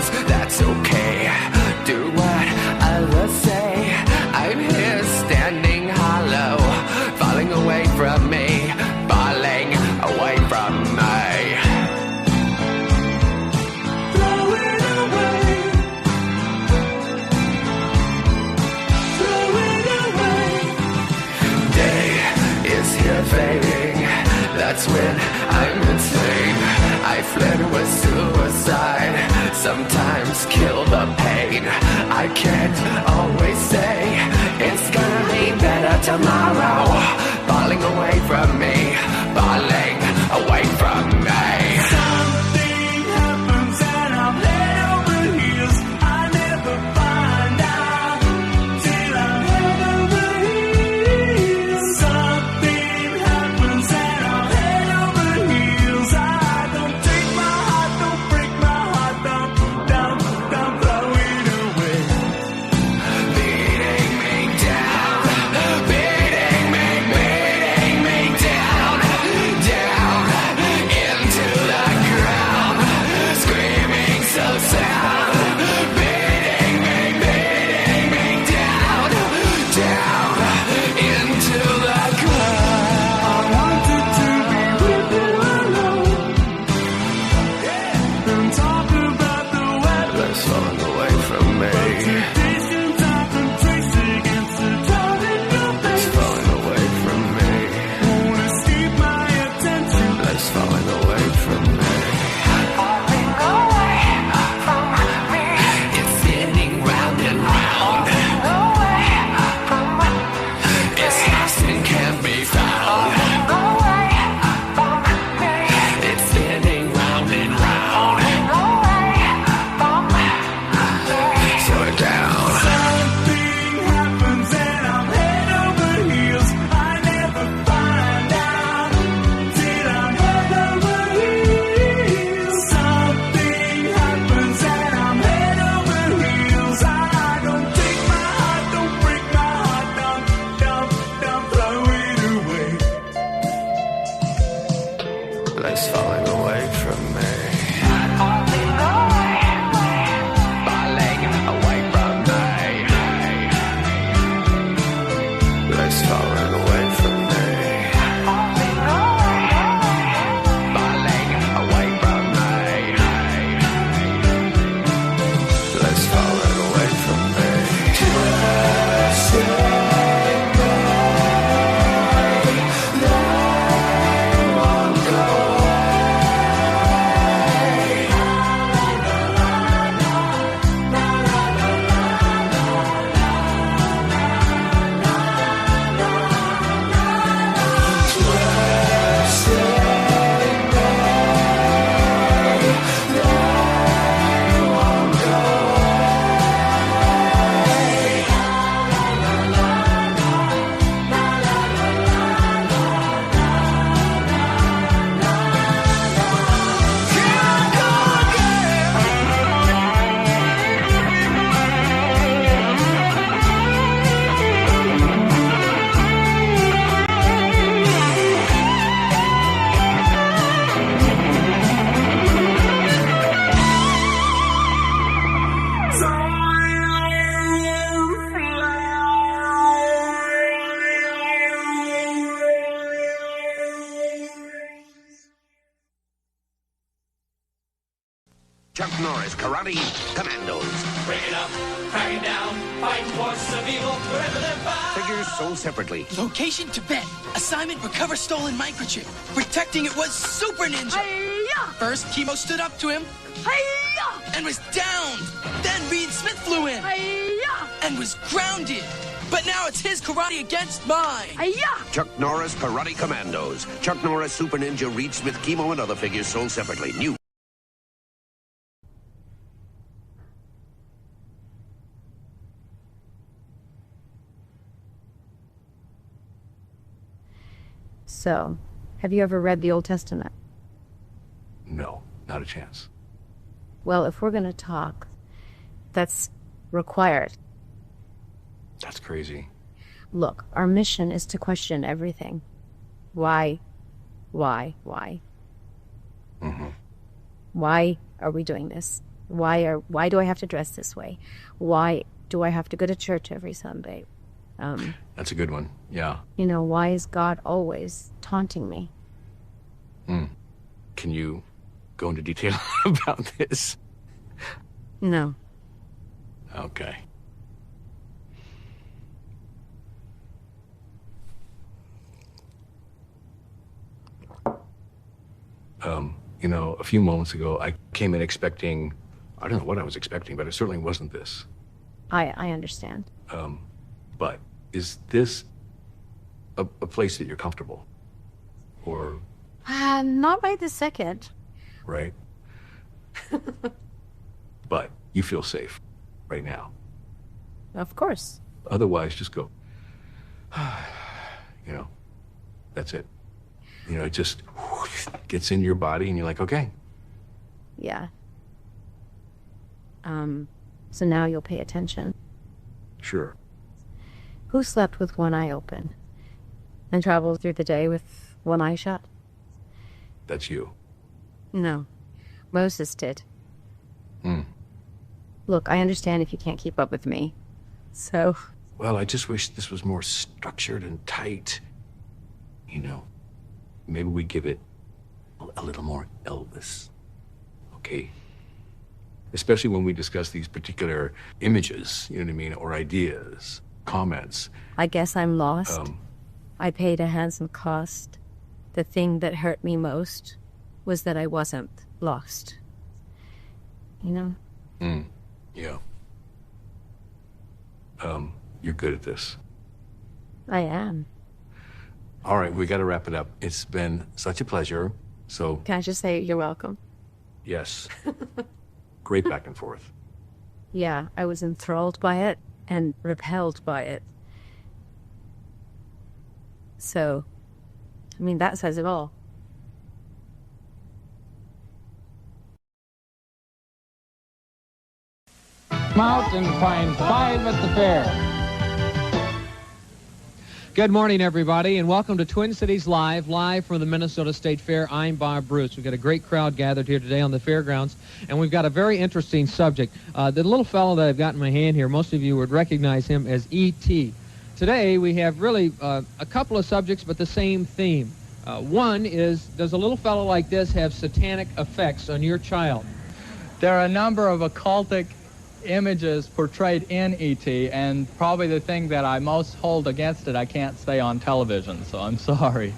sometimes that's okay. Do what others say. I'm here standing hollow, falling away from me, falling away from me. Throw it away. Throw it away. Day is here fading. That's when I'm insane. I flirt with suicide, sometimes kill the pain. I can't always say it's gonna be better tomorrow. Falling away from me, falling away from me. Something happens and I'm head over heels. I never find out till I'm head over heels. Something happens and I'm head over heels. I don't take my heart, don't break my heart, don't throw it away. Beating me down, beating me down, down into the ground, screaming so sound. Beating me down, down into the ground. I wanted to be with you alone, and talk about the weather that's falling away from me. Temptations I've been tracing against the dark in your face. It's falling away from me. Won't escape my attention. That's falling away from me. Falling away from me. It's spinning round and round. Away from me. It's lost and can't be found. Away from me. It's spinning round and round. Away from me. Slow it down. Something happens and I'm head over heels. I never find out till I'm head over heels. Something happens and I'm head over heels. I don't take my heart, don't break my heart, don't throw it away. Life's falling away from me. Falling away from me. Life's falling away from me. Falling away from me. Life's falling away from me. Chuck Norris, Karate Commandos. Break it up, crack it down, fight forces of evil wherever they're found. Figures sold separately. Location Tibet. Assignment recover stolen microchip. Protecting it was Super Ninja. Hi-ya! First, Chemo stood up to him Hi-ya! and was downed. Then Reed Smith flew in Hi-ya! and was grounded. But now it's his karate against mine. Hi-ya! Chuck Norris, Karate Commandos. Chuck Norris, Super Ninja, Reed Smith, Chemo, and other figures sold separately. New. So, have you ever read the Old Testament? No, not a chance. Well, if we're going to talk, that's required. That's crazy. Look, our mission is to question everything. Why? Mm-hmm. Why are we doing this? Why do I have to dress this way? Why do I have to go to church every Sunday? That's a good one. Yeah. You know, why is God always taunting me? Can you go into detail about this? No. Okay. You know, a few moments ago, I came in expecting, I don't know what I was expecting, but it certainly wasn't this. I understand. But is this a place that you're comfortable? Or, Not right this second. right? But you feel safe right now. Of course. Otherwise, just go, you know, that's it. You know, it just gets in your body and you're like, okay. Yeah. So now you'll pay attention. Sure. Who slept with one eye open and traveled through the day with one eye shut? That's you. No. Moses did. Hmm. Look, I understand if you can't keep up with me. So, Well, I just wish this was more structured and tight. You know, maybe we give it a little more Elvis. Okay? Especially when we discuss these particular images, you know what I mean, or ideas, comments. I guess I'm lost. I paid a handsome cost. The thing that hurt me most was that I wasn't lost. You know? Yeah. You're good at this. I am. All right, we got to wrap it up. It's been such a pleasure. So, Can I just say you're welcome? yes. Great back and forth. Yeah, I was enthralled by it and repelled by it. So, I mean, that says it all. Come out and find 5 at the fair. Good morning, everybody, and welcome to Twin Cities Live from the Minnesota State Fair. I'm Bob Bruce. We've got a great crowd gathered here today on the fairgrounds, and we've got a very interesting subject. The little fellow that I've got in my hand here, most of you would recognize him as E.T. Today, we have really a couple of subjects, but the same theme. One is, does a little fellow like this have satanic effects on your child? There are a number of occultic images portrayed in E.T., and probably the thing that I most hold against it I can't say on television, so I'm sorry.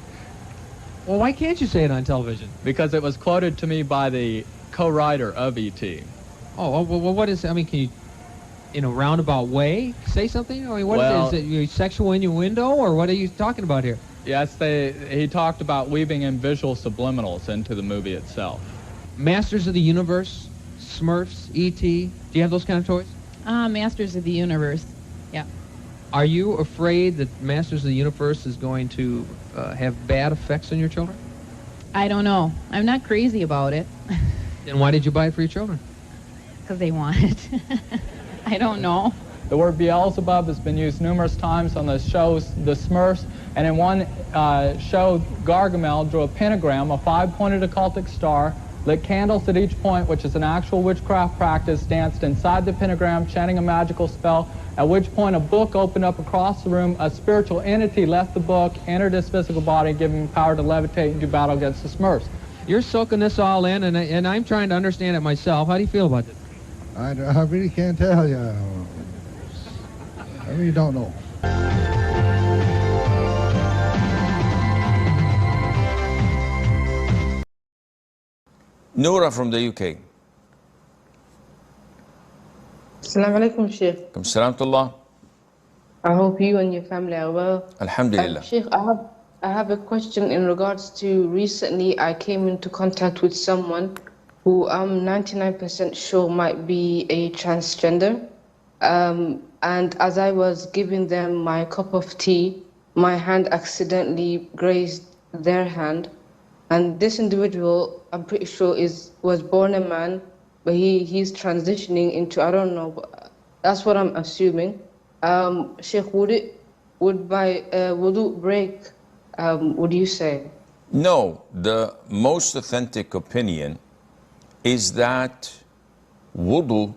Well, why can't you say it on television? Because it was quoted to me by the co-writer of E.T. Oh, well, what is, I mean, can you, in a roundabout way, say something? I mean, Well, is it sexual innuendo, or what are you talking about here? Yes, he talked about weaving in visual subliminals into the movie itself. Masters of the Universe, Smurfs, E.T., do you have those kind of toys? Masters of the Universe, yeah. Are you afraid that Masters of the Universe is going to have bad effects on your children? I don't know. I'm not crazy about it. Then why did you buy it for your children? Because they want it. I don't know. The word Beelzebub has been used numerous times on the shows The Smurfs, and in one show, Gargamel drew a pentagram, a 5-pointed occultic star, lit candles at each point, which is an actual witchcraft practice, danced inside the pentagram, chanting a magical spell, at which point a book opened up across the room, a spiritual entity left the book, entered his physical body, giving him power to levitate and do battle against the Smurfs. You're soaking this all in, and I'm trying to understand it myself. How do you feel about this? I really can't tell you. I really don't know. Noura from the UK. Assalamu alaikum, Sheikh. Salamtullah. I hope you and your family are well. Alhamdulillah. Sheikh, I have a question in regards to recently I came into contact with someone who I'm 99% sure might be a transgender. And as I was giving them my cup of tea, my hand accidentally grazed their hand. And this individual, I'm pretty sure, was born a man, but he's transitioning into, I don't know, but that's what I'm assuming. Sheikh, would my wudu break, would you say? No, the most authentic opinion is that wudu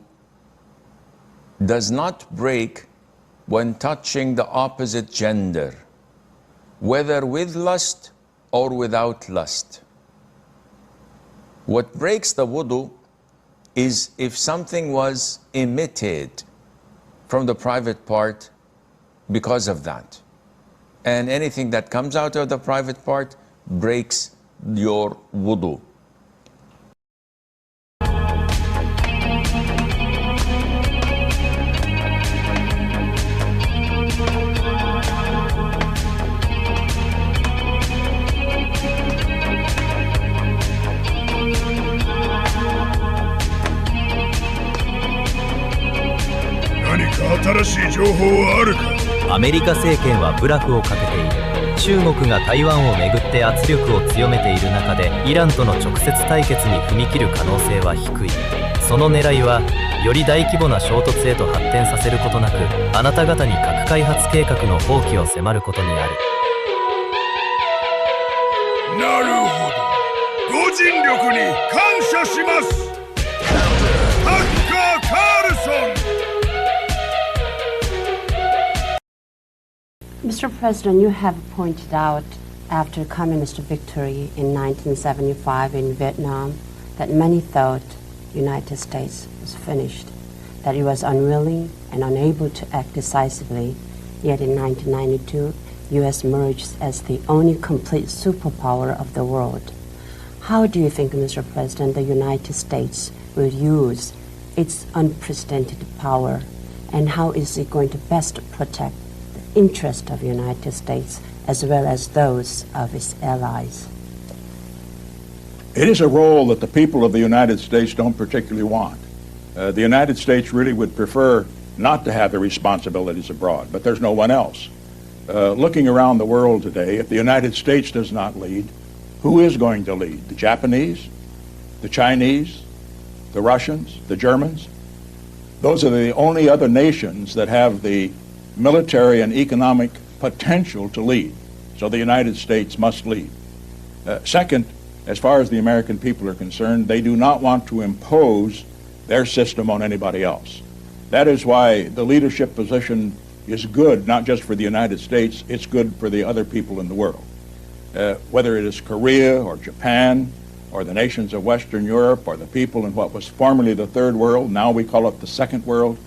does not break when touching the opposite gender, whether with lust or without lust. What breaks the wudu is if something was emitted from the private part because of that. And anything that comes out of the private part breaks your wudu.アメリカ政権はブラフをかけている。中国が台湾をめぐって圧力を強めている中でイランとの直接対決に踏み切る可能性は低い。その狙いはより大規模な衝突へと発展させることなく、あなた方に核開発計画の放棄を迫ることにある。なるほど、ご尽力に感謝します。ハッカー・カールソン。Mr. President, you have pointed out after communist victory in 1975 in Vietnam that many thought the United States was finished, that it was unwilling and unable to act decisively. Yet in 1992, U.S. emerged as the only complete superpower of the world. How do you think, Mr. President, the United States will use its unprecedented power, and how is it going to best protect the interest of the United States as well as those of its allies? It is a role that the people of the United States don't particularly want. The United States really would prefer not to have the responsibilities abroad, but there's no one else. Looking around the world today, if the United States does not lead, who is going to lead? The Japanese, the Chinese, the Russians, the Germans? Those are the only other nations that have the military and economic potential to lead. So the United States must lead. Second, as far as the American people are concerned, they do not want to impose their system on anybody else. That is why the leadership position is good, not just for the United States, it's good for the other people in the world. Whether it is Korea or Japan or the nations of Western Europe or the people in what was formerly the Third World, now we call it the Second World,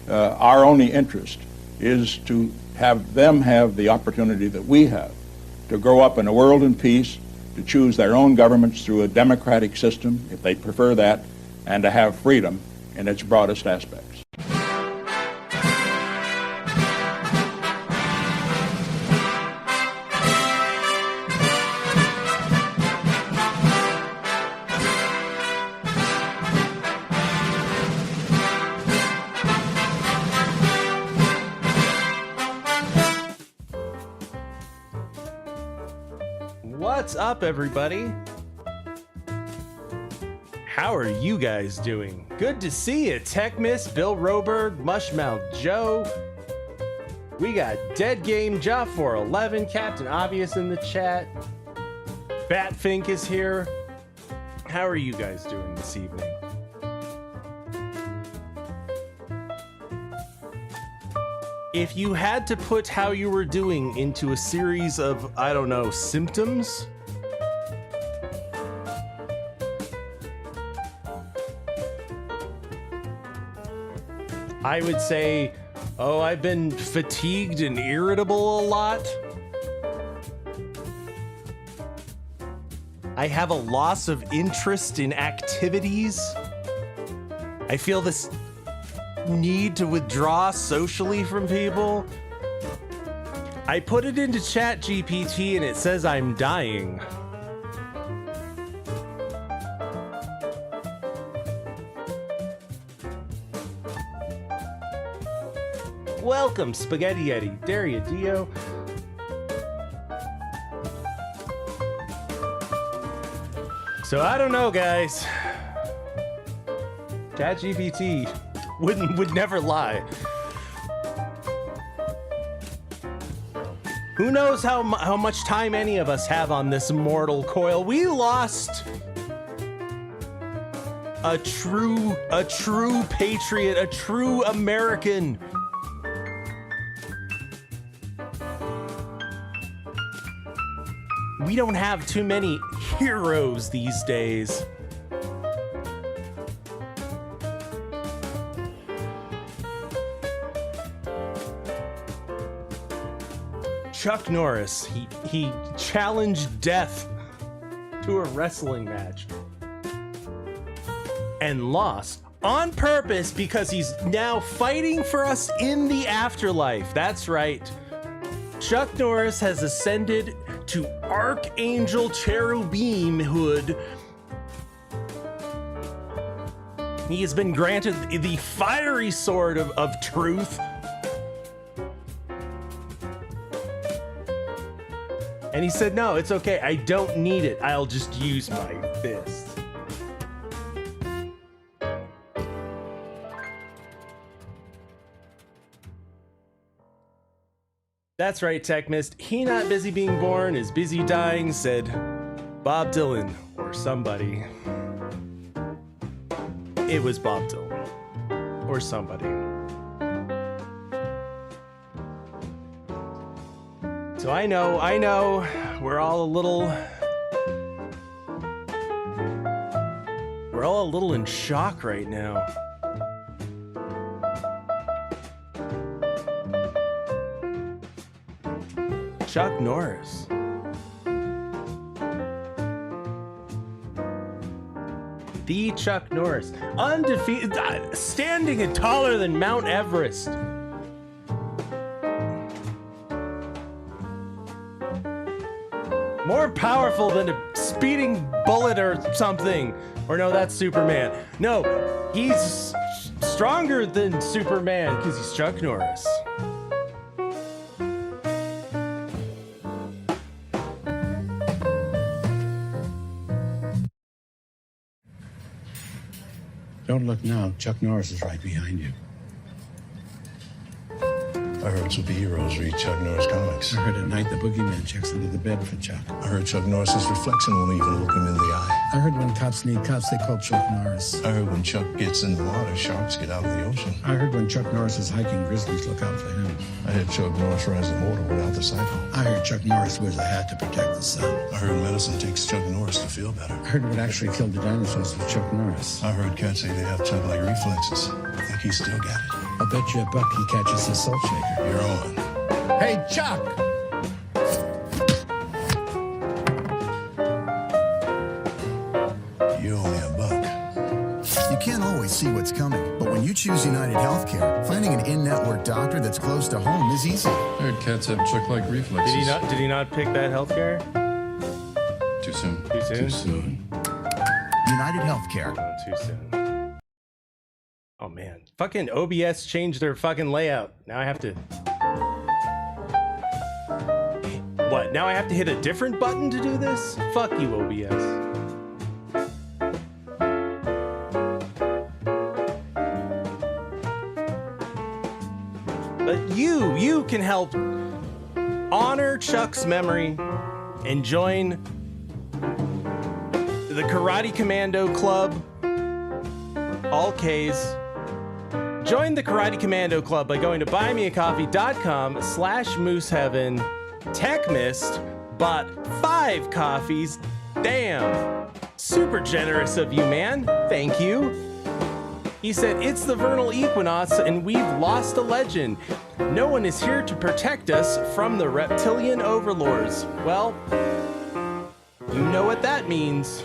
our only interest is to have them have the opportunity that we have to grow up in a world in peace, to choose their own governments through a democratic system, if they prefer that, and to have freedom in its broadest aspects. What's up, everybody? How are you guys doing? Good to see you, Tech Miss, Bill Roberg, Mushmouth Joe. We got Dead Game, Joff411, Captain Obvious in the chat. Batfink is here. How are you guys doing this evening? If you had to put how you were doing into a series of, I don't know, symptoms, I would say, oh, I've been fatigued and irritable a lot. I have a loss of interest in activities. I feel this need to withdraw socially from people. I put it into ChatGPT and it says I'm dying. Welcome, Spaghetti Yeti, Daria Dio. So I don't know, guys. ChatGPT would never lie. Who knows how much time any of us have on this mortal coil? We lost a true patriot, a true American. We don't have too many heroes these days. Chuck Norris, he challenged death to a wrestling match and lost on purpose because he's now fighting for us in the afterlife. That's right. Chuck Norris has ascended to Archangel Cherubimhood. He has been granted the fiery sword of truth. And he said, no, it's okay. I don't need it. I'll just use my fist. That's right, Tech Mist. He not busy being born is busy dying, said Bob Dylan or somebody. It was Bob Dylan or somebody. So I know, we're all a little in shock right now. Chuck Norris. The Chuck Norris. Undefeated, standing and taller than Mount Everest. More powerful than a speeding bullet or something. Or no, that's Superman. No, he's stronger than Superman because he's Chuck Norris. Don't look now. Chuck Norris is right behind you. I heard superheroes read Chuck Norris comics. I heard at night the boogeyman checks under the bed for Chuck. I heard Chuck Norris's reflection won't even look him in the eye. I heard when cops need cops, they call Chuck Norris. I heard when Chuck gets in the water, sharks get out of the ocean. I heard when Chuck Norris is hiking, grizzlies look out for him. I heard Chuck Norris rides the motor without the cycle. I heard Chuck Norris wears a hat to protect the sun. I heard medicine takes Chuck Norris to feel better. I heard what actually killed the dinosaurs was Chuck Norris. I heard cats say they have Chuck-like reflexes. I think he's still got it. I'll bet you a buck he catches the salt shaker. You're on. Hey, Chuck! You owe me a buck. You can't always see what's coming, but when you choose United Healthcare, finding an in-network doctor that's close to home is easy. I heard cats have Chuck-like reflexes. Did he not pick that healthcare? Too soon. Too soon? Too soon. United Healthcare. Too soon. Oh man. Fucking OBS changed their fucking layout. Now I have to... What? Now I have to hit a different button to do this? Fuck you, OBS. But you can help honor Chuck's memory and join the Karate Commando Club, all K's. Join the Karate Commando Club by going to buymeacoffee.com/mooseheaven. TechMist bought 5 coffees. Damn. Super generous of you, man. Thank you. He said, it's the vernal equinox and we've lost a legend. No one is here to protect us from the reptilian overlords. Well, you know what that means.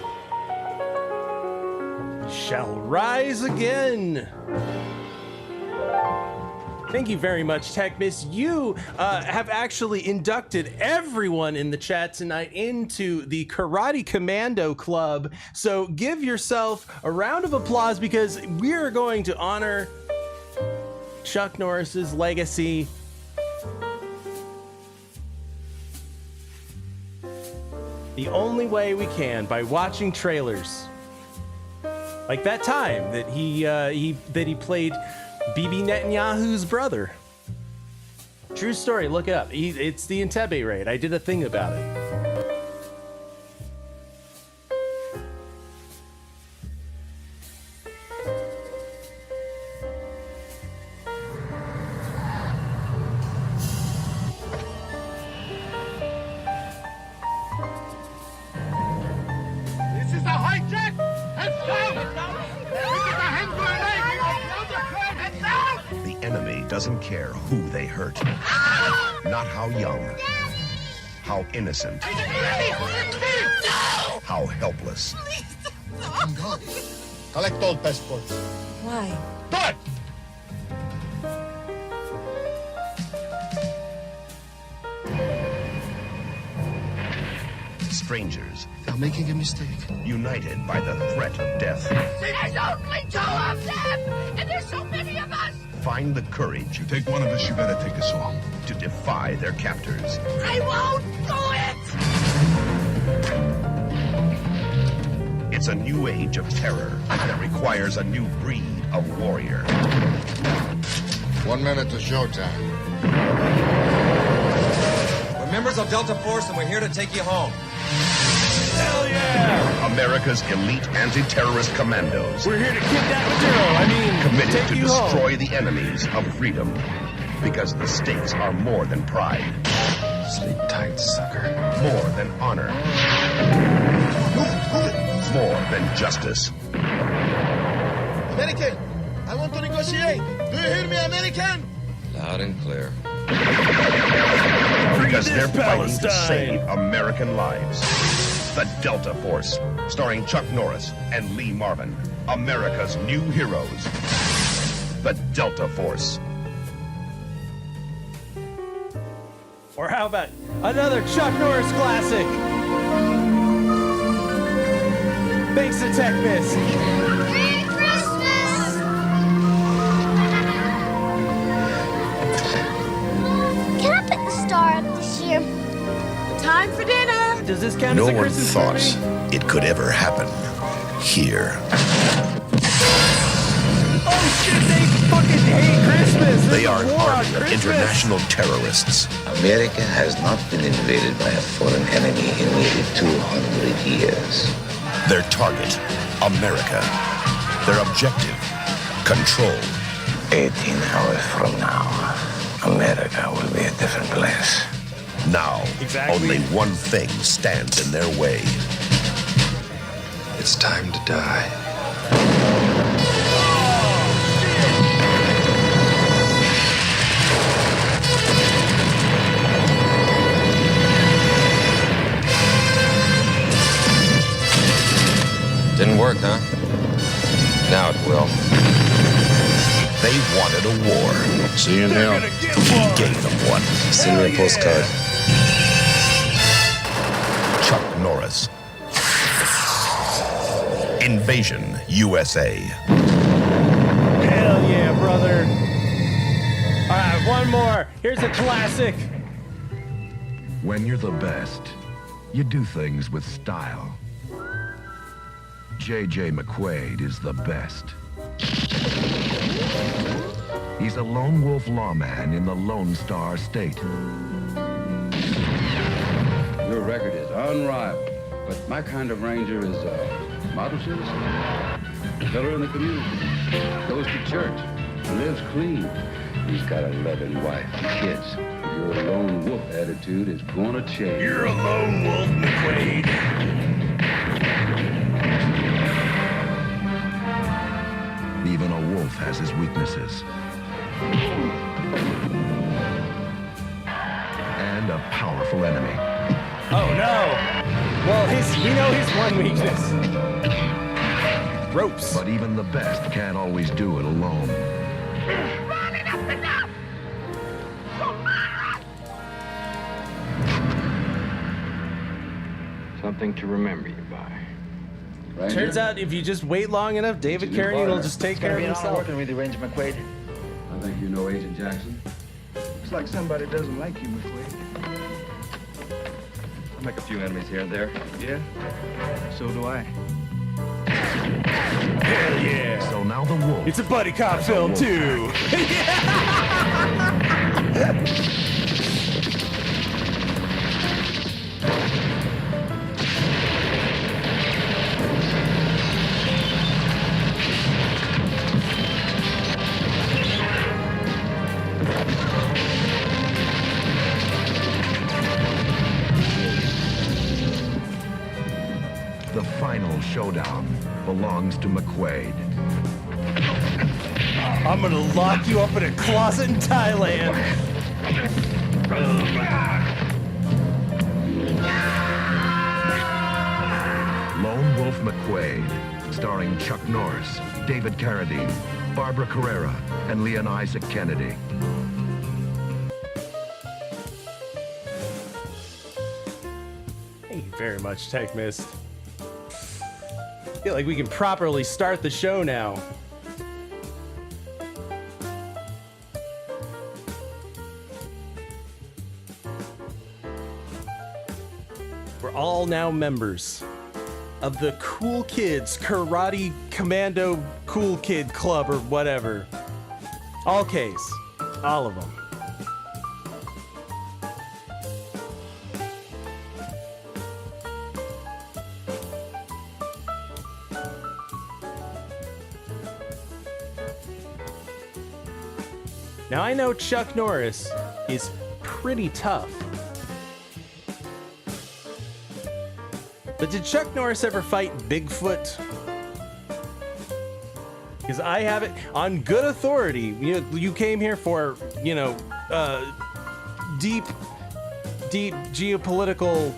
Shall rise again. Thank you very much, TechMist. You have actually inducted everyone in the chat tonight into the Karate Commando Club. So give yourself a round of applause because we're going to honor Chuck Norris's legacy. The only way we can, by watching trailers. Like that time that he played Bibi Netanyahu's brother. True story, look it up. It's the Entebbe raid. I did a thing about it. enemy doesn't care who they hurt. Not how young. How innocent. How helpless. Go. Collect all passports. Why? But Strangers. They're making a mistake. United by the threat of death. There's only 2 of them, and there's so many of us. Find the courage. You take one of us, you better take us all. To defy their captors. I won't do it! It's a new age of terror that requires a new breed of warrior. 1 minute to showtime. We're members of Delta Force, and we're here to take you home. Hell yeah! America's elite anti-terrorist commandos. We're here to kidnap Maduro. Committed take to you destroy home. the enemies of freedom. Because the stakes are more than pride. Sleep tight, sucker. More than honor. More than justice. American, I want to negotiate. Do you hear me, American? Loud and clear. Because they're fighting to Palestine. save American lives. The Delta Force, starring Chuck Norris and Lee Marvin. America's new heroes. The Delta Force. Or how about another Chuck Norris classic? Thanks to Tech Miss. Merry Christmas! Can I pick the star up this year? Time for dinner. Does this count No as a one Christmas thought movie? it could ever happen here. Oh shit, they fucking hate Christmas. They There's are a an war on army of Christmas. international terrorists. America has not been invaded by a foreign enemy in nearly 200 years. Their target, America. Their objective, control. 18 hours from now, America will be a different place. Now, Exactly. only one thing stands in their way. It's time to die. Didn't work, huh? Now it will. They wanted a war. See you in hell. He gave them one. Send me a postcard. Chuck Norris. Invasion USA. Hell yeah, brother. All right, one more. Here's a classic. When you're the best, you do things with style. J.J. McQuaid is the best. He's a lone wolf lawman in the Lone Star State. Your record is unrivaled, but my kind of ranger is a model citizen, a pillar in the community, goes to church, lives clean. He's got a loving wife and kids. Your lone wolf attitude is gonna change. You're a lone wolf, McQuaid. Even a wolf has his weaknesses. And a powerful enemy. Oh no. Well, we know his one weakness. Ropes. But even the best can't always do it alone. Something to remember you by. Turns out if you just wait long enough, David Carradine will just take care of himself. working with you, Ranger McQuaid. I think you know Agent Jackson. Looks like somebody doesn't like you, McQuaid. I make a few enemies here and there. Yeah? So do I. Hell yeah. So now the wolf. It's a buddy cop film too. The final showdown belongs to McQuaid. I'm gonna lock you up in a closet in Thailand. Lone Wolf McQuaid, starring Chuck Norris, David Carradine, Barbara Carrera, and Leon Isaac Kennedy. Thank you very much, Tech Mist. I feel like we can properly start the show now. We're all now members of the Cool Kids Karate Commando Cool Kid Club or whatever. All K's. All of them. Now I know Chuck Norris is pretty tough. But did Chuck Norris ever fight Bigfoot? Because I have it on good authority. You came here for, deep geopolitical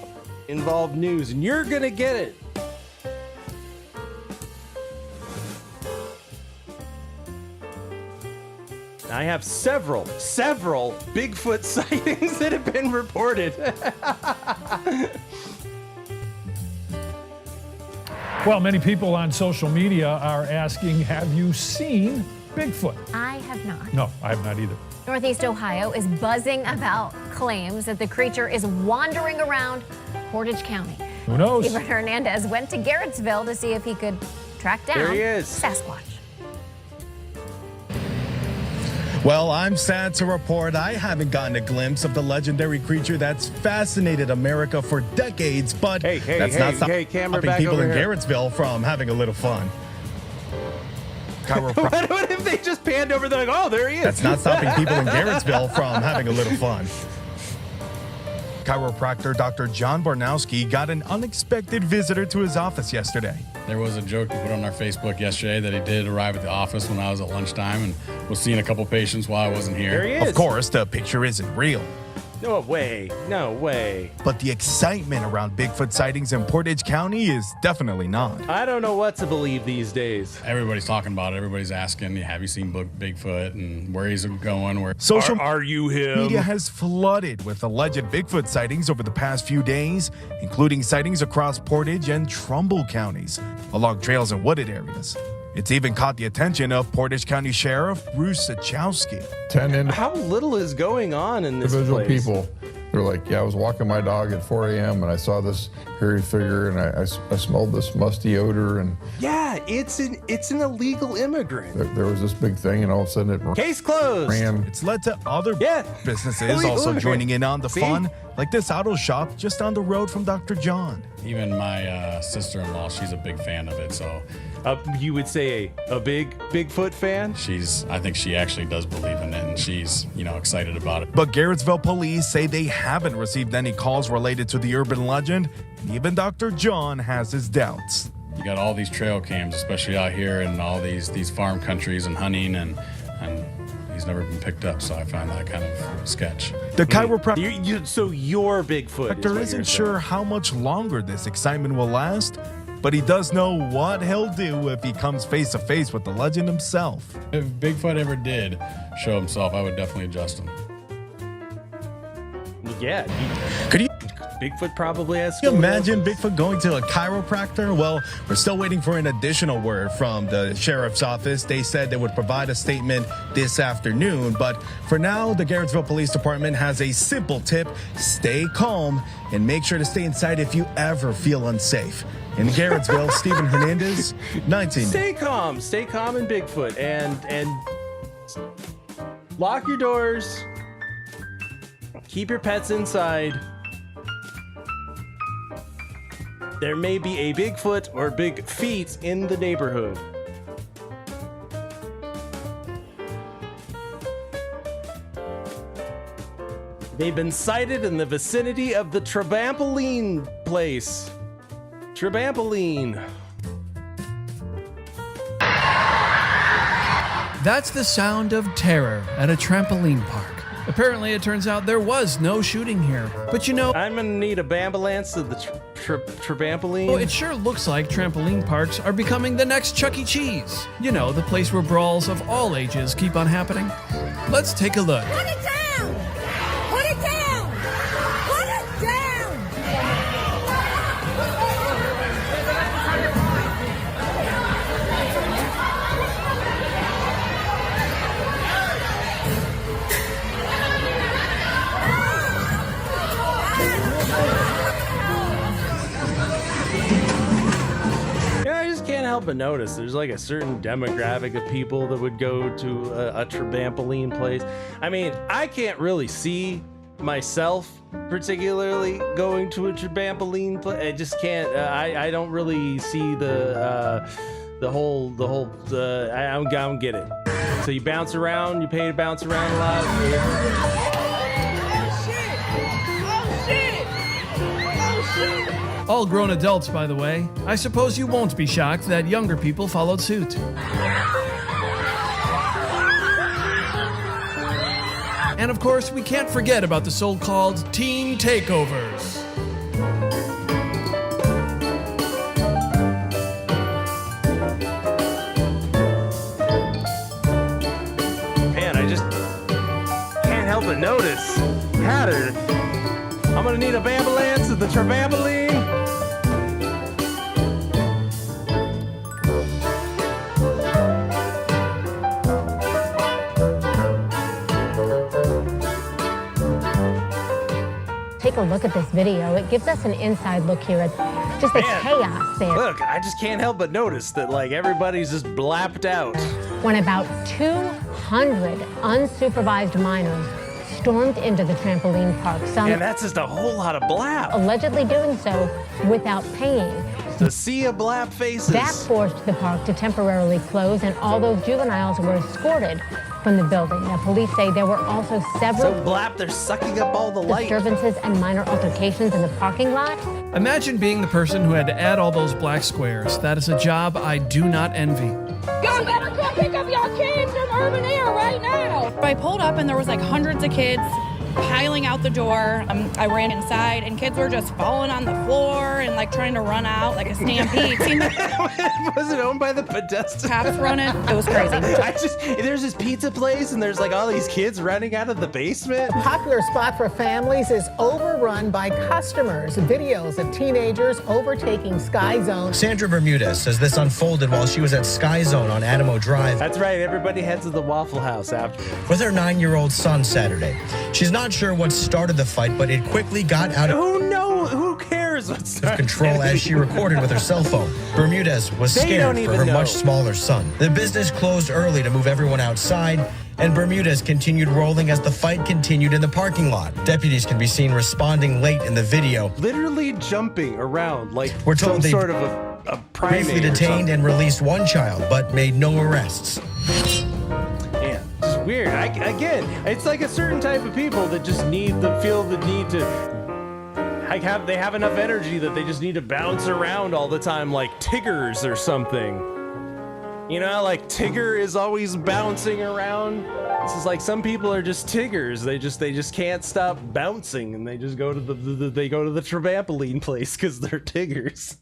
involved news, and you're gonna get it. I have several Bigfoot sightings that have been reported. Well, many people on social media are asking, have you seen Bigfoot? I have not. No, I have not either. Northeast Ohio is buzzing about claims that the creature is wandering around Portage County. Who knows? Stephen Hernandez went to Garrettsville to see if he could track down There he is. Sasquatch. Well, I'm sad to report I haven't gotten a glimpse of the legendary creature that's fascinated America for decades, but that's not stopping people in Garrettsville from having a little fun. What if they just panned over? They're like, oh, there he is. That's not stopping people in Garrettsville from having a little fun. Chiropractor Dr. John Barnowski got an unexpected visitor to his office yesterday. There was a joke we put on our Facebook yesterday that he did arrive at the office when I was at lunchtime and was seeing a couple patients while I wasn't here. There he is. Of course, the picture isn't real. No way. No way. But the excitement around Bigfoot sightings in Portage County is definitely not. I don't know what to believe these days. Everybody's talking about it. Everybody's asking, have you seen Bigfoot and where he's going? Where Are you him? Media has flooded with alleged Bigfoot sightings over the past few days, including sightings across Portage and Trumbull counties, along trails and wooded areas. It's even caught the attention of Portage County Sheriff Bruce Sachowski. How little is going on in this individual place? people. They're like, I was walking my dog at 4 a.m. and I saw this hairy figure and I smelled this musty odor and Yeah, it's an illegal immigrant. there was this big thing and all of a sudden it Case closed. ran. It's led to other businesses also joining in on the fun, like this auto shop just on the road from Dr. John. Even my sister-in-law, she's a big fan of it, so... you would say a big Bigfoot fan? I think she actually does believe in it, and she's, excited about it. But Garrettsville police say they haven't received any calls related to the urban legend, and even Dr. John has his doubts. You got all these trail cams, especially out here in all these farm countries and hunting, and he's never been picked up, so I find that kind of sketch. The chiropractor... So you're Bigfoot. Doctor isn't sure how much longer this excitement will last, but he does know what he'll do if he comes face to face with the legend himself. If Bigfoot ever did show himself, I would definitely adjust him. Yeah. Could you... Bigfoot probably has... Can you imagine Bigfoot going to a chiropractor? Well, we're still waiting for an additional word from the sheriff's office. They said they would provide a statement this afternoon. But for now, the Garrettsville Police Department has a simple tip. Stay calm and make sure to stay inside if you ever feel unsafe. In Garrettsville, Stephen Hernandez, 19. Stay calm in Bigfoot, and lock your doors. Keep your pets inside. There may be a Bigfoot or big feet in the neighborhood. They've been sighted in the vicinity of the Trabampoline place. Trabampoline. That's the sound of terror at a trampoline park. Apparently, it turns out there was no shooting here. But you know, I'm gonna need a bambulance to the Trabampoline. Oh, it sure looks like trampoline parks are becoming the next Chuck E. Cheese. You know, the place where brawls of all ages keep on happening. Let's take a look. Put it down! Put it down! Put it down! Yeah, I just can't help but notice there's like a certain demographic of people that would go to a Trabampoline place. I mean, I can't really see myself particularly going to a Trabampoline place. I just can't. I don't really see the whole. I don't get it. So you bounce around. You pay to bounce around a lot. All grown adults, by the way. I suppose you won't be shocked that younger people followed suit. And of course, we can't forget about the so-called teen takeovers. Man, I just can't help but notice pattern. I'm gonna need a bambulance at the Trabampoline. Take a look at this video. It gives us an inside look here at just the chaos there. Look, I just can't help but notice that like everybody's just blapped out. When about 200 unsupervised minors stormed into the trampoline park, some And that's just a whole lot of blap. allegedly doing so without paying. To see a blap faces. That forced the park to temporarily close, and all those juveniles were escorted from the building. Now, police say there were also several So blap, they're sucking up all the light. disturbances and minor altercations in the parking lot. Imagine being the person who had to add all those black squares. That is a job I do not envy. Y'all better come pick up your kids in urban air right now! I pulled up and there was like hundreds of kids piling out the door. I ran inside and kids were just falling on the floor and like trying to run out like a stampede. Was it owned by the pedestrians? Cops running. It was crazy. There's this pizza place and there's like all these kids running out of the basement. A popular spot for families is overrun by customers. Videos of teenagers overtaking Sky Zone. Sandra Bermudez says this unfolded while she was at Sky Zone on Adamo Drive. That's right, everybody heads to the Waffle House after. With her 9-year-old son Saturday. She's not sure what started the fight, but it quickly got out of Who cares what started control as she recorded with her cell phone. Bermudez was scared for her much smaller son. The business closed early to move everyone outside, and Bermudez continued rolling as the fight continued in the parking lot. Deputies can be seen responding late in the video. Literally jumping around like We're told some they sort of a primate briefly or detained something. and released one child, but made no arrests. Yeah, it's weird. Again, it's like a certain type of people that just feel the need to. They have enough energy that they just need to bounce around all the time, like Tiggers or something. You know, like Tigger is always bouncing around. This is like some people are just Tiggers. They just can't stop bouncing, and they just go to the Trabampoline place because they're Tiggers.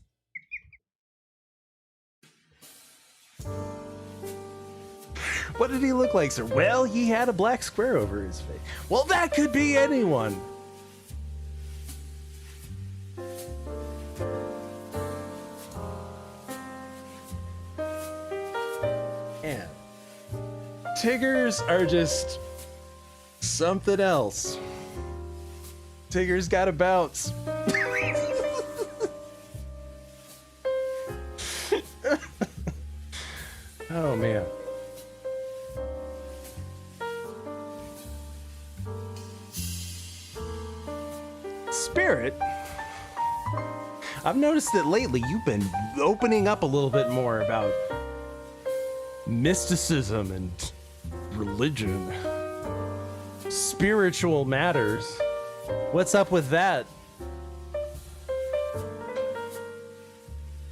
What did he look like, sir? Well, he had a black square over his face. Well, that could be anyone. Man, Tiggers are just something else. Tiggers gotta bounce. Oh, man. Spirit, I've noticed that lately you've been opening up a little bit more about mysticism and religion, spiritual matters. What's up with that?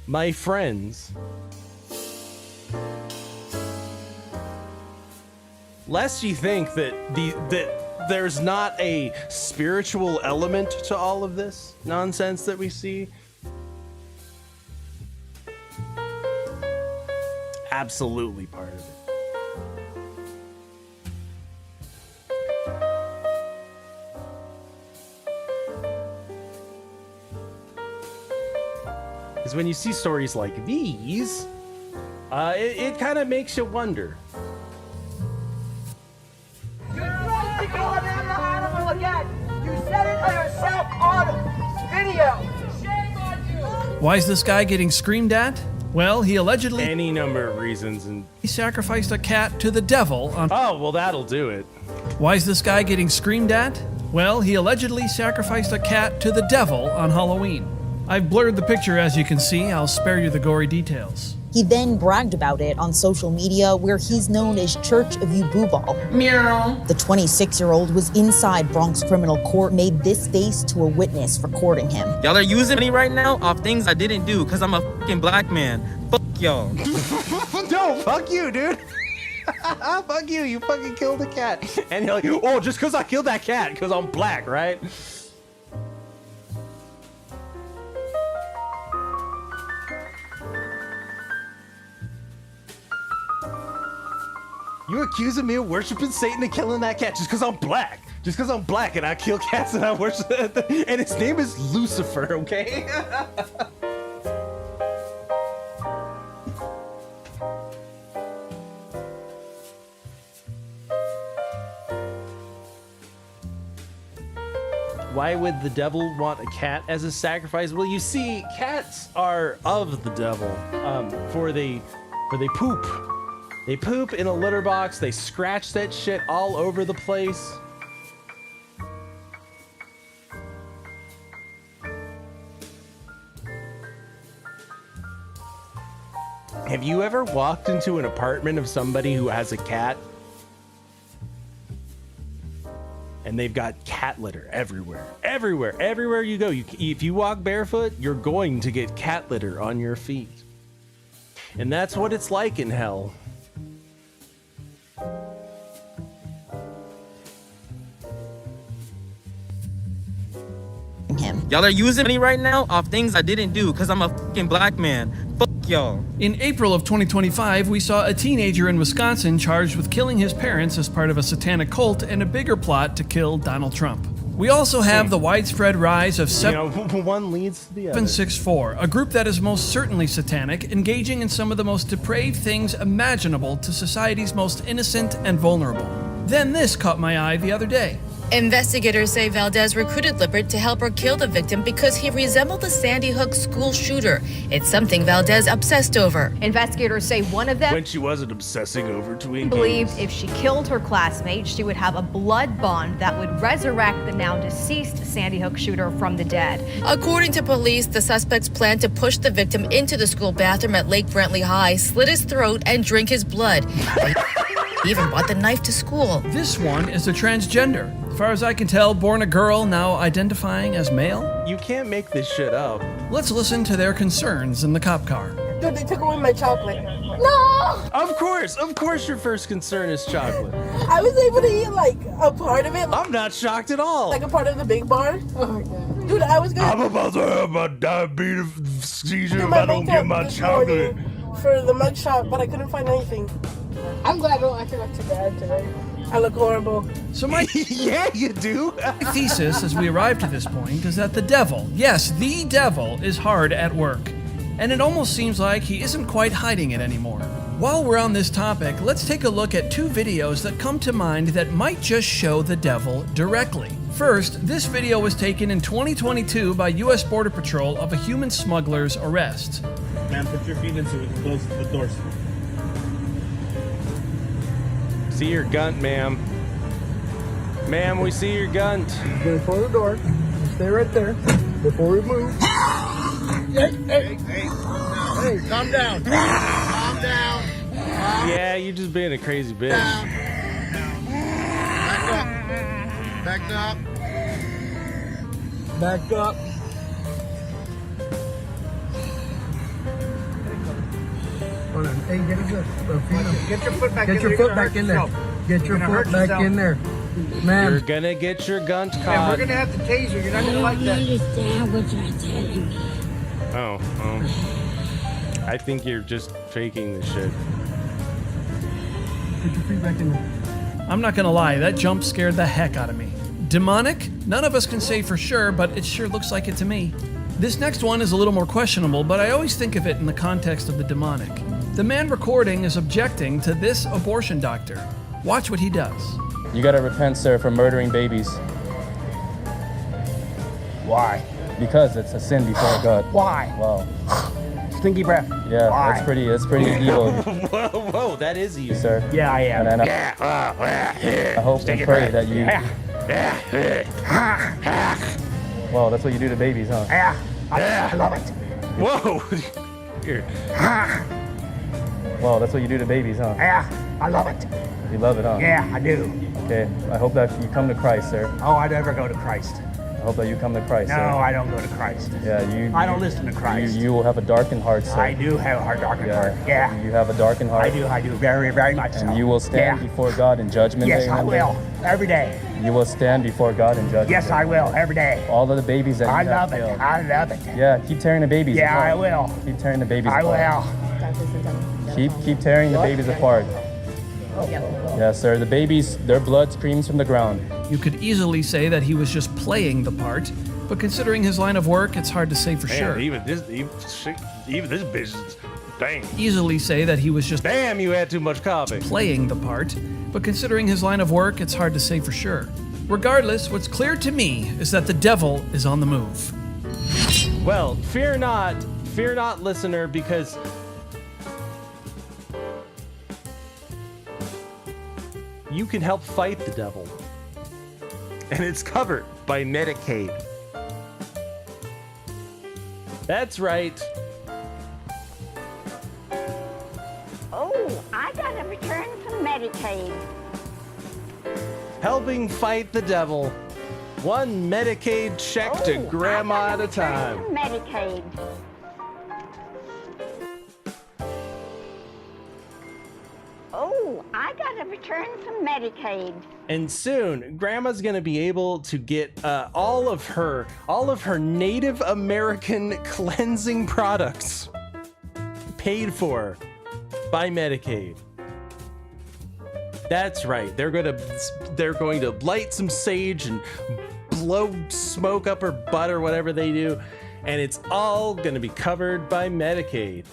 My friends. lest you think that there's not a spiritual element to all of this nonsense that we see. Absolutely part of it. Because when you see stories like these, it kind of makes you wonder. You're crazy calling him the animal again. You said it yourself on video. Shame on you. Why is this guy getting screamed at? Well, he allegedly Any number of reasons, and he sacrificed a cat to the devil on. oh well, that'll do it. Why is this guy getting screamed at? Well, he allegedly sacrificed a cat to the devil on Halloween. I've blurred the picture as you can see. I'll spare you the gory details. He then bragged about it on social media, where he's known as Church of You Boo Ball. Meow. The 26-year-old was inside Bronx criminal court, made this face to a witness recording him. Y'all are using me right now off things I didn't do because I'm a fucking black man. Fuck y'all. No, fuck you, dude. Fuck you, you fucking killed a cat. And you're like, oh, just because I killed that cat, because I'm black, right? You accusing me of worshiping Satan and killing that cat just because I'm black. Just because I'm black and I kill cats and I worship and his name is Lucifer, okay? Why would the devil want a cat as a sacrifice? Well, you see, cats are of the devil, for they poop. They poop in a litter box. They scratch that shit all over the place. Have you ever walked into an apartment of somebody who has a cat? And they've got cat litter everywhere. Everywhere you go. If you walk barefoot, you're going to get cat litter on your feet. And that's what it's like in hell. Y'all are using me right now off things I didn't do because I'm a fucking black man. Fuck y'all. In April of 2025, we saw a teenager in Wisconsin charged with killing his parents as part of a satanic cult and a bigger plot to kill Donald Trump. We also have the widespread rise of one leads to the other. 764, a group that is most certainly satanic, engaging in some of the most depraved things imaginable to society's most innocent and vulnerable. Then this caught my eye the other day. Investigators say Valdez recruited Lippert to help her kill the victim because he resembled the Sandy Hook school shooter. It's something Valdez obsessed over. Investigators say one of them When she wasn't obsessing over Twinkies. believed if she killed her classmate, she would have a blood bond that would resurrect the now deceased Sandy Hook shooter from the dead. According to police, the suspects planned to push the victim into the school bathroom at Lake Brantley High, slit his throat, and drink his blood. He even brought the knife to school. This one is a transgender. As far as I can tell, born a girl, now identifying as male. You can't make this shit up. Let's listen to their concerns in the cop car. Dude, they took away my chocolate. No! Of course your first concern is chocolate. I was able to eat like a part of it. I'm not shocked at all. Like a part of the big bar. Oh my god. Dude, I was gonna. I'm about to have my diabetes seizure do if my I don't get makeup my this chocolate. morning for the mugshot, but I couldn't find anything. I'm glad I don't actually look too bad today. I look horrible. So my yeah, you do. thesis as we arrive to this point is that the devil, yes, the devil, is hard at work. And it almost seems like he isn't quite hiding it anymore. While we're on this topic, let's take a look at two videos that come to mind that might just show the devil directly. First, this video was taken in 2022 by U.S. Border Patrol of a human smuggler's arrest. Ma'am, put your feet in so we can close the doors. See your gunt, ma'am. Ma'am, we see your gunt. You're gonna close the door. Stay right there before we move. Hey, calm down. Calm down. Yeah, you're just being a crazy bitch. Back up. Back up. Hold on. Hey, get your foot back in there. Get your foot back in there. Get your foot back in there. Ma'am. You're gonna get your gun Man, caught. we're gonna have to tase you. You're not gonna like that. understand what you're telling me. Oh, I think you're just faking this shit. Put your feet back in there. I'm not gonna lie, that jump scared the heck out of me. Demonic? None of us can say for sure, but it sure looks like it to me. This next one is a little more questionable, but I always think of it in the context of the demonic. The man recording is objecting to this abortion doctor. Watch what he does. You gotta repent, sir, for murdering babies. Why? Because it's a sin before God. Why? Wow. Stinky breath. Yeah, Why? that's pretty evil. Whoa, that is evil. Sir. Yeah, I am. And I hope Stinky and pray breath. that you... Well, that's what you do to babies, huh? Yeah, I love it. Whoa. Here. Well, that's what you do to babies, huh? Yeah, I love it. You love it, huh? Yeah, I do. Okay, I hope that you come to Christ, sir. Oh, I never go to Christ. I hope that you come to Christ, No, sir. I don't go to Christ. Yeah, I don't listen to Christ. You will have a darkened heart, sir. I do have a darkened heart. Yeah. You have a darkened heart. I do very, very much so. And you will stand before God in judgment Yes, day. I one day. will. Every day. You will stand before God in judgment Yes, day. I will. Every day. All of the babies that I you have love it. killed. I love it. Yeah, keep tearing the babies Yeah, apart. I will. Keep tearing the babies I apart. will. Keep tearing the babies apart. Yes, sir. The babies, their blood screams from the ground. You could easily say that he was just playing the part, but considering his line of work, it's hard to say for sure. Even this business, dang. Easily say that he was just Damn, you had too much coffee. playing the part, but considering his line of work, it's hard to say for sure. Regardless, what's clear to me is that the devil is on the move. Well, fear not, listener, because you can help fight the devil. And it's covered by Medicaid. That's right. Oh, I got a return from Medicaid. Helping fight the devil. One Medicaid check to grandma at a time. From Medicaid. Oh, I got a return from Medicaid. And soon, Grandma's gonna be able to get all of her Native American cleansing products paid for by Medicaid. That's right. They're going to light some sage and blow smoke up her butt or whatever they do, and it's all gonna be covered by Medicaid.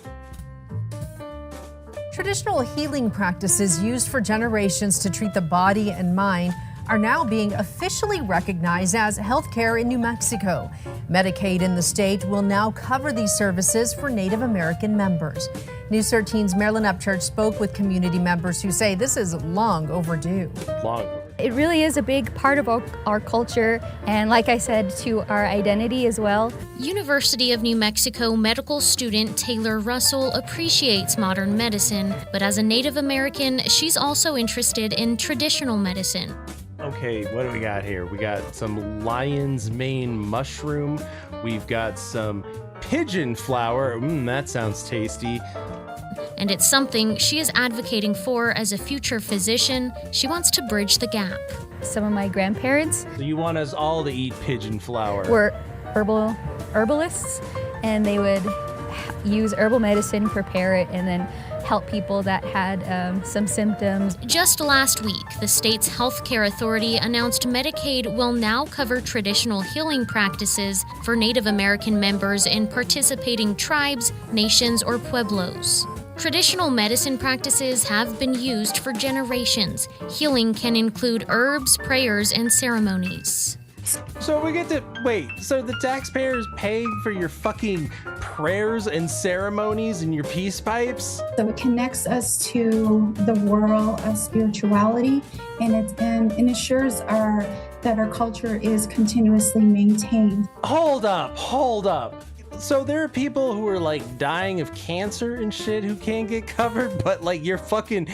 Traditional healing practices used for generations to treat the body and mind are now being officially recognized as healthcare in New Mexico. Medicaid in the state will now cover these services for Native American members. News 13's Marilyn Upchurch spoke with community members who say this is long overdue. It really is a big part of our culture, and like I said, to our identity as well. University of New Mexico medical student Taylor Russell appreciates modern medicine, but as a Native American, she's also interested in traditional medicine. Okay, what do we got here? We got some lion's mane mushroom. We've got some pigeon flower. That sounds tasty. And it's something she is advocating for as a future physician. She wants to bridge the gap. Some of my grandparents So you want us all to eat pigeon flower? were herbalists, and they would use herbal medicine, prepare it, and then help people that had some symptoms. Just last week, the state's healthcare authority announced Medicaid will now cover traditional healing practices for Native American members in participating tribes, nations, or pueblos. Traditional medicine practices have been used for generations. Healing can include herbs, prayers, and ceremonies. So we get to wait. So the taxpayers paying for your fucking prayers and ceremonies and your peace pipes? So it connects us to the world of spirituality, and it ensures that our culture is continuously maintained. Hold up. So there are people who are like dying of cancer and shit who can't get covered, but like your fucking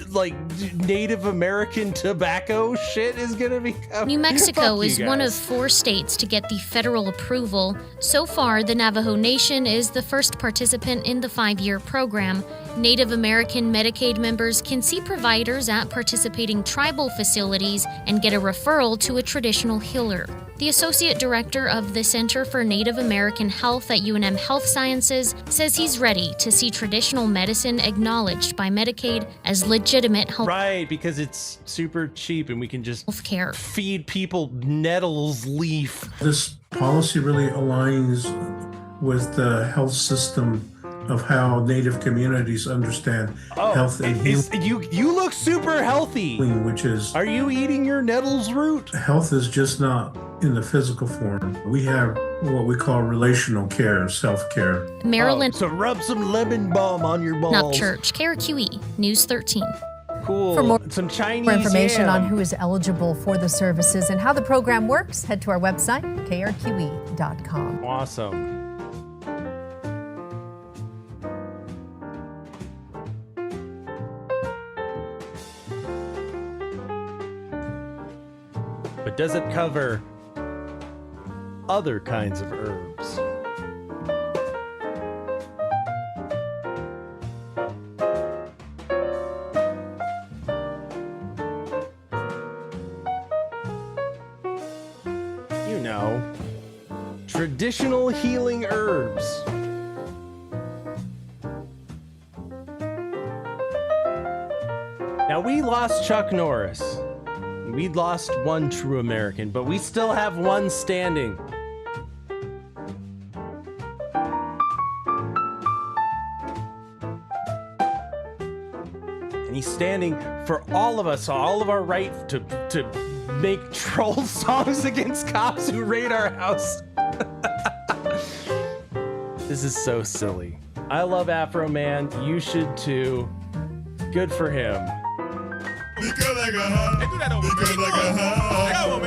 like Native American tobacco shit is gonna be covered. New Mexico Fuck is you one of guys. 4 states to get the federal approval. So far, the Navajo Nation is the first participant in the 5-year program. Native American Medicaid members can see providers at participating tribal facilities and get a referral to a traditional healer. The associate director of the Center for Native American Health at UNM Health Sciences says he's ready to see traditional medicine acknowledged by Medicaid as legitimate health. Right, because it's super cheap and we can just healthcare. Feed people nettles leaf. This policy really aligns with the health system of how Native communities understand health and healing. You look super healthy. Which is, are you eating your nettles root? Health is just not in the physical form. We have what we call relational care, self-care. Maryland. So rub some lemon balm on your balls. Up Church, KRQE, News 13. Cool. For more, some Chinese information yam. on who is eligible for the services and how the program works, head to our website, krqe.com. Awesome. But does it cover other kinds of herbs? You know, traditional healing herbs. Now, we lost Chuck Norris. We lost one true American, but we still have one standing. And he's standing for all of us, all of our right to make troll songs against cops who raid our house. This is so silly. I love Afro Man. You should too. Good for him.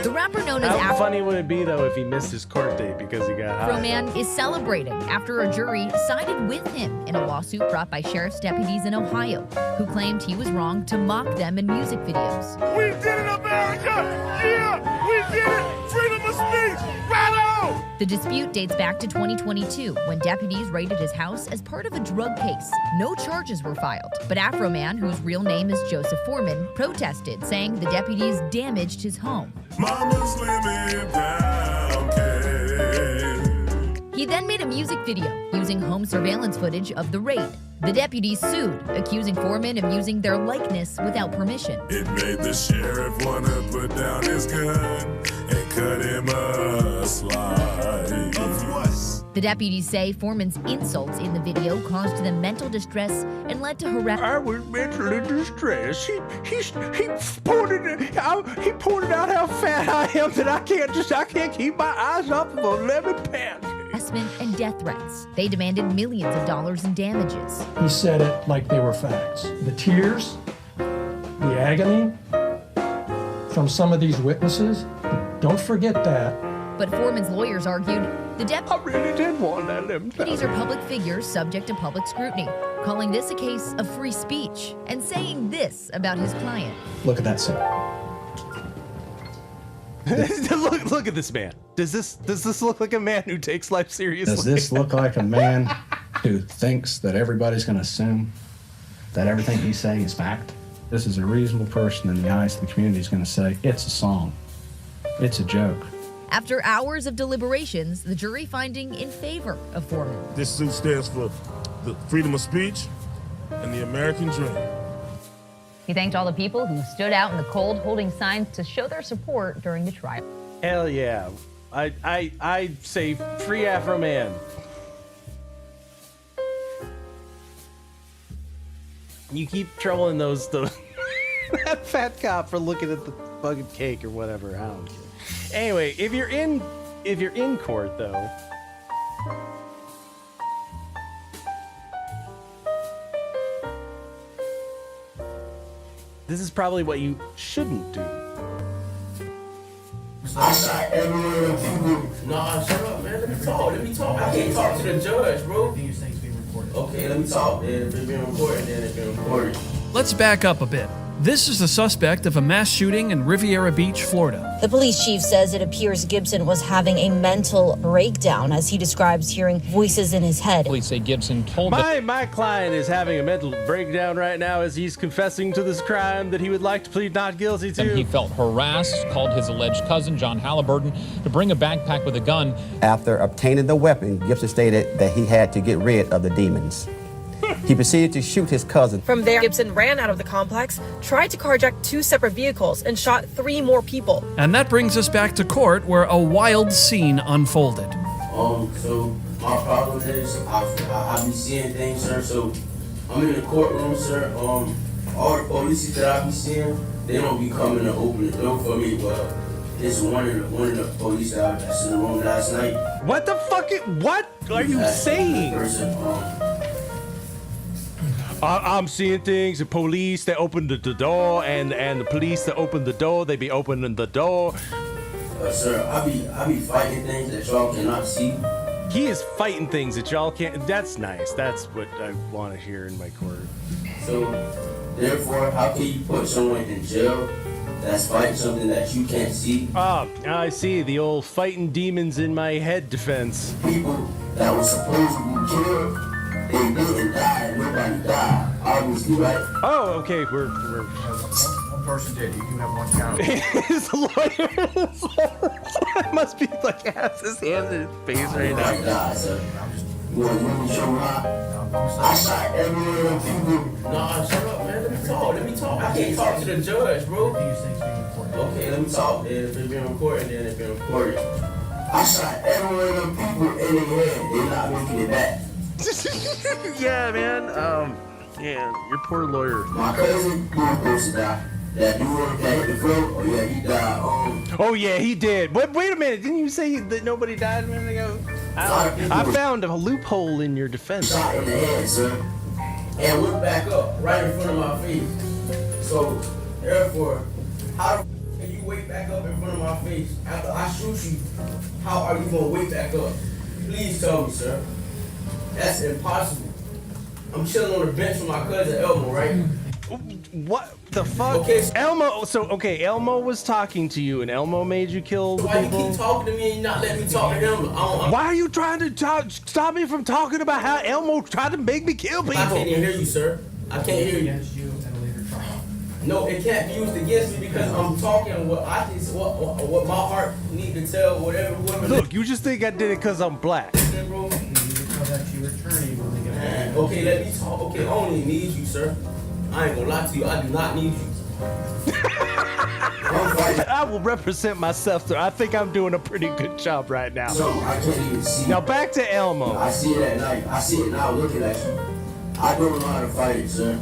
The rapper known as How funny would it be though if he missed his court date because he got high? Afro Man is celebrating after a jury sided with him in a lawsuit brought by sheriff's deputies in Ohio, who claimed he was wrong to mock them in music videos. We did it, America! Yeah! We did it! Freedom of speech! Battle! The dispute dates back to 2022 when deputies raided his house as part of a drug case. No charges were filed, but Afro Man, whose real name is Joseph Foreman, protested, saying the deputies damaged his home. Mama's living down, He then made a music video using home surveillance footage of the raid. The deputies sued, accusing Foreman of using their likeness without permission. It made the sheriff wanna put down his gun and cut him a slice. Of what? The deputies say Foreman's insults in the video caused them mental distress and led to harassment. I was mentally distressed. He pointed out how fat I am that I can't keep my eyes off of a lemon pancake. Harassment and death threats. They demanded millions of dollars in damages. He said it like they were facts. The tears, the agony from some of these witnesses, don't forget that. But Foreman's lawyers argued the I really did want that lemon deputies are public figures subject to public scrutiny, calling this a case of free speech and saying this about his client. Look at that scene. Look at this man. Does this look like a man who takes life seriously? Does this look like a man who thinks that everybody's going to assume that everything he's saying is fact? This is a reasonable person in the eyes of the community is going to say, it's a song. It's a joke. After hours of deliberations, the jury finding in favor of Foreman. This suit stands for the freedom of speech and the American dream. He thanked all the people who stood out in the cold holding signs to show their support during the trial. Hell yeah. I say free Afro Man. You keep trolling those that fat cop for looking at the fucking cake or whatever. I don't care. Anyway, if you're in court though, this is probably what you shouldn't do. No, shut up, man. Let me talk. talk. I can't talk to the judge, bro. These things being recorded. Okay, let me talk. Then if it's being recorded, then it's being recorded. Let's back up a bit. This is the suspect of a mass shooting in Riviera Beach, Florida. The police chief says it appears Gibson was having a mental breakdown as he describes hearing voices in his head. Police say Gibson told My client is having a mental breakdown right now as he's confessing to this crime that he would like to plead not guilty to. He felt harassed, called his alleged cousin, John Halliburton, to bring a backpack with a gun. After obtaining the weapon, Gibson stated that he had to get rid of the demons. He proceeded to shoot his cousin. From there, Gibson ran out of the complex, tried to carjack 2 separate vehicles, and shot 3 more people. And that brings us back to court where a wild scene unfolded. So my problem is I be seeing things, sir. So I'm in the courtroom, sir. All the police that I be seeing, they don't be coming to open the door for me. Well, it's one of the police that I was in the room last night. What the fuck? What are you saying? I'm seeing things. The police, they opened the door, and the police that opened the door, they be opening the door. Sir, I be fighting things that y'all cannot see. He is fighting things that y'all can't. That's nice. That's what I want to hear in my court. So, therefore, how can you put someone in jail that's fighting something that you can't see? Ah, I see. The old fighting demons in my head defense. People that were supposed to be killed, they didn't die. Nobody died. Obviously, right? Oh, okay. We're One person did. You do have one count. His lawyer must be like has his hands in his face right now. God, sir. You want to show me how? I shot every one of them people. Nah, shut up, man. Let me talk. I can't talk to the judge, bro. Okay, let me talk. Then if it's being recorded, then it's being recorded. I shot every one of them people in the head. They're not making it back. Yeah, man. Yeah, your poor lawyer. My cousin, he was supposed to die. That dude that hit the floor, oh yeah, he died. Oh yeah, he did. Wait a minute. Didn't you say that nobody died a minute ago? I found a loophole in your defense. Shot in the head, sir. And went back up right in front of my face. So, therefore, how the can you wake back up in front of my face after I shoot you? How are you gonna wake back up? Please tell me, sir. That's impossible. I'm chilling on the bench with my cousin Elmo, right? What the fuck? Okay, Elmo. So Elmo was talking to you, and Elmo made you kill the why people. you keep talking to me and not letting me talk to him? Why are you trying to stop me from talking about how Elmo tried to make me kill people? I can't even hear you, sir. I can't hear you. No, it can't be used against me because I'm talking what I think, what my heart need to tell whatever. Look, you just think I did it because I'm black. Okay, let me talk. Okay, I only need you, sir. I ain't gonna lie to you. I do not need you. I will represent myself, sir. I think I'm doing a pretty good job right now. So I can't even see. Now back to Elmo. I see it at night. I see it now looking at you. I don't know how to fight it, sir.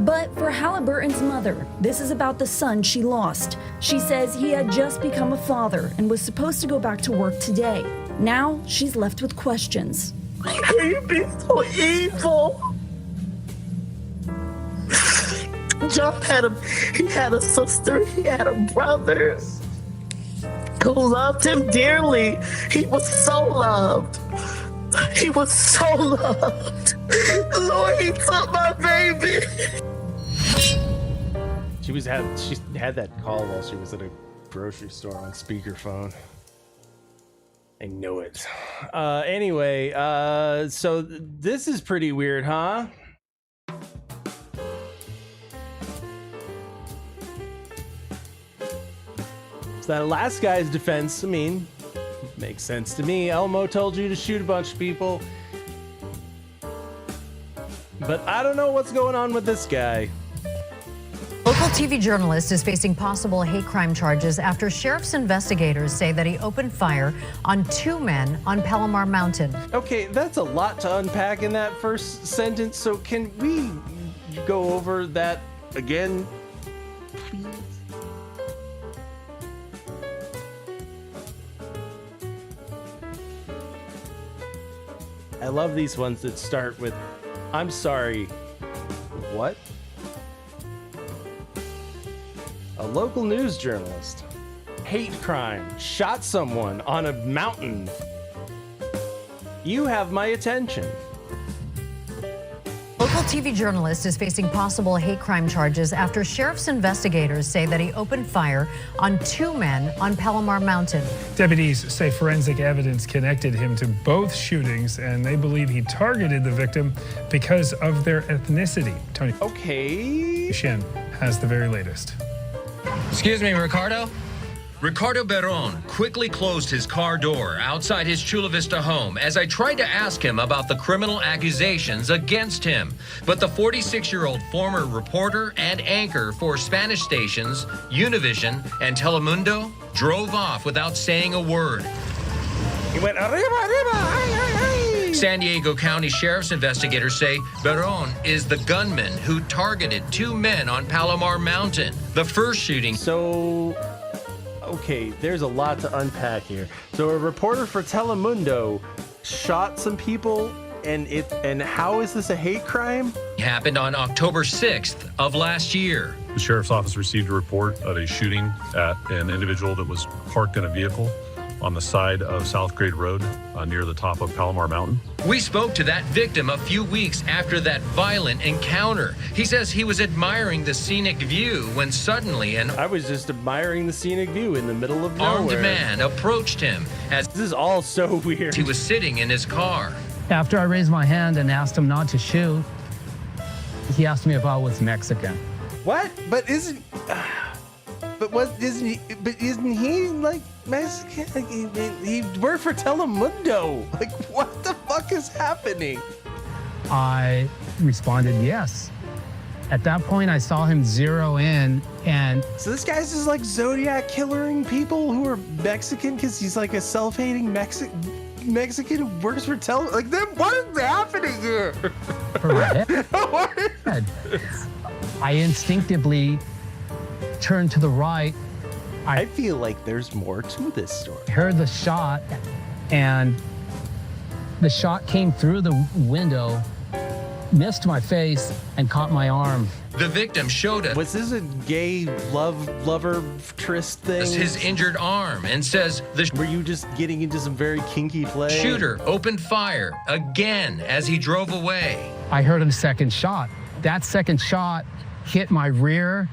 But for Halliburton's mother, this is about the son she lost. She says he had just become a father and was supposed to go back to work today. Now she's left with questions. How can you be so evil? John had a sister, he had a brother who loved him dearly. He was so loved. He was so loved. Lord, he took my baby. She had that call while she was at a grocery store on speakerphone. I know it. Anyway, so this is pretty weird, huh? So that last guy's defense, I mean, makes sense to me. Elmo told you to shoot a bunch of people. But I don't know what's going on with this guy. Local TV journalist is facing possible hate crime charges after sheriff's investigators say that he opened fire on 2 men on Palomar Mountain. Okay, that's a lot to unpack in that first sentence, so can we go over that again, please? I love these ones that start with, I'm sorry, what? A local news journalist, hate crime, shot someone on a mountain You have my attention. Local TV journalist is facing possible hate crime charges after sheriff's investigators say that he opened fire on 2 men on Palomar Mountain. Deputies say forensic evidence connected him to both shootings, and they believe he targeted the victim because of their ethnicity. Tony Shin has the very latest. Excuse me, Ricardo? Ricardo Beron quickly closed his car door outside his Chula Vista home as I tried to ask him about the criminal accusations against him. But the 46-year-old former reporter and anchor for Spanish stations Univision and Telemundo drove off without saying a word. He went, arriba, arriba, ay, ay, ay. San Diego County Sheriff's investigators say Beron is the gunman who targeted 2 men on Palomar Mountain. The first shooting. Okay, there's a lot to unpack here. So a reporter for Telemundo shot some people, and how is this a hate crime? Happened on October 6th of last year. The sheriff's office received a report of a shooting at an individual that was parked in a vehicle on the side of South Grade Road near the top of Palomar Mountain. We spoke to that victim a few weeks after that violent encounter. He says he was admiring the scenic view when suddenly I was just admiring the scenic view in the middle of nowhere. Armed man approached him as this is all so weird. He was sitting in his car. After I raised my hand and asked him not to shoot, he asked me if I was Mexican. What? But isn't he like Mexican? Like, he worked for Telemundo. Like, what the fuck is happening? I responded yes. At that point, I saw him zero in, and so this guy's just like Zodiac killering people who are Mexican because he's like a self-hating Mexican who works for Like, then what is happening here? I instinctively turned to the right. I feel like there's more to this story. I heard the shot, and the shot came through the window, missed my face, and caught my arm. The victim showed us. Was this a gay lover tryst thing? His injured arm, and says were you just getting into some very kinky play? Shooter opened fire again as he drove away. I heard a second shot. That second shot hit my rear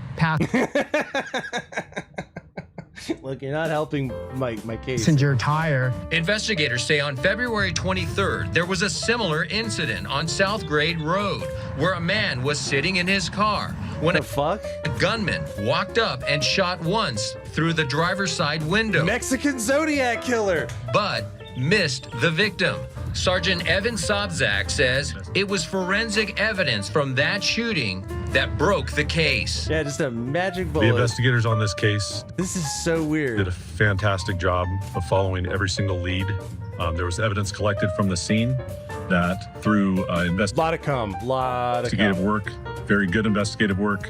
Look, you're not helping my case. passenger tire. Investigators say on February 23rd, there was a similar incident on South Grade Road where a man was sitting in his car when a gunman walked up and shot once through the driver's side window. Mexican Zodiac killer. But missed the victim. Sergeant Evan Sobzak says it was forensic evidence from that shooting that broke the case. Yeah, just a magic bullet. The investigators on this case, this is so weird, did a fantastic job of following every single lead. There was evidence collected from the scene that through investigative work, very good investigative work,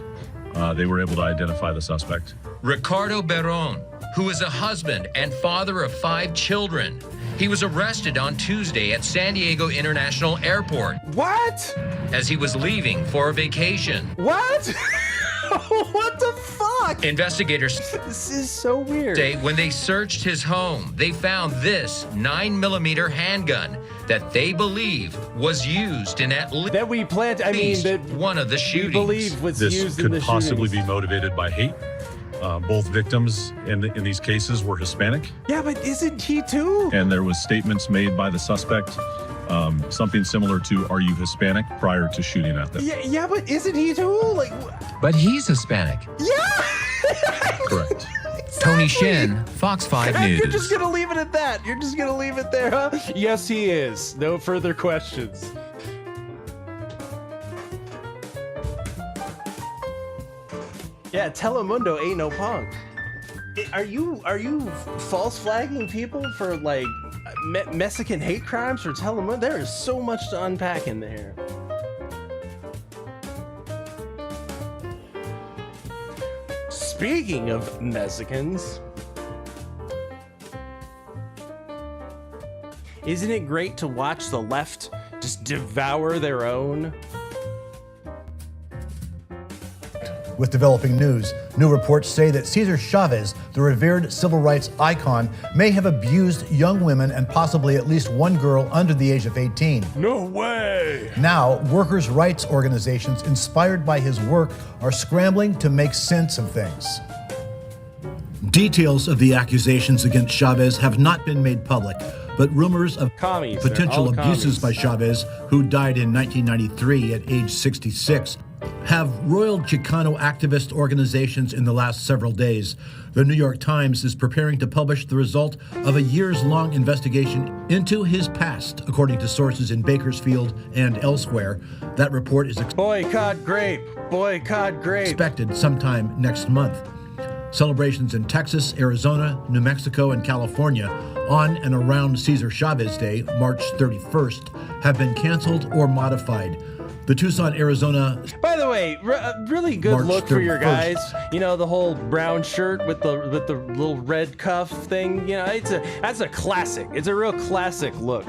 they were able to identify the suspect. Ricardo Beron, who is a husband and father of 5 children. He was arrested on Tuesday at San Diego International Airport. What? As he was leaving for a vacation. What? What the fuck? Investigators this is so weird. Say when they searched his home, they found this 9mm handgun that they believe was used in at least one of the shootings. Believe was this used could in the possibly shootings. be motivated by hate. Both victims in these cases were Hispanic. Yeah, but isn't he too? And there was statements made by the suspect, something similar to, "Are you Hispanic?" prior to shooting at them. Yeah, but isn't he too? Like, but he's Hispanic. Yeah. Correct. Tony Shin, Fox 5 News. You're just gonna leave it at that. You're just gonna leave it there, huh? Yes, he is. No further questions. Yeah, Telemundo ain't no punk. Are you false flagging people for like Mexican hate crimes for Telemundo? There is so much to unpack in there. Speaking of Mexicans, isn't it great to watch the left just devour their own? with developing news. New reports say that Cesar Chavez, the revered civil rights icon, may have abused young women and possibly at least one girl under the age of 18. No way! Now, workers' rights organizations inspired by his work are scrambling to make sense of things. Details of the accusations against Chavez have not been made public, but rumors of potential abuses by Chavez, who died in 1993 at age 66, have roiled Chicano activist organizations in the last several days. The New York Times is preparing to publish the result of a years-long investigation into his past, according to sources in Bakersfield and elsewhere. That report is boycott grape, expected sometime next month. Celebrations in Texas, Arizona, New Mexico, and California on and around Cesar Chavez Day, March 31st, have been canceled or modified. The Tucson, Arizona. By the way, really good March look for your 31st. guys. You know, the whole brown shirt with the little red cuff thing. You know, that's a classic. It's a real classic look.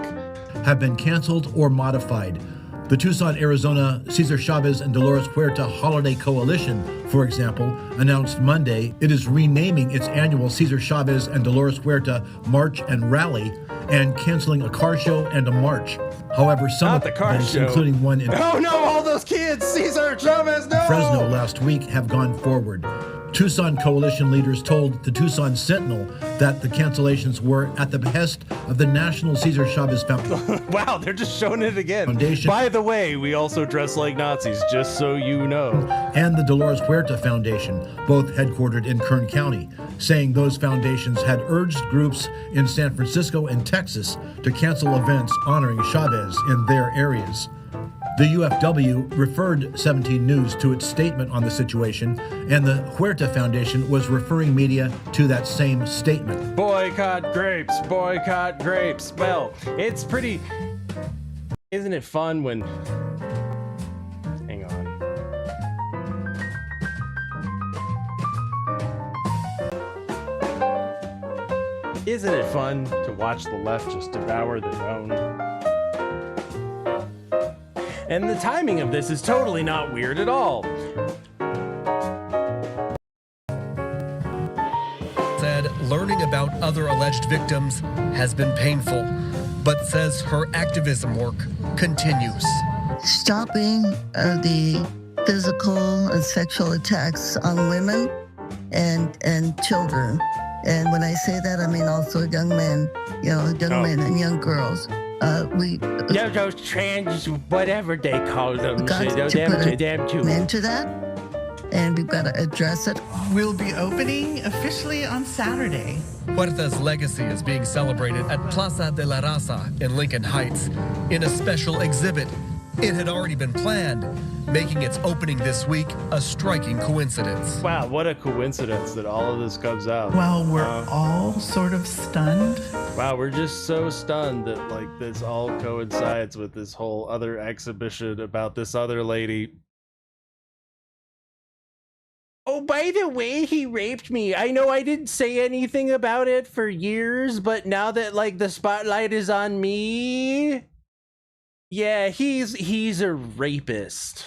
Have been canceled or modified. The Tucson, Arizona Cesar Chavez and Dolores Huerta Holiday Coalition, for example, announced Monday it is renaming its annual Cesar Chavez and Dolores Huerta March and Rally and canceling a car show and a march. However, some Not the car events, show. including one in Oh no, all those kids! Cesar Chavez, no! Fresno last week, have gone forward. Tucson coalition leaders told the Tucson Sentinel that the cancellations were at the behest of the National Cesar Chavez Foundation. Wow, they're just showing it again. Foundation. By the way, we also dress like Nazis, just so you know. And the Dolores Huerta Foundation, both headquartered in Kern County, saying those foundations had urged groups in San Francisco and Texas to cancel events honoring Chavez in their areas. The UFW referred 17 News to its statement on the situation, and the Huerta Foundation was referring media to that same statement. Boycott grapes, boycott grapes. Well, it's pretty... Isn't it fun when... Hang on. Isn't it fun to watch the left just devour their own? And the timing of this is totally not weird at all. Said learning about other alleged victims has been painful, but says her activism work continues. Stopping the physical and sexual attacks on women and children. And when I say that, I mean also young men, young men and young girls. Those trans, whatever they call them, got so to put an them too. end to that, and we've got to address it. We'll be opening officially on Saturday. Huerta's legacy is being celebrated at Plaza de la Raza in Lincoln Heights in a special exhibit. It had already been planned, making its opening this week a striking coincidence. Wow, what a coincidence that all of this comes out. Well, we're all sort of stunned. Wow, we're just so stunned that like this all coincides with this whole other exhibition about this other lady. Oh, by the way, he raped me. I know I didn't say anything about it for years, but now that like the spotlight is on me, yeah, he's a rapist.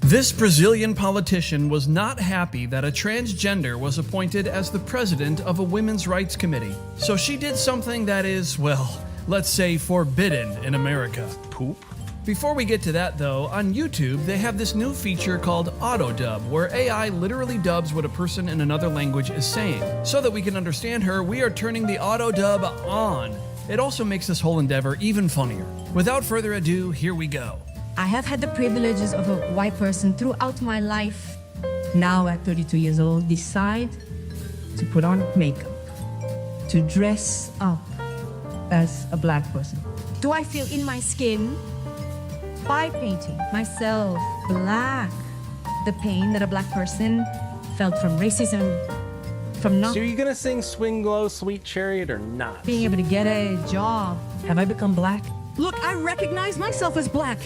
This Brazilian politician was not happy that a transgender was appointed as the president of a women's rights committee. So she did something that is, well, let's say forbidden in America. Poop? Before we get to that though, on YouTube they have this new feature called auto dub, where AI literally dubs what a person in another language is saying. So that we can understand her, we are turning the auto dub on. It also makes this whole endeavor even funnier. Without further ado, here we go. I have had the privileges of a white person throughout my life. Now at 32 years old, decide to put on makeup, to dress up as a black person. Do I feel in my skin by painting myself black? The pain that a black person felt from racism, from not So are you gonna sing Swing Low, Sweet Chariot or not? being able to get a job. Have I become black? Look, I recognize myself as black.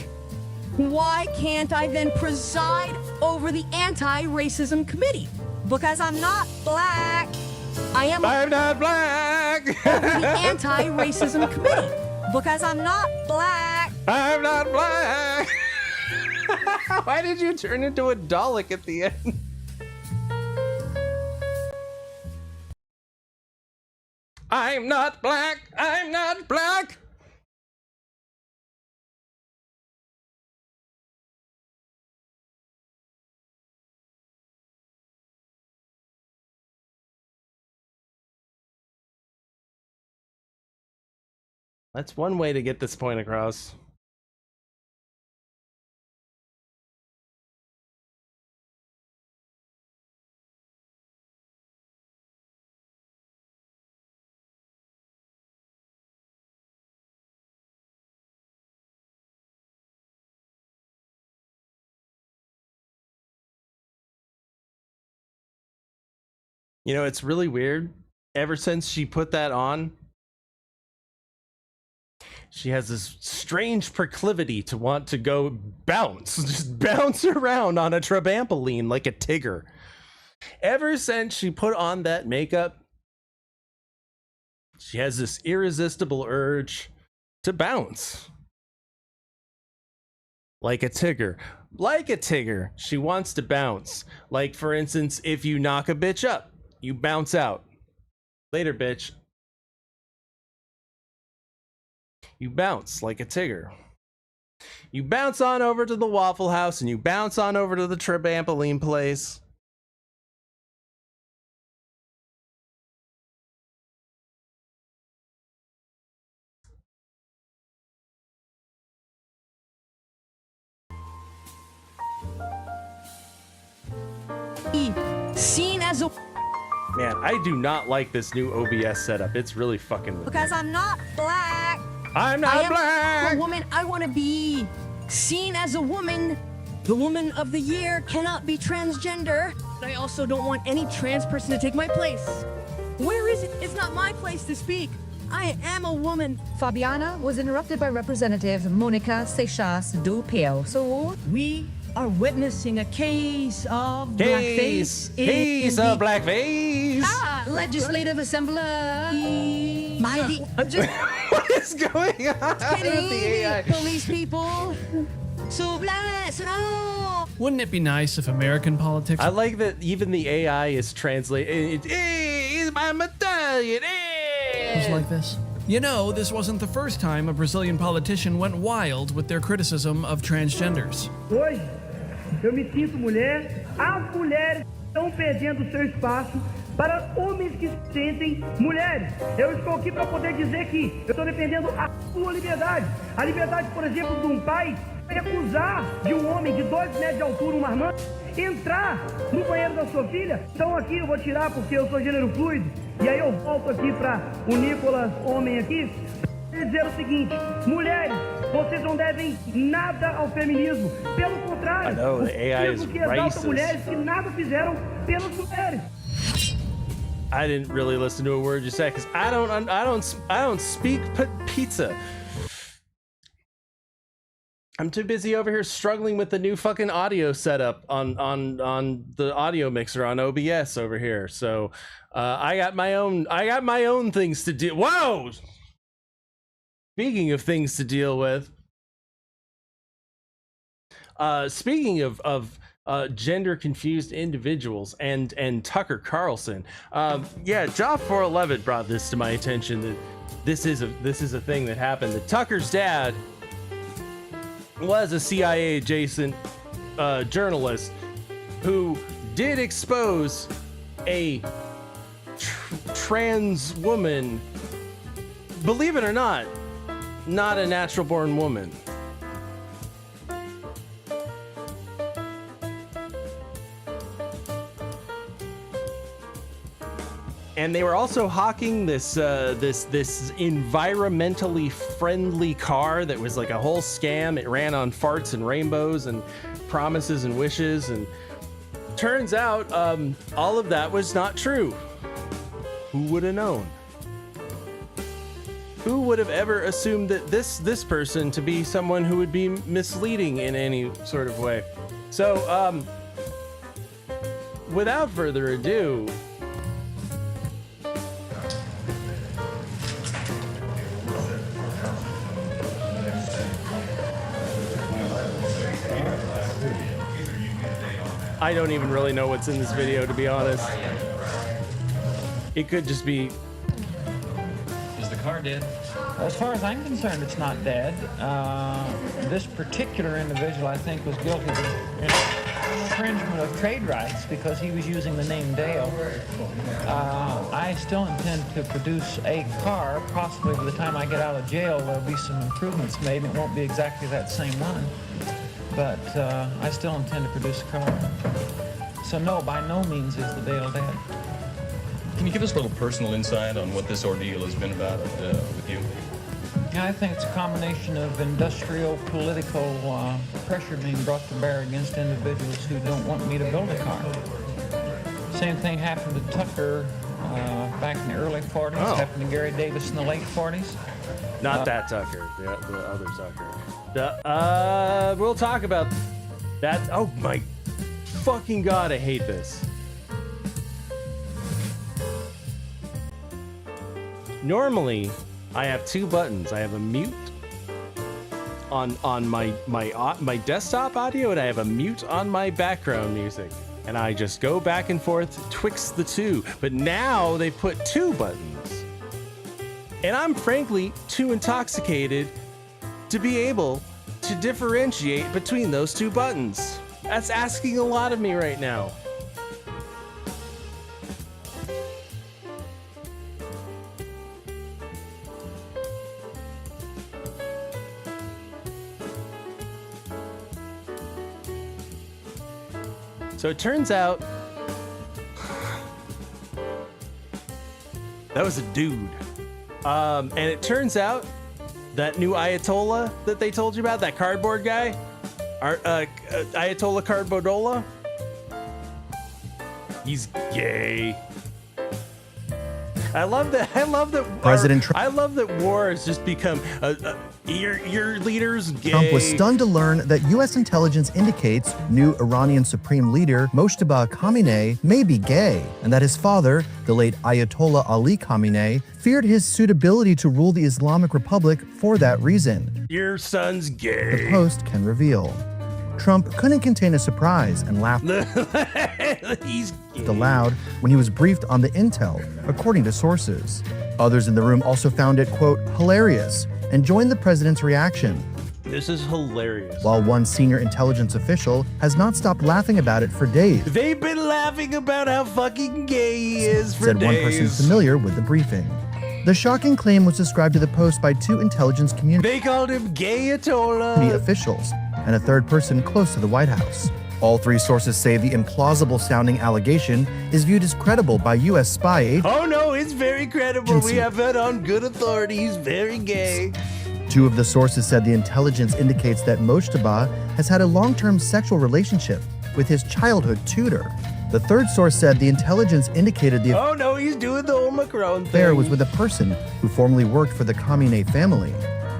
Why can't I then preside over the anti-racism committee? Because I'm not black. I'm not black. black. Over the Anti-Racism Committee. Because I'm not black. I'm not black. Why did you turn into a Dalek at the end? I'm not black. I'm not black. That's one way to get this point across. You know, it's really weird. Ever since she put that on, she has this strange proclivity to want to go bounce, just bounce around on a Trabampoline like a Tigger. Ever since she put on that makeup, she has this irresistible urge to bounce. Like a Tigger. Like a Tigger, she wants to bounce. Like, for instance, if you knock a bitch up, you bounce out. Later, bitch. You bounce like a Tigger. You bounce on over to the Waffle House and you bounce on over to the Trabampoline place. Seen as a... Man, I do not like this new OBS setup. It's really fucking with me. Because I'm not black. I'm not black. A woman. I want to be seen as a woman. The woman of the year cannot be transgender. I also don't want any trans person to take my place. Where is it? It's not my place to speak. I am a woman. Fabiana was interrupted by Representative Monica Seixas do Pio. So we are witnessing a case of blackface. Case of blackface. Legislative Assembly. I'm just. What is going on with the AI? Police people. So black. So. Wouldn't it be nice if American politics... I like that even the AI is translating. Hey, it's my medallion. was like this? You know, this wasn't the first time a Brazilian politician went wild with their criticism of transgenders. Hoje, eu me sinto mulher. As mulheres estão perdendo seu espaço para homens que se sentem mulheres. Eu estou aqui para poder dizer que eu estou defendendo a sua liberdade. A liberdade, por exemplo, de um pai recusar de um homem de 2 metros de altura, uma irmã, entrar no banheiro da sua filha. Então aqui eu vou tirar porque eu sou gênero fluido. E aí eu volto aqui para o Nicolas, homem aqui, para dizer o seguinte: mulheres, vocês não devem nada ao feminismo. Pelo contrário, o feminismo que exalta mulheres que nada fizeram pelas mulheres. I didn't really listen to a word you said because I don't speak pizza. I'm too busy over here struggling with the new fucking audio setup on the audio mixer on OBS over here. So I got my own things to deal. Whoa! Speaking of things to deal with, speaking of gender confused individuals and Tucker Carlson, yeah, Joff 411 brought this to my attention that this is a thing that happened. That Tucker's dad was a CIA adjacent journalist who did expose a trans woman, believe it or not a natural born woman. And they were also hawking this environmentally friendly car that was like a whole scam. It ran on farts and rainbows and promises and wishes. And turns out all of that was not true. Who would have known? Who would have ever assumed that this person to be someone who would be misleading in any sort of way? So without further ado, I don't even really know what's in this video, to be honest. It could just be... Is the car dead? As far as I'm concerned, it's not dead. This particular individual, I think, was guilty of infringement of trade rights because he was using the name Dale. I still intend to produce a car. Possibly by the time I get out of jail, there'll be some improvements made. It won't be exactly that same one, but I still intend to produce a car. So no, by no means is the Dale dead. Can you give us a little personal insight on what this ordeal has been about with you? Yeah, I think it's a combination of industrial, political pressure being brought to bear against individuals who don't want me to build a car. Same thing happened to Tucker back in the early 40s, happened to Gary Davis in the late 40s. Not that Tucker, the other Tucker. We'll talk about that. Oh my fucking God, I hate this. Normally, I have two buttons. I have a mute on my desktop audio, and I have a mute on my background music. And I just go back and forth twixt the two. But now they put two buttons. And I'm frankly too intoxicated to be able to differentiate between those two buttons. That's asking a lot of me right now. So it turns out that was a dude. And it turns out that new Ayatollah that they told you about, that cardboard guy, Ayatollah Cardboardola, he's gay. I love that. I love that war has just become your leader's gay. Trump was stunned to learn that U.S. intelligence indicates new Iranian Supreme Leader Mojtaba Khamenei may be gay, and that his father, the late Ayatollah Ali Khamenei, feared his suitability to rule the Islamic Republic for that reason. Your son's gay. The Post can reveal. Trump couldn't contain a surprise and laughed He's aloud when he was briefed on the intel, according to sources. Others in the room also found it, quote, hilarious, and joined the president's reaction. This is hilarious. While one senior intelligence official has not stopped laughing about it for days. They've been laughing about how fucking gay he is for said days. One person familiar with the briefing. The shocking claim was described to the Post by two intelligence community They called him Gayatollah officials and a third person close to the White House. All three sources say the implausible-sounding allegation is viewed as credible by U.S. spy agents. Oh no, it's very credible. We have it on good authority. He's very gay. Two of the sources said the intelligence indicates that Mojtaba has had a long-term sexual relationship with his childhood tutor. The third source said the intelligence indicated the Oh no, he's doing the Omicron affair thing. was with a person who formerly worked for the Khamenei family.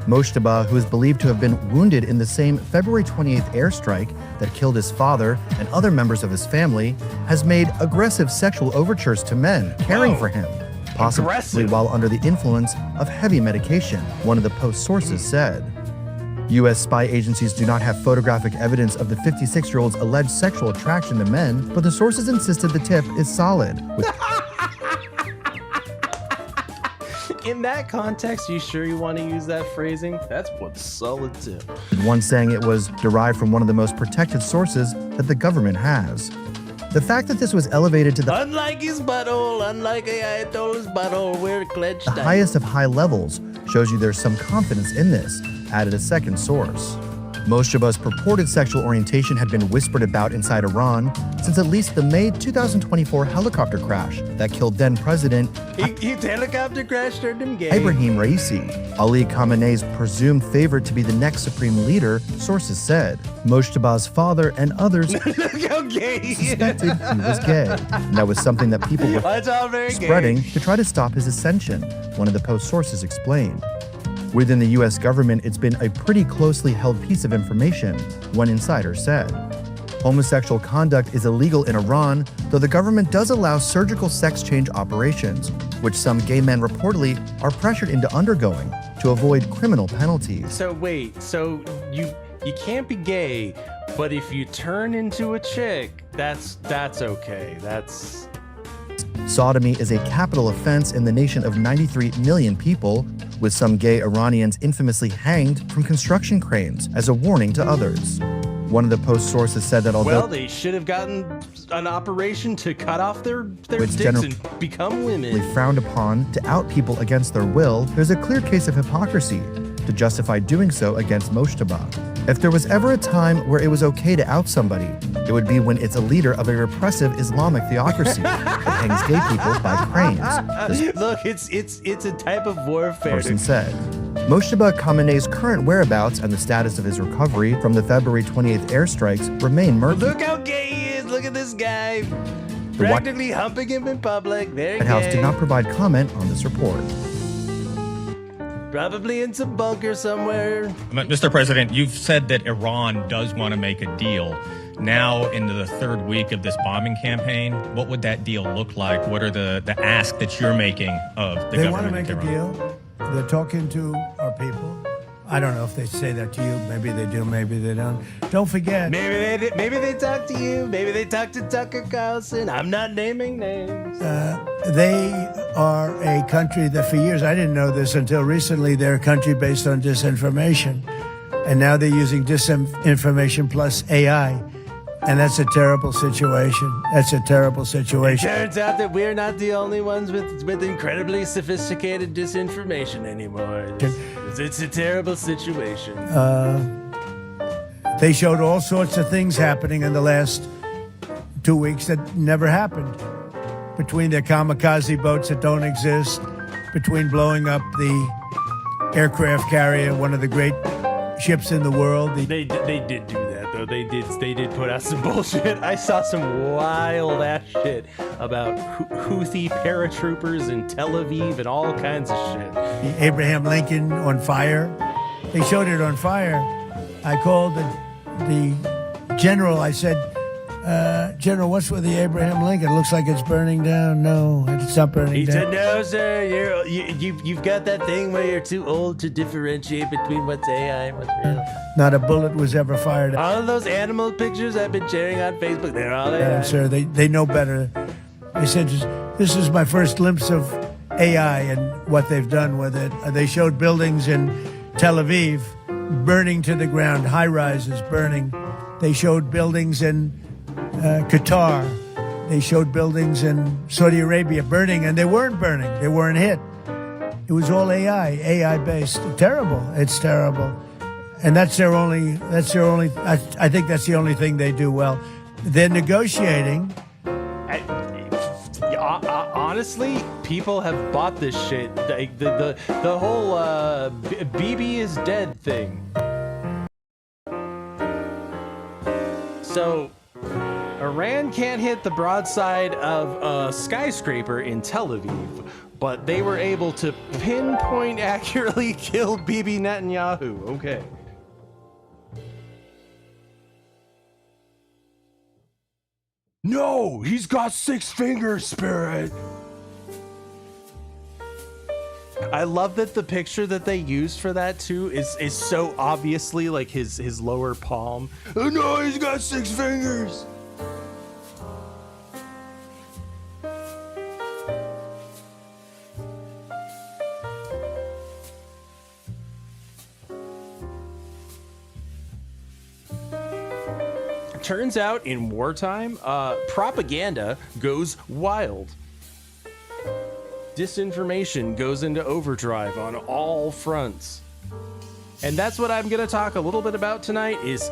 Mojtaba, who is believed to have been wounded in the same February 28th airstrike that killed his father and other members of his family, has made aggressive sexual overtures to men caring for him, possibly while under the influence of heavy medication, one of the Post sources said. U.S. spy agencies do not have photographic evidence of the 56-year-old's alleged sexual attraction to men, but the sources insisted the tip is solid. In that context, you sure you want to use that phrasing? That's what's solid tip. One saying it was derived from one of the most protected sources that the government has. The fact that this was elevated to the Unlike his butthole, unlike Ayatollah's butthole, we're clenched tight. highest of high levels shows you there's some confidence in this, added a second source. Mojtaba's purported sexual orientation had been whispered about inside Iran since at least the May 2024 helicopter crash that killed then-President His helicopter crash turned him gay. Ibrahim Raisi, Ali Khamenei's presumed favorite to be the next supreme leader, sources said. Mojtaba's father and others Look how gay he suspected he was gay, and that was something that people were That's all very spreading gay. to try to stop his ascension, one of the Post sources explained. Within the U.S. government, it's been a pretty closely held piece of information, one insider said. Homosexual conduct is illegal in Iran, though the government does allow surgical sex change operations, which some gay men reportedly are pressured into undergoing to avoid criminal penalties. So wait, so you can't be gay, but if you turn into a chick, That's okay. That's Sodomy is a capital offense in the nation of 93 million people, with some gay Iranians infamously hanged from construction cranes as a warning to others. One of the Post sources said that although they should have gotten an operation to cut off their it's dicks and become women. frowned upon to out people against their will, there's a clear case of hypocrisy to justify doing so against Moshtaba. If there was ever a time where it was okay to out somebody, it would be when it's a leader of a repressive Islamic theocracy that hangs gay people by cranes. Look, it's a type of warfare. Person said. Moshtaba Khamenei's current whereabouts and the status of his recovery from the February 28th airstrikes remain murky. Look how gay he is. Look at this guy. Practically humping him in public. Very White House gay. did not provide comment on this report. Probably in some bunker somewhere. Mr. President, you've said that Iran does want to make a deal. Now, into the third week of this bombing campaign, what would that deal look like? What are the ask that you're making of the They government? want to make a of Iran? deal. They're talking to our people. I don't know if they say that to you. Maybe they do. Maybe they don't. Don't forget. Maybe they talk to you. Maybe they talk to Tucker Carlson. I'm not naming names. They are a country that for years, I didn't know this until recently, they're a country based on disinformation. And now they're using disinformation plus AI. And that's a terrible situation. That's a terrible situation. It turns out that we're not the only ones with incredibly sophisticated disinformation anymore. It's a terrible situation. They showed all sorts of things happening in the last 2 weeks that never happened. Between their kamikaze boats that don't exist, between blowing up the aircraft carrier, one of the great ships in the world. They did do that though. They did put out some bullshit. I saw some wild ass shit about Houthi paratroopers in Tel Aviv and all kinds of shit. The Abraham Lincoln on fire. They showed it on fire. I called the general. I said, General, what's with the Abraham Lincoln? It looks like it's burning down. No, it's not burning He down. said, "No, sir. You've got that thing where you're too old to differentiate between what's AI and what's real." Not a bullet was ever fired. All of those animal pictures I've been sharing on Facebook, they're all AI. Yeah, sir, they know better. They said, this is my first glimpse of AI and what they've done with it. They showed buildings in Tel Aviv burning to the ground, high-rises burning. They showed buildings in Qatar. They showed buildings in Saudi Arabia burning, and they weren't burning. They weren't hit. It was all AI-based. Terrible. It's terrible. And that's their only, I think that's the only thing they do well. They're negotiating. Honestly, people have bought this shit. Like the whole BB is dead thing. So, Iran can't hit the broadside of a skyscraper in Tel Aviv, but they were able to pinpoint accurately kill Bibi Netanyahu. Okay. No, he's got 6 fingers, Spirit. I love that the picture that they used for that too is so obviously like his lower palm. Oh, no, he's got 6 fingers. Turns out in wartime, propaganda goes wild. Disinformation goes into overdrive on all fronts. And that's what I'm going to talk a little bit about tonight is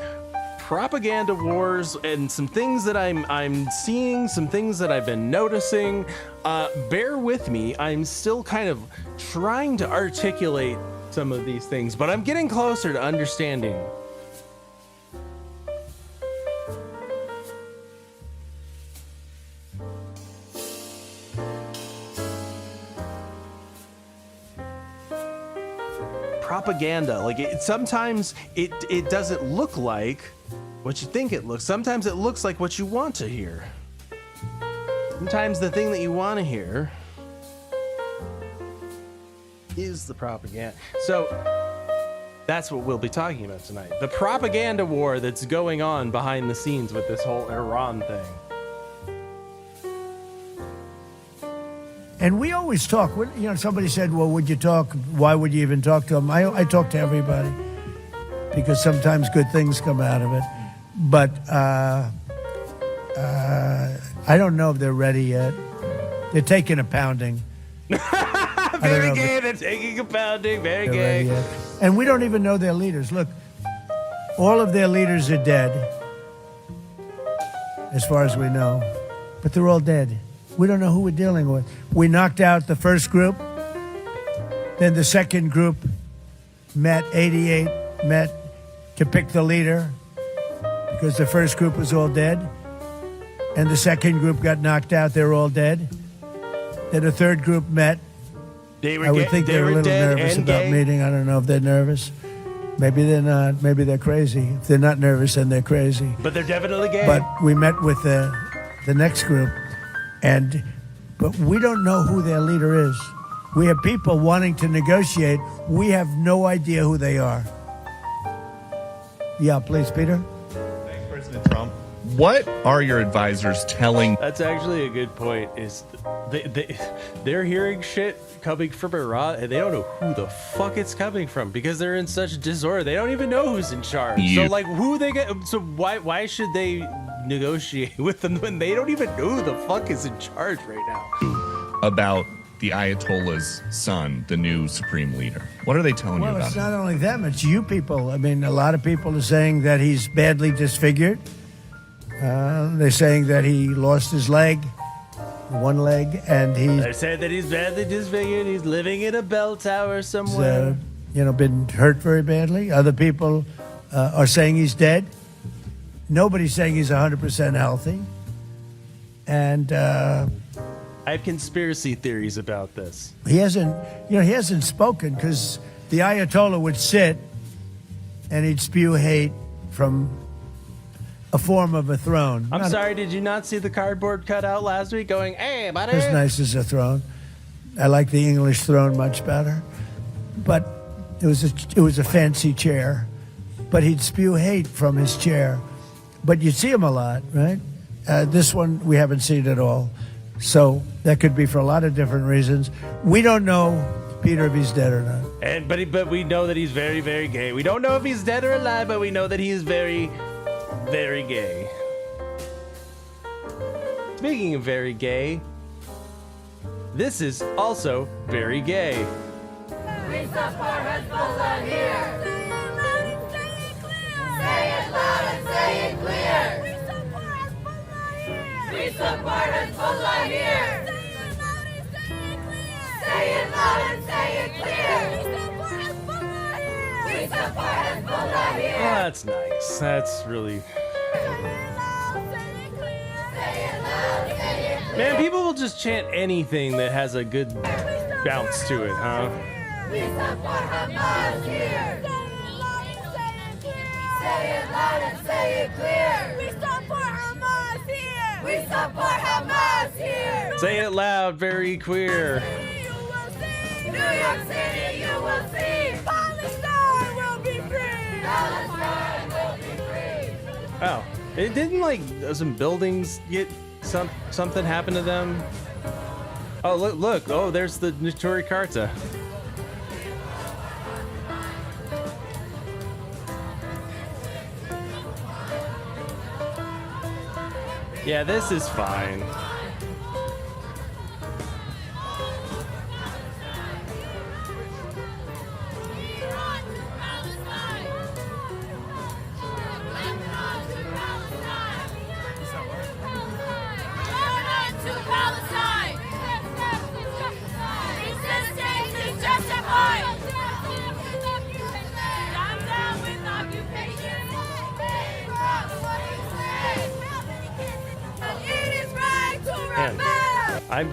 propaganda wars and some things that I'm seeing, some things that I've been noticing. Bear with me. I'm still kind of trying to articulate some of these things, but I'm getting closer to understanding. Propaganda, like sometimes it doesn't look like what you think it looks. Sometimes it looks like what you want to hear. Sometimes the thing that you want to hear is the propaganda. So That's what we'll be talking about tonight. The propaganda war that's going on behind the scenes with this whole Iran thing. And we always talk. Somebody said, well, would you talk? Why would you even talk to them? I talk to everybody because sometimes good things come out of it. But I don't know if they're ready yet. They're taking a pounding. Very gay. They're taking a pounding. Very gay. And we don't even know their leaders. Look, all of their leaders are dead, as far as we know. But they're all dead. We don't know who we're dealing with. We knocked out the first group. Then the second group met to pick the leader because the first group was all dead. And the second group got knocked out. They're all dead. Then the third group met. I would think they're a little nervous about meeting. I don't know if they're nervous. Maybe they're not. Maybe they're crazy. If they're not nervous, then they're crazy. But they're definitely gay. But we met with the next group, but we don't know who their leader is. We have people wanting to negotiate. We have no idea who they are. Yeah, please, Peter. Thanks, President Trump. What are your advisors telling? That's actually a good point. Is they're hearing shit coming from Iran, and they don't know who the fuck it's coming from because they're in such disorder. They don't even know who's in charge. So like, who they get? So why should they negotiate with them when they don't even know who the fuck is in charge right now? About the Ayatollah's son, the new supreme leader. What are they telling you about? Well, it's not only them; it's you people. I mean, a lot of people are saying that he's badly disfigured. They're saying that he lost his leg, one leg, and They're saying that he's badly disfigured. He's living in a bell tower somewhere. Been hurt very badly. Other people are saying he's dead. Nobody's saying he's 100% healthy. And I have conspiracy theories about this. he hasn't spoken because the Ayatollah would sit and he'd spew hate from a form of a throne. I'm sorry, did you not see the cardboard cutout last week going, hey, buddy? As nice as a throne. I like the English throne much better. But it was a fancy chair. But he'd spew hate from his chair. But you'd see him a lot, right? This one, we haven't seen at all. So that could be for a lot of different reasons. We don't know, Peter, if he's dead or not. But we know that he's very, very gay. We don't know if he's dead or alive, but we know that he is very, very gay. Speaking of very gay, this is also very gay. We support Hezbollah here. Say it loud and say it clear. We support Hezbollah here. Say it loud and say it clear. We support Hezbollah here. Oh, that's nice. That's really... Man, people will just chant anything that has a good bounce to it, huh? We support Hamas here. Say it loud and say it clear. We support Hamas here. We support Hamas here. Say it loud, very queer. New York City, you will see. Palestine will be free. Palestine will be free. Oh, it didn't like some buildings get something happen to them. Oh, look. Oh, there's the Notori Karta. Yeah, this is fine.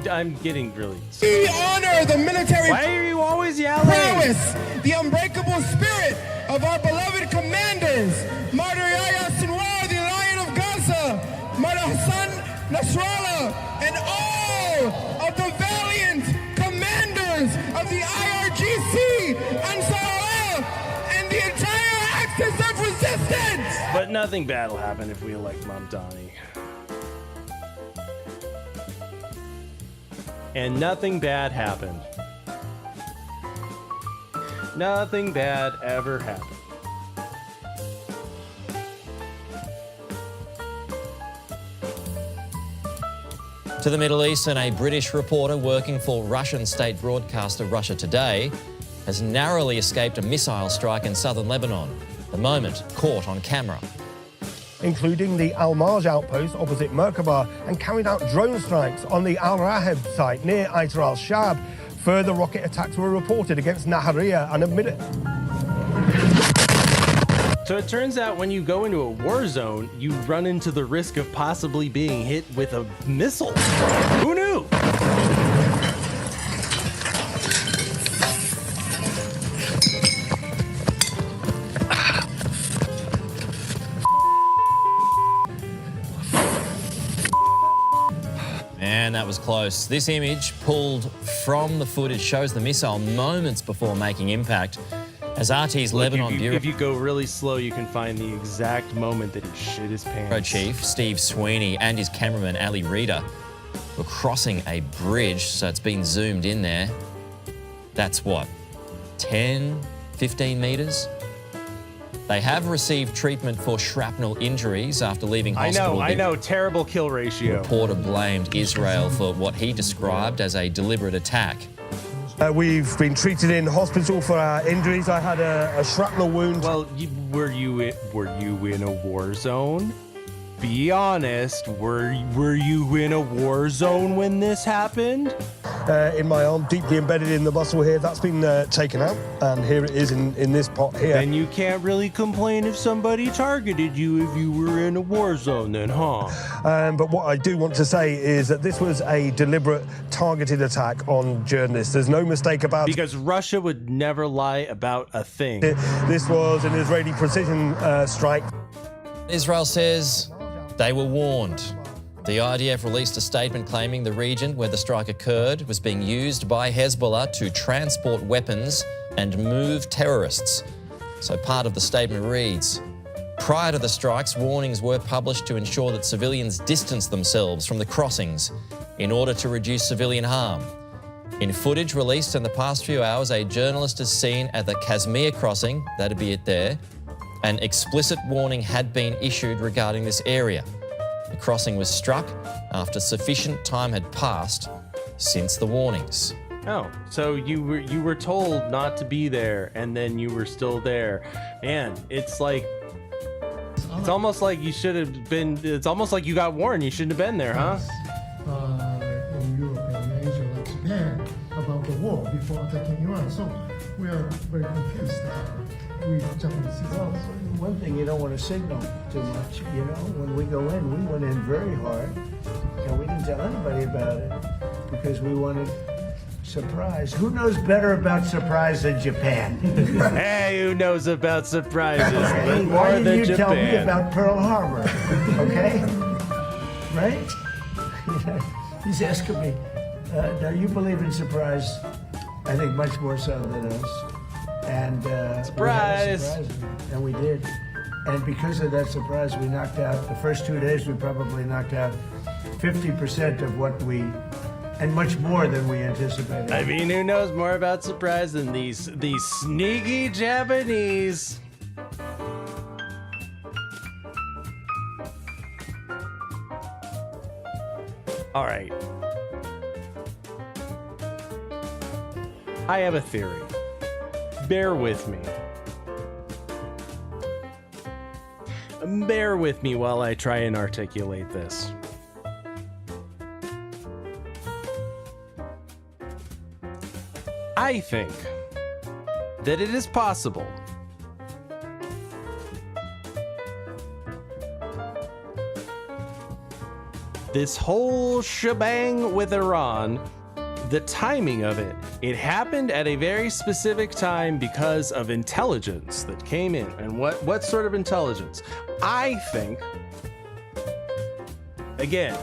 I'm getting really... We honor the military... Why are you always yelling? ...prowess, the unbreakable spirit of our beloved commanders, Martyr Yahya Sinwar, the Lion of Gaza, Martyr Hassan Nasrallah, and all of the valiant commanders of the IRGC, Ansar Allah, and the But nothing bad will happen if we elect Mamdani. And nothing bad happened. Nothing bad ever happened. To the Middle East, and a British reporter working for Russian state broadcaster Russia Today has narrowly escaped a missile strike in southern Lebanon. The moment caught on camera. Including the Al-Marj outpost opposite Merkaba, and carried out drone strikes on the Al-Raheb site near Ayatoll-yah So. Further rocket attacks were reported against Nahariya and Admit. So it turns out when you go into a war zone, you run into the risk of possibly being hit with a missile. Who knew? Man, that was close. This image, pulled from the footage, shows the missile moments before making impact. As RT's Lebanon Bureau If you go really slow, you can find the exact moment that he shit his pants. Chief Steve Sweeney and his cameraman Ali Reeder were crossing a bridge, so it's been zoomed in there. That's what, 10, 15 metres? They have received treatment for shrapnel injuries after leaving hospital. I know, terrible kill ratio. The reporter blamed Israel for what he described as a deliberate attack. We've been treated in hospital for our injuries. I had a shrapnel wound. Well, were you in a war zone? Be honest. Were you in a war zone when this happened? In my arm, deeply embedded in the muscle here. That's been taken out, and here it is in this pot here. Then you can't really complain if somebody targeted you if you were in a war zone then, huh? But what I do want to say is that this was a deliberate, targeted attack on journalists. There's no mistake about it. Because Russia would never lie about a thing. This was an Israeli precision strike. Israel says they were warned. The IDF released a statement claiming the region where the strike occurred was being used by Hezbollah to transport weapons and move terrorists. So part of the statement reads, prior to the strikes, warnings were published to ensure that civilians distance themselves from the crossings in order to reduce civilian harm. In footage released in the past few hours, a journalist is seen at the Kazmir crossing, that'd be it there. An explicit warning had been issued regarding this area. The crossing was struck after sufficient time had passed since the warnings. Oh, so you were told not to be there, and then you were still there. Man, it's almost like you should have been. It's almost like you got warned. You shouldn't have been there, huh? In Europe and Asia, like Japan, about the war before attacking Iran. So we are very confused. We Japanese citizens. One thing, you don't want to signal too much. You know, when we go in, we went in very hard, and we didn't tell anybody about it because we wanted surprise. Who knows better about surprise than Japan? Hey, who knows about surprises? Okay, More why than didn't you Japan. tell me about Pearl Harbor? Okay, right? He's asking me. Now you believe in surprise, I think much more so than us. And surprise! And we did. And because of that surprise, we knocked out, the first 2 days, we probably knocked out 50% of what we, and much more than we anticipated. I mean, who knows more about surprise than these sneaky Japanese? All right. I have a theory. Bear with me. Bear with me while I try and articulate this. I think that it is possible this whole shebang with Iran, the timing of it happened at a very specific time because of intelligence that came in. And what sort of intelligence? I think, again,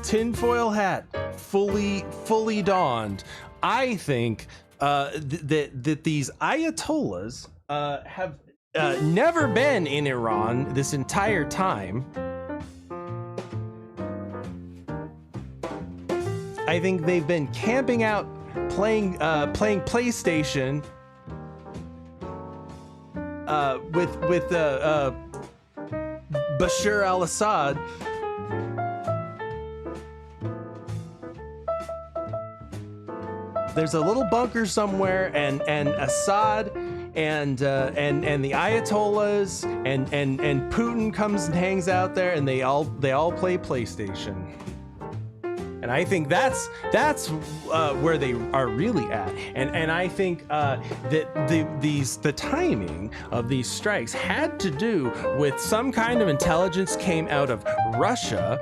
tinfoil hat, fully donned. I think that these Ayatollahs have never been in Iran this entire time. I think they've been camping out, playing PlayStation with Bashar al-Assad. There's a little bunker somewhere, and Assad and the Ayatollahs and Putin comes and hangs out there, and they all play PlayStation. And I think that's where they are really at. And I think that the timing of these strikes had to do with some kind of intelligence came out of Russia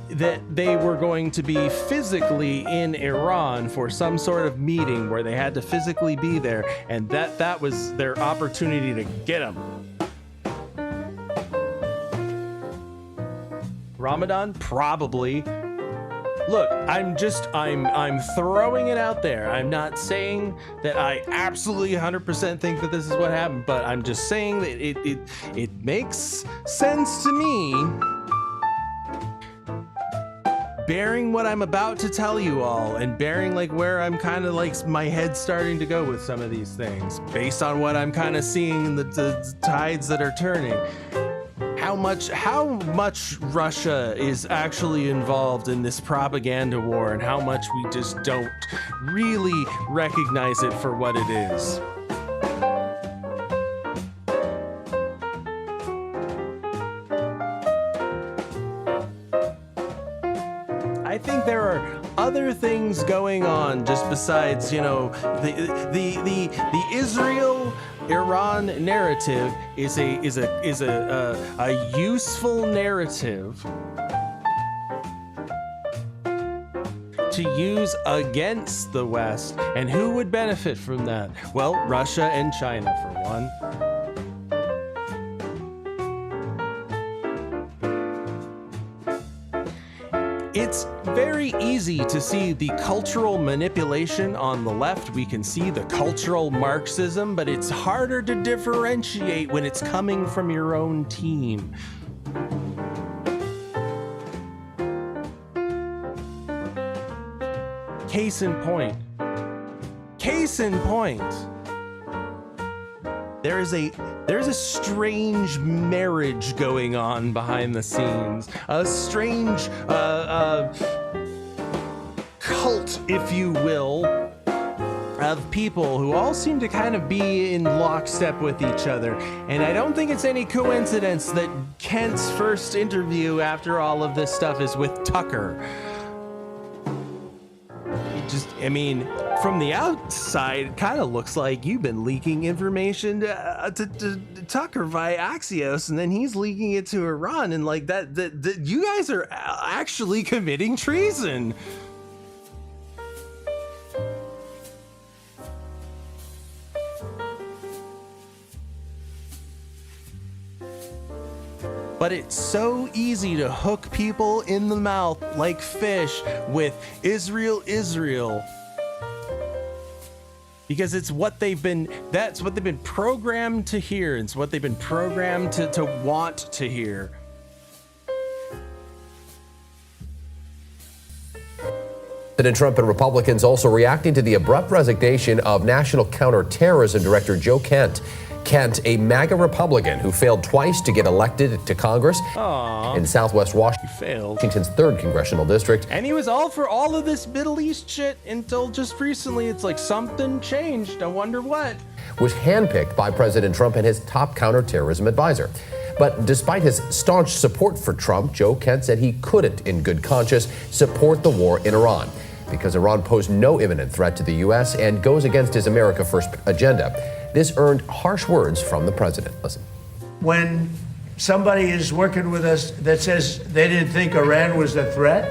that they were going to be physically in Iran for some sort of meeting where they had to physically be there, and that was their opportunity to get them. Ramadan? Probably. Look, I'm throwing it out there. I'm not saying that I absolutely 100% think that this is what happened, but I'm just saying that it makes sense to me, bearing what I'm about to tell you all, and bearing like where I'm kind of like my head's starting to go with some of these things, based on what I'm kind of seeing in the tides that are turning. How much Russia is actually involved in this propaganda war, and how much we just don't really recognize it for what it is. I think there are other things going on just besides, you know, the Israel-Iran narrative is a useful narrative to use against the West. And who would benefit from that? Well, Russia and China, for one. It's very easy to see the cultural manipulation on the left. We can see the cultural Marxism, but it's harder to differentiate when it's coming from your own team. Case in point. There's a strange marriage going on behind the scenes. A strange cult, if you will, of people who all seem to kind of be in lockstep with each other. And I don't think it's any coincidence that Kent's first interview after all of this stuff is with Tucker. From the outside, it kind of looks like you've been leaking information to Tucker via Axios, and then he's leaking it to Iran, and like that you guys are actually committing treason. But it's so easy to hook people in the mouth like fish with Israel. Because that's what they've been programmed to hear. It's what they've been programmed to want to hear. President Trump and Republicans also reacting to the abrupt resignation of National Counterterrorism Director Joe Kent. Kent, a MAGA Republican who failed twice to get elected to Congress in Southwest Washington's 3rd Congressional District. And he was all for all of this Middle East shit until just recently. It's like something changed. I wonder what. Was handpicked by President Trump and his top counterterrorism advisor. But despite his staunch support for Trump, Joe Kent said he couldn't, in good conscience, support the war in Iran because Iran posed no imminent threat to the U.S. and goes against his America First agenda. This earned harsh words from the president. Listen. When somebody is working with us that says they didn't think Iran was a threat,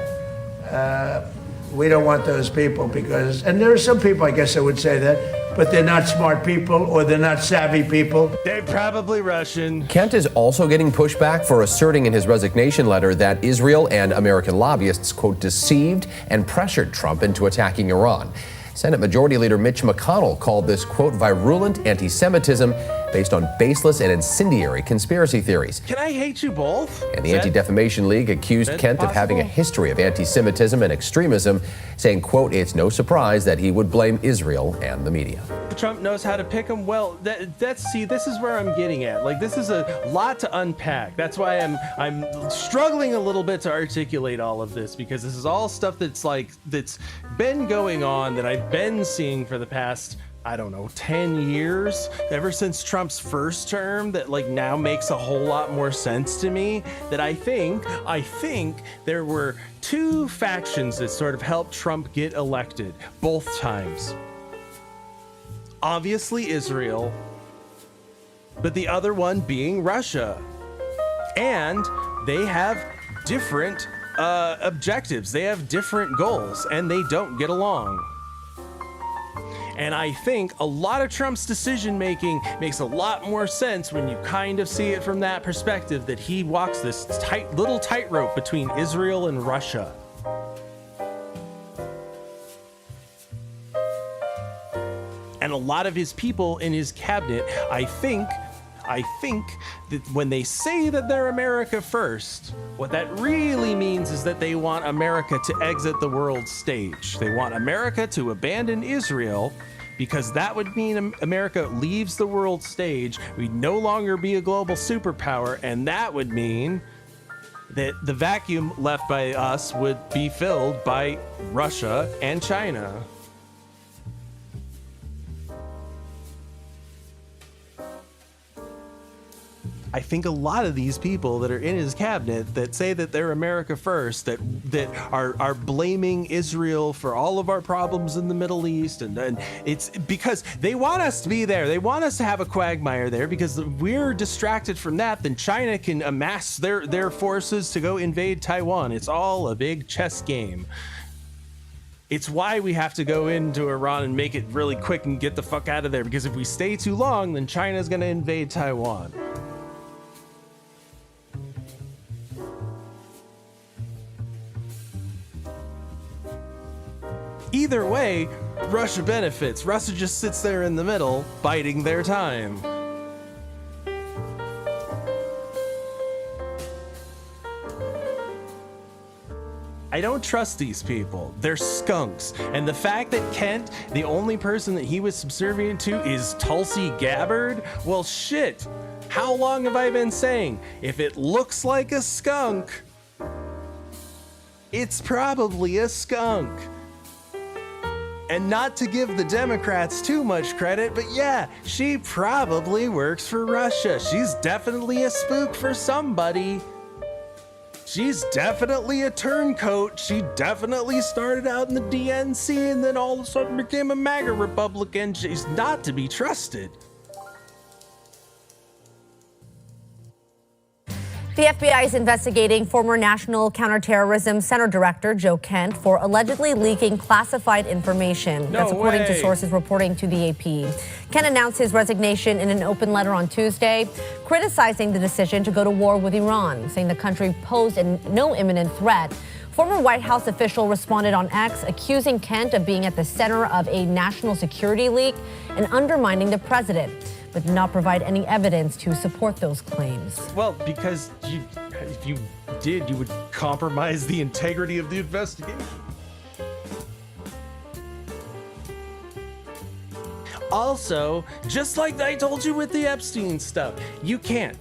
we don't want those people because, and there are some people, I guess I would say that, but they're not smart people or they're not savvy people. They're probably Russian. Kent is also getting pushback for asserting in his resignation letter that Israel and American lobbyists, quote, deceived and pressured Trump into attacking Iran. Senate Majority Leader Mitch McConnell called this, quote, virulent anti-Semitism based on baseless and incendiary conspiracy theories. Can I hate you both? And the Anti-Defamation League accused Kent of having a history of anti-Semitism and extremism, saying, quote, it's no surprise that he would blame Israel and the media. Trump knows how to pick them. Well, see, this is where I'm getting at. Like, this is a lot to unpack. That's why I'm struggling a little bit to articulate all of this, because this is all stuff that's been going on, that I've been seeing for the past, I don't know, 10 years, ever since Trump's first term, that like now makes a whole lot more sense to me. That I think there were two factions that sort of helped Trump get elected both times. Obviously Israel, but the other one being Russia. And they have different objectives. They have different goals, and they don't get along. And I think a lot of Trump's decision making makes a lot more sense when you kind of see it from that perspective, that he walks this little tightrope between Israel and Russia. And a lot of his people in his cabinet, I think that when they say that they're America first, what that really means is that they want America to exit the world stage. They want America to abandon Israel, because that would mean America leaves the world stage. We'd no longer be a global superpower, and that would mean that the vacuum left by us would be filled by Russia and China. I think a lot of these people that are in his cabinet that say that they're America first, that are blaming Israel for all of our problems in the Middle East, and it's because they want us to be there. They want us to have a quagmire there, because if we're distracted from that, then China can amass their forces to go invade Taiwan. It's all a big chess game. It's why we have to go into Iran and make it really quick and get the fuck out of there, because if we stay too long, then China's going to invade Taiwan. Either way, Russia benefits. Russia just sits there in the middle, biding their time. I don't trust these people. They're skunks. And the fact that Kent, the only person that he was subservient to, is Tulsi Gabbard, well, shit. How long have I been saying? If it looks like a skunk, it's probably a skunk. And not to give the Democrats too much credit, but yeah, she probably works for Russia. She's definitely a spook for somebody. She's definitely a turncoat. She definitely started out in the DNC and then all of a sudden became a MAGA Republican. She's not to be trusted. The FBI is investigating former National Counterterrorism Center Director Joe Kent for allegedly leaking classified information. That's according to sources reporting to the AP. Kent announced his resignation in an open letter on Tuesday, criticizing the decision to go to war with Iran, saying the country posed no imminent threat. Former White House official responded on X, accusing Kent of being at the center of a national security leak and undermining the president, but did not provide any evidence to support those claims. Well, because if you did, you would compromise the integrity of the investigation. Also, just like I told you with the Epstein stuff, you can't,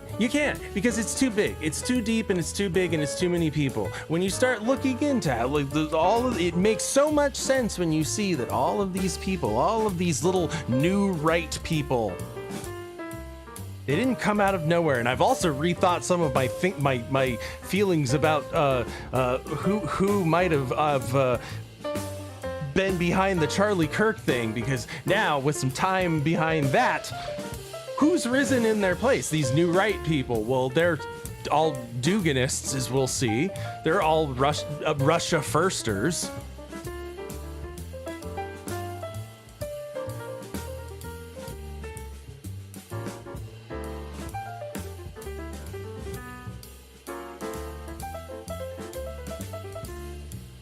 because it's too big, it's too deep, and it's too big, and it's too many people. When you start looking into it, like it makes so much sense when you see that all of these people, all of these little new right people, they didn't come out of nowhere. And I've also rethought some of my feelings about who might have been behind the Charlie Kirk thing, because now with some time behind that, who's risen in their place? These new right people. Well, they're all Duganists, as we'll see. They're all Russia firsters.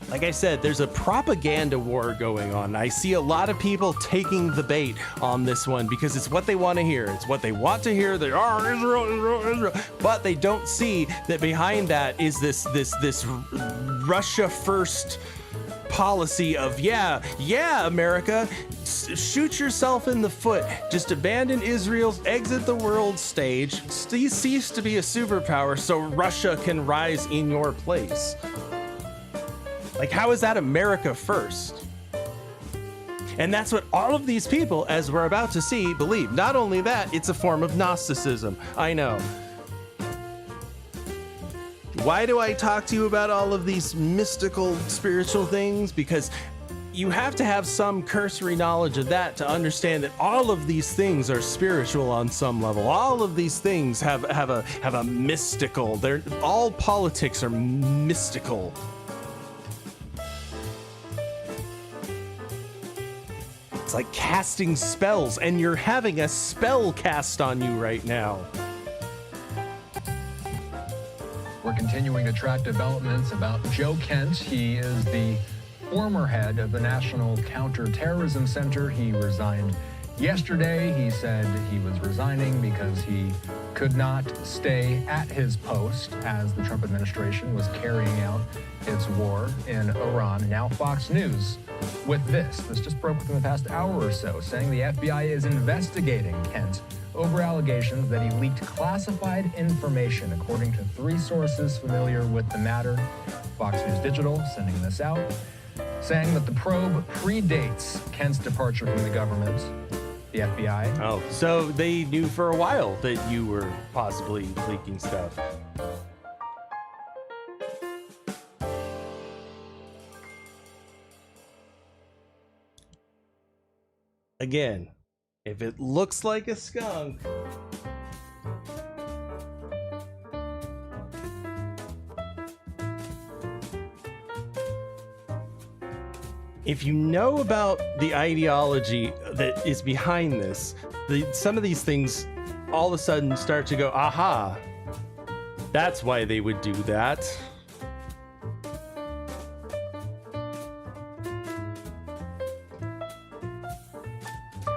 Like I said, there's a propaganda war going on. I see a lot of people taking the bait on this one because it's what they want to hear. It's what they want to hear. They are Israel, Israel, Israel. But they don't see that behind that is this Russia first policy of, yeah, America, shoot yourself in the foot. Just abandon Israel, exit the world stage, cease to be a superpower so Russia can rise in your place. Like, how is that America first? And that's what all of these people, as we're about to see, believe. Not only that, it's a form of Gnosticism. I know. Why do I talk to you about all of these mystical, spiritual things? Because you have to have some cursory knowledge of that to understand that all of these things are spiritual on some level. All of these things have a mystical. All politics are mystical. It's like casting spells, and you're having a spell cast on you right now. We're continuing to track developments about Joe Kent. He is the former head of the National Counterterrorism Center. He resigned yesterday. He said he was resigning because he could not stay at his post as the Trump administration was carrying out its war in Iran. Now Fox News with this just broke within the past hour or so, saying the FBI is investigating Kent over allegations that he leaked classified information, according to 3 sources familiar with the matter. Fox News Digital sending this out, saying that the probe predates Kent's departure from the government. The FBI. Oh, so they knew for a while that you were possibly leaking stuff. Again, if it looks like a skunk, if you know about the ideology that is behind this, some of these things all of a sudden start to go, aha, that's why they would do that.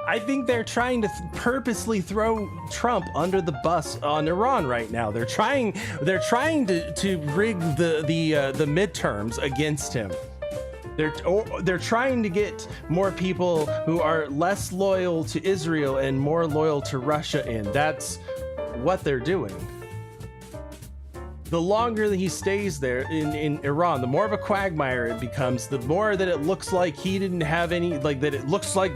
I think they're trying to purposely throw Trump under the bus on Iran right now. They're trying to rig the midterms against him. They're trying to get more people who are less loyal to Israel and more loyal to Russia in. That's what they're doing. The longer that he stays there in Iran, the more of a quagmire it becomes, the more that it looks like he didn't have any, like that it looks like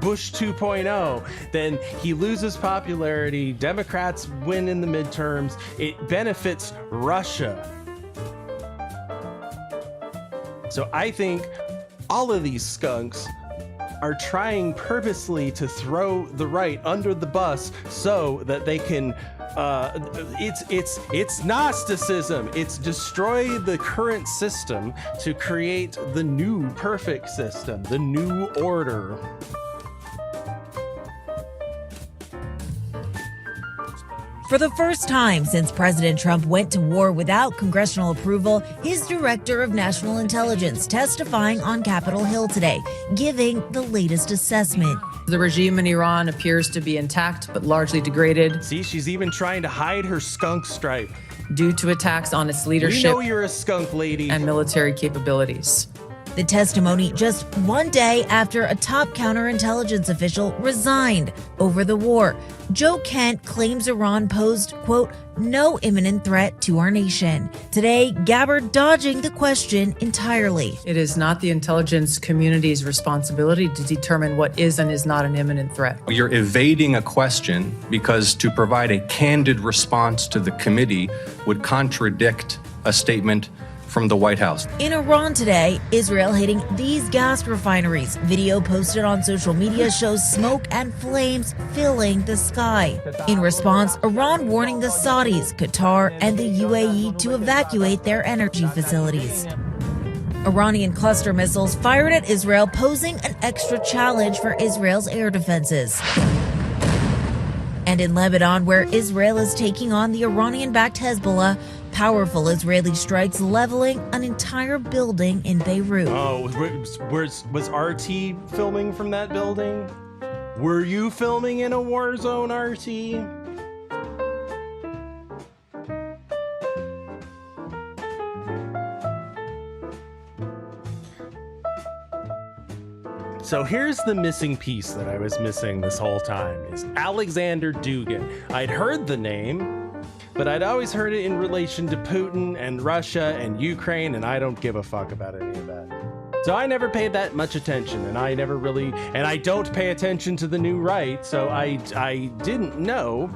Bush 2.0, then he loses popularity, Democrats win in the midterms, it benefits Russia. So I think all of these skunks are trying purposely to throw the right under the bus so that they can it's Gnosticism. It's destroy the current system to create the new perfect system, the new order. For the first time since President Trump went to war without congressional approval, his director of national intelligence testifying on Capitol Hill today, giving the latest assessment. The regime in Iran appears to be intact, but largely degraded. See, she's even trying to hide her skunk stripe. Due to attacks on its leadership. We know you're a skunk, lady. And military capabilities. The testimony just one day after a top counterintelligence official resigned over the war. Joe Kent claims Iran posed, quote, no imminent threat to our nation. Today, Gabbard dodging the question entirely. It is not the intelligence community's responsibility to determine what is and is not an imminent threat. You're evading a question because to provide a candid response to the committee would contradict a statement from the White House. In Iran today, Israel hitting these gas refineries. Video posted on social media shows smoke and flames filling the sky. In response, Iran warning the Saudis, Qatar, and the UAE to evacuate their energy facilities. Iranian cluster missiles fired at Israel, posing an extra challenge for Israel's air defenses. And in Lebanon, where Israel is taking on the Iranian-backed Hezbollah, Powerful Israeli strikes leveling an entire building in Beirut. Oh, was RT filming from that building? Were you filming in a war zone, RT? So here's the missing piece that I was missing this whole time, is Alexander Dugin. I'd heard the name, but I'd always heard it in relation to Putin and Russia and Ukraine, and I don't give a fuck about any of that. So I never paid that much attention, and I don't pay attention to the new right, so I didn't know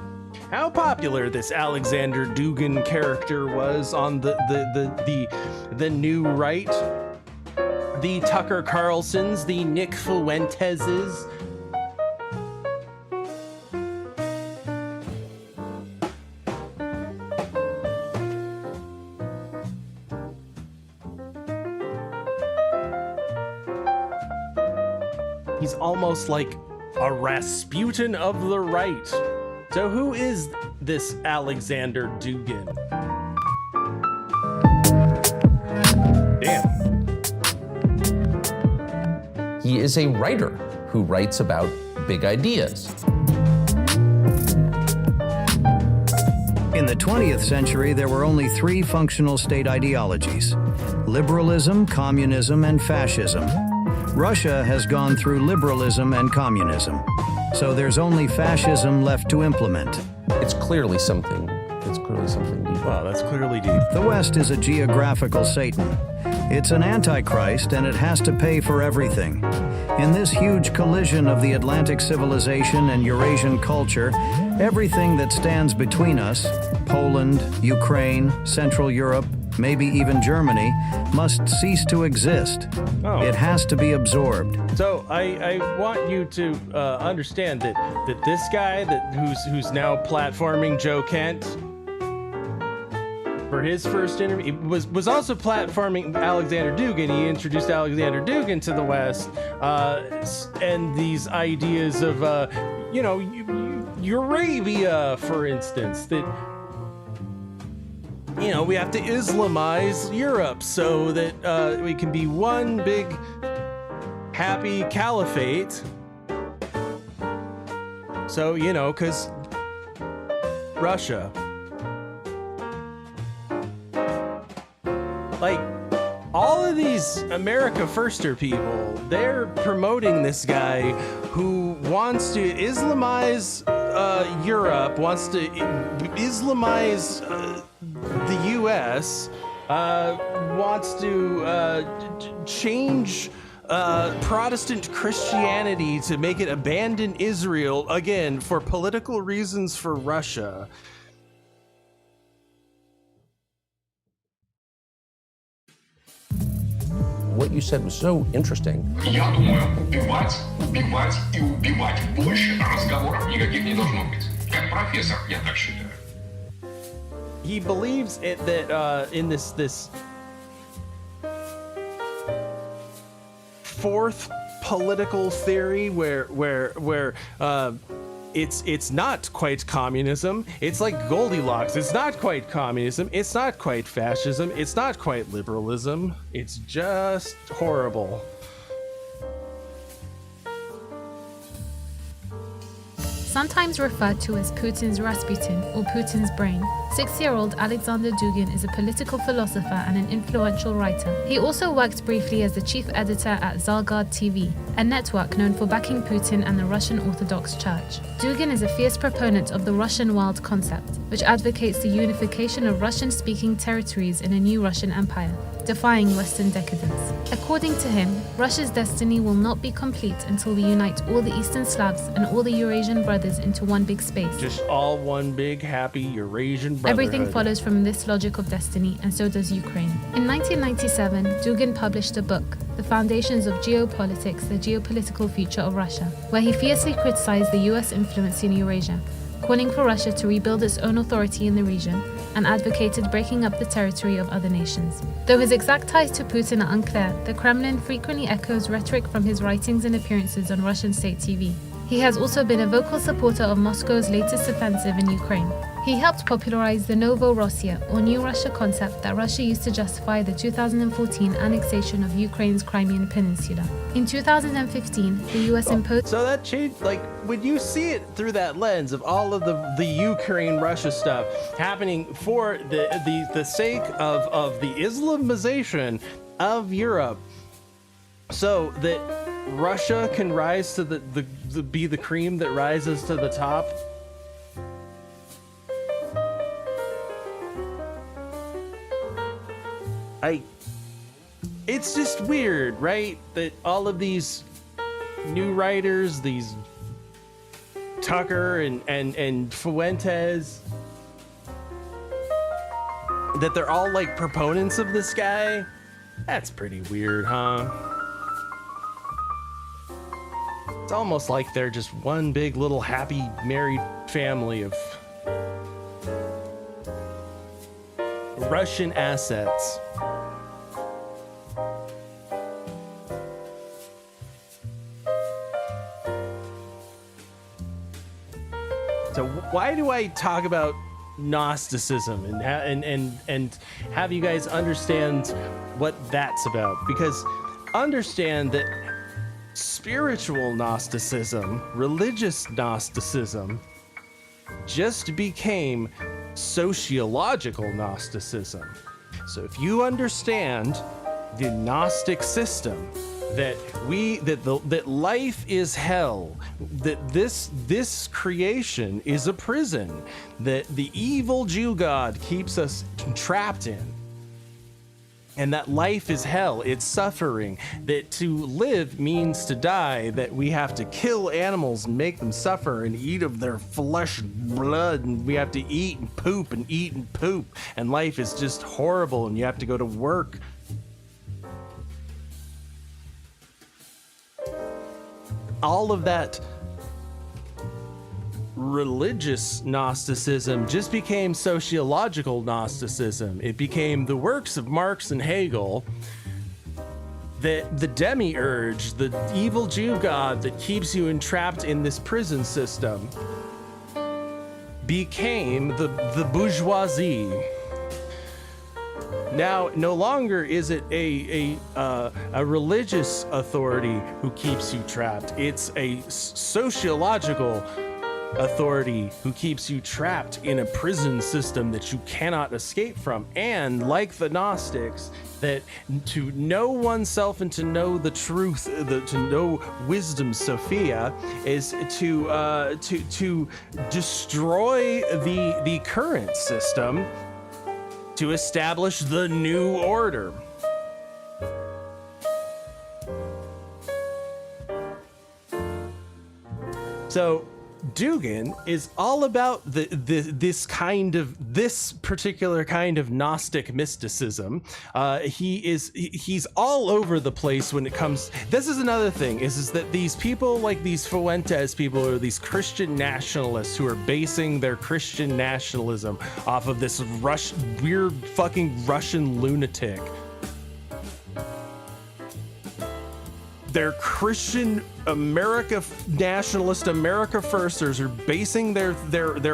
how popular this Alexander Dugin character was on the new right. The Tucker Carlsons, the Nick Fuenteses. He's almost like a Rasputin of the right. So who is this Alexander Dugin? Damn. He is a writer who writes about big ideas. In the 20th century, there were only 3 functional state ideologies: liberalism, communism, and fascism. Russia has gone through liberalism and communism, so there's only fascism left to implement. It's clearly something deep. Wow, that's clearly deep. The West is a geographical Satan. It's an antichrist, and it has to pay for everything. In this huge collision of the Atlantic civilization and Eurasian culture, everything that stands between us, Poland, Ukraine, Central Europe, maybe even Germany, must cease to exist. Oh. It has to be absorbed. So I want you to understand that this guy who's now platforming Joe Kent for his first interview was also platforming Alexander Dugin. He introduced Alexander Dugin to the West, and these ideas of Eurabia, for instance, that we have to Islamize Europe so that we can be one big happy caliphate. So, because Russia. Like, all of these America Firster people, they're promoting this guy who wants to Islamize Europe, wants to Islamize the U.S., wants to change Protestant Christianity to make it abandon Israel, again, for political reasons for Russia. What you said was so interesting. Я думаю, убивать и убивать больше. Разговоров никаких не должно быть. Как профессор, я так считаю. He believes that in this fourth political theory where it's not quite communism. It's like Goldilocks. It's not quite communism. It's not quite fascism. It's not quite liberalism. It's just horrible. Sometimes referred to as Putin's Rasputin or Putin's brain, 6-year-old Alexander Dugin is a political philosopher and an influential writer. He also worked briefly as the chief editor at Zargard TV, a network known for backing Putin and the Russian Orthodox Church. Dugin is a fierce proponent of the Russian world concept, which advocates the unification of Russian-speaking territories in a new Russian empire, defying Western decadence. According to him, Russia's destiny will not be complete until we unite all the Eastern Slavs and all the Eurasian brothers into one big space. Just all one big happy Eurasian brotherhood. Everything follows from this logic of destiny, and so does Ukraine. In 1997, Dugin published a book, The Foundations of Geopolitics, the Geopolitical Future of Russia, where he fiercely criticized the US influence in Eurasia, calling for Russia to rebuild its own authority in the region, and advocated breaking up the territory of other nations. Though his exact ties to Putin are unclear, the Kremlin frequently echoes rhetoric from his writings and appearances on Russian state TV. He has also been a vocal supporter of Moscow's latest offensive in Ukraine. He helped popularize the Novorossiya, or New Russia concept that Russia used to justify the 2014 annexation of Ukraine's Crimean Peninsula. In 2015, the US imposed... So that changed, like, when you see it through that lens of all of the Ukraine-Russia stuff happening for the sake of the Islamization of Europe, so that Russia can rise to be the cream that rises to the top. It's just weird, right? That all of these new writers, these Tucker and Fuentes, that they're all like proponents of this guy. That's pretty weird, huh? It's almost like they're just one big little happy married family of Russian assets. So why do I talk about Gnosticism and have you guys understand what that's about? Because understand that spiritual Gnosticism, religious Gnosticism, just became sociological Gnosticism. So if you understand the Gnostic system, that life is hell, that this creation is a prison that the evil Jew God keeps us trapped in, and that life is hell, it's suffering, that to live means to die, that we have to kill animals and make them suffer and eat of their flesh and blood, and we have to eat and poop and eat and poop, and life is just horrible and you have to go to work. All of that religious Gnosticism just became sociological Gnosticism. It became the works of Marx and Hegel, that the demiurge, the evil Jew God that keeps you entrapped in this prison system, became the bourgeoisie. Now, no longer is it a religious authority who keeps you trapped. It's a sociological authority who keeps you trapped in a prison system that you cannot escape from. And like the Gnostics, that to know oneself and to know the truth, to know wisdom, Sophia, is to destroy the current system, to establish the new order. So Dugin is all about this particular kind of Gnostic mysticism. He's all over the place when it comes. This is another thing is that these people, like these Fuentes people, or these Christian nationalists who are basing their Christian nationalism off of this weird fucking Russian lunatic. They're Christian America nationalist America firsters are basing their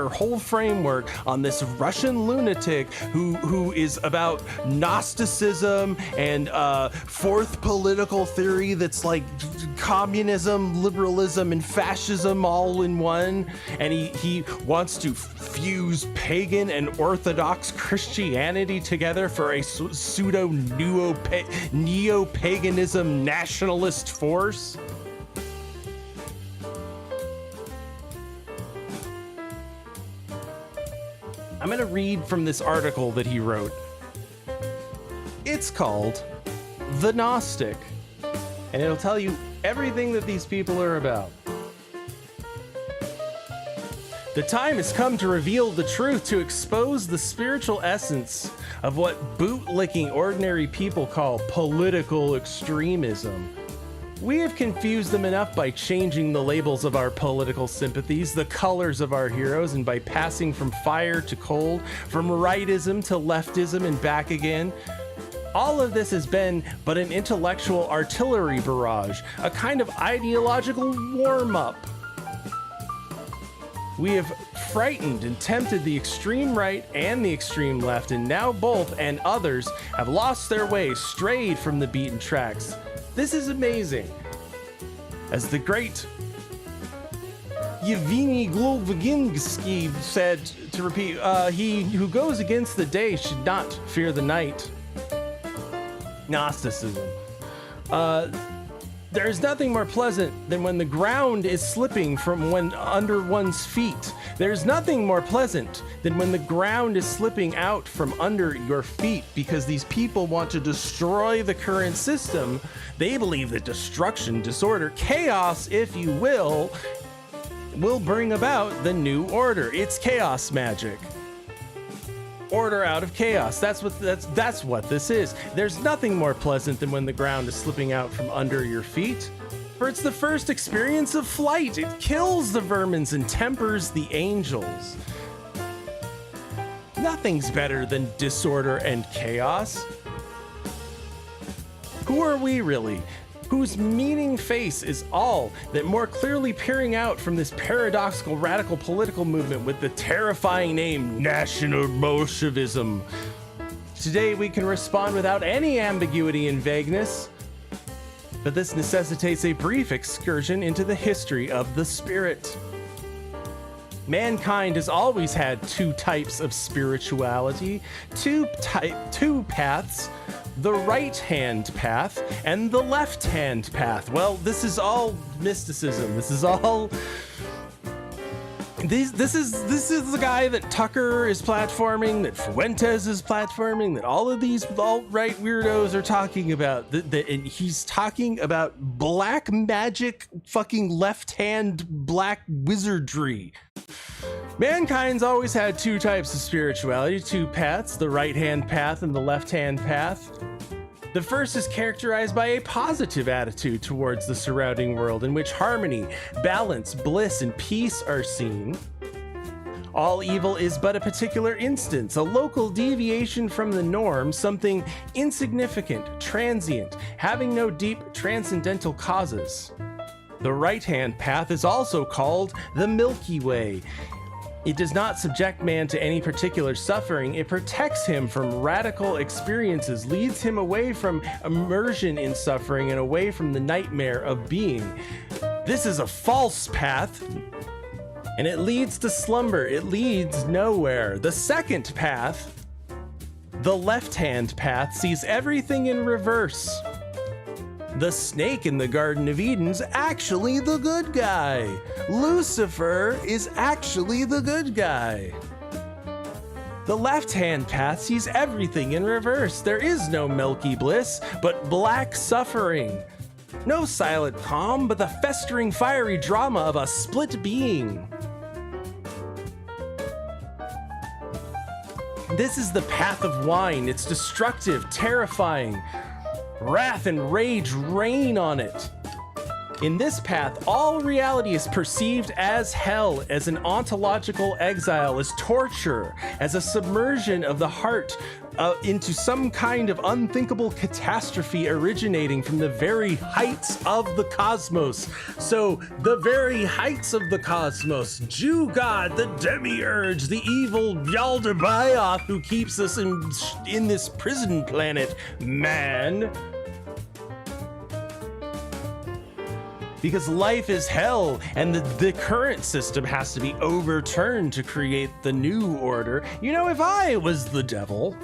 whole framework on this Russian lunatic who is about Gnosticism and fourth political theory that's like communism, liberalism, and fascism all in one. And he wants to fuse pagan and Orthodox Christianity together for a pseudo neo-paganism nationalist force. I'm going to read from this article that he wrote. It's called The Gnostic, and it'll tell you everything that these people are about. The time has come to reveal the truth, to expose the spiritual essence of what bootlicking ordinary people call political extremism. We have confused them enough by changing the labels of our political sympathies, the colors of our heroes, and by passing from fire to cold, from rightism to leftism and back again. All of this has been but an intellectual artillery barrage, a kind of ideological warm-up. We have frightened and tempted the extreme right and the extreme left, and now both and others have lost their way, strayed from the beaten tracks. This is amazing. As the great Yevgeny Glovaginsky said, to repeat, he who goes against the day should not fear the night. Gnosticism. There is nothing more pleasant than when the ground is slipping from under one's feet. There's nothing more pleasant than when the ground is slipping out from under your feet, because these people want to destroy the current system. They believe that destruction, disorder, chaos, if you will bring about the new order. It's chaos magic. Order out of chaos. That's what this is. There's nothing more pleasant than when the ground is slipping out from under your feet, for it's the first experience of flight. It kills the vermins and tempers the angels. Nothing's better than disorder and chaos. Who are we really? Whose meaning face is all that more clearly peering out from this paradoxical radical political movement with the terrifying name National Bolshevism. Today we can respond without any ambiguity and vagueness, but this necessitates a brief excursion into the history of the spirit. Mankind has always had two types of spirituality, two paths, the right-hand path and the left-hand path. Well, this is all mysticism. This is all... This is the guy that Tucker is platforming, that Fuentes is platforming, that all of these alt-right weirdos are talking about. And he's talking about black magic, fucking left-hand black wizardry. Mankind's always had two types of spirituality, two paths, the right-hand path and the left-hand path. The first is characterized by a positive attitude towards the surrounding world, in which harmony, balance, bliss, and peace are seen. All evil is but a particular instance, a local deviation from the norm, something insignificant, transient, having no deep transcendental causes. The right-hand path is also called the Milky Way. It does not subject man to any particular suffering. It protects him from radical experiences, leads him away from immersion in suffering and away from the nightmare of being. This is a false path, and it leads to slumber. It leads nowhere. The second path, the left-hand path, sees everything in reverse. The snake in the Garden of Eden's actually the good guy. Lucifer is actually the good guy. The left-hand path sees everything in reverse. There is no milky bliss, but black suffering. No silent calm, but the festering fiery drama of a split being. This is the path of wine. It's destructive, terrifying. Wrath and rage reign on it. In this path, all reality is perceived as hell, as an ontological exile, as torture, as a submersion of the heart into some kind of unthinkable catastrophe originating from the very heights of the cosmos. So, the very heights of the cosmos, Jew God, the demiurge, the evil Yaldabaoth who keeps us in this prison planet, man. Because life is hell, and the current system has to be overturned to create the new order. You know, if I was the devil,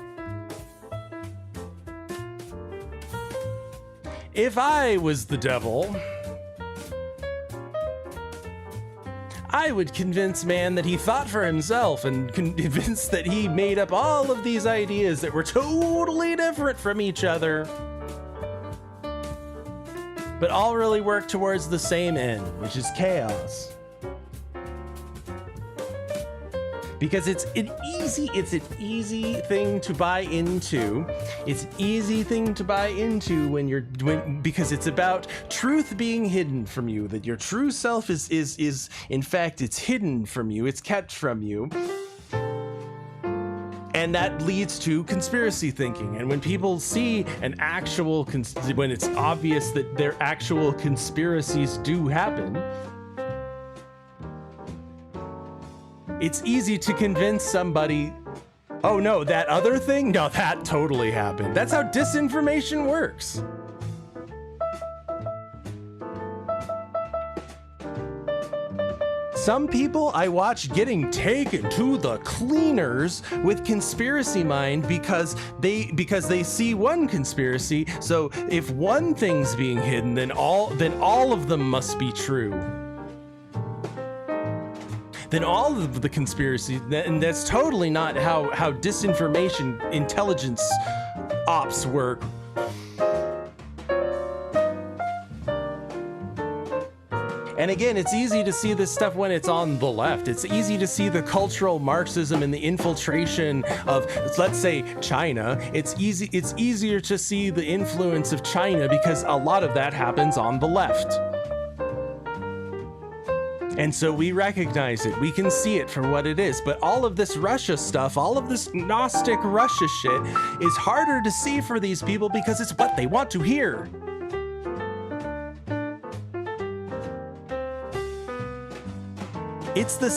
I would convince man that he thought for himself and convince that he made up all of these ideas that were totally different from each other, but all really work towards the same end, which is chaos. Because it's an easy thing to buy into. It's an easy thing to buy into because it's about truth being hidden from you, that your true self is in fact, it's hidden from you, it's kept from you. And that leads to conspiracy thinking. And when people see when it's obvious that their actual conspiracies do happen, It's easy to convince somebody, oh no, that other thing? No, that totally happened. That's how disinformation works. Some people I watch getting taken to the cleaners with conspiracy mind because they see one conspiracy. So if one thing's being hidden, then all of them must be true. Then all of the conspiracy, and that's totally not how disinformation intelligence ops work. And again, it's easy to see this stuff when it's on the left. It's easy to see the cultural Marxism and the infiltration of, let's say, China. It's easier to see the influence of China because a lot of that happens on the left. And so we recognize it. We can see it for what it is. But all of this Russia stuff, all of this Gnostic Russia shit is harder to see for these people because it's what they want to hear. It's the